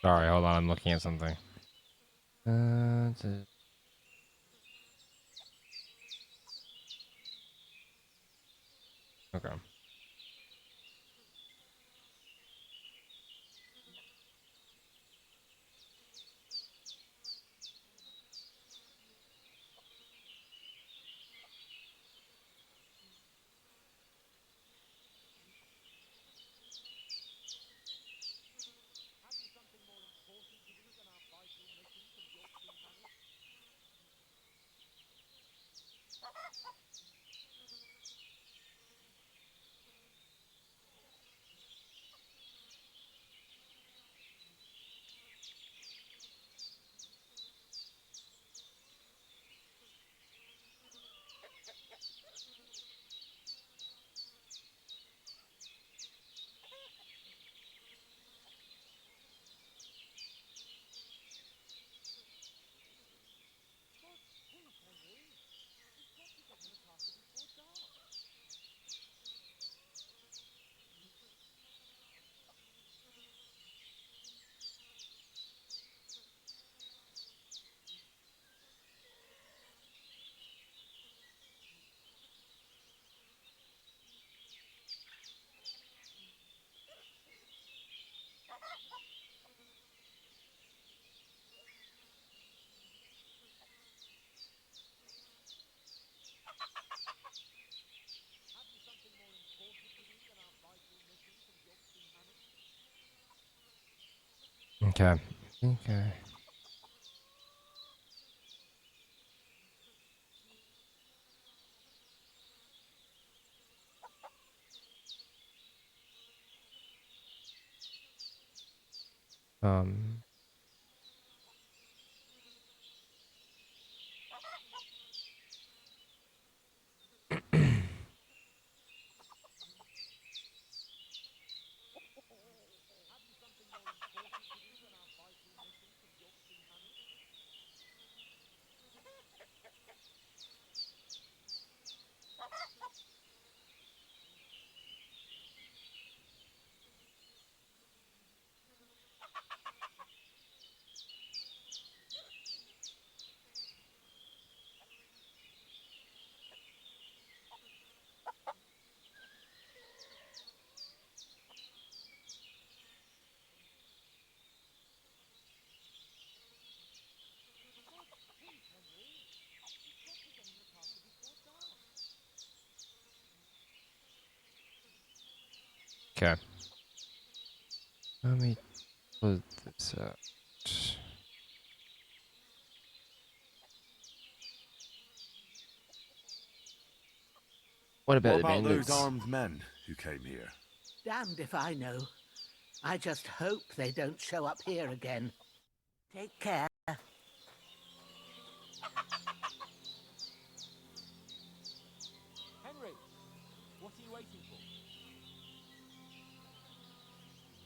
Sorry, hold on. I'm looking at something. Okay. Okay. Okay. Um. Okay. Let me put this out. What about What the about those bandits? armed men who came here? Damned if I know. I just hope they don't show up here again. Take care. Henry, what are you waiting for?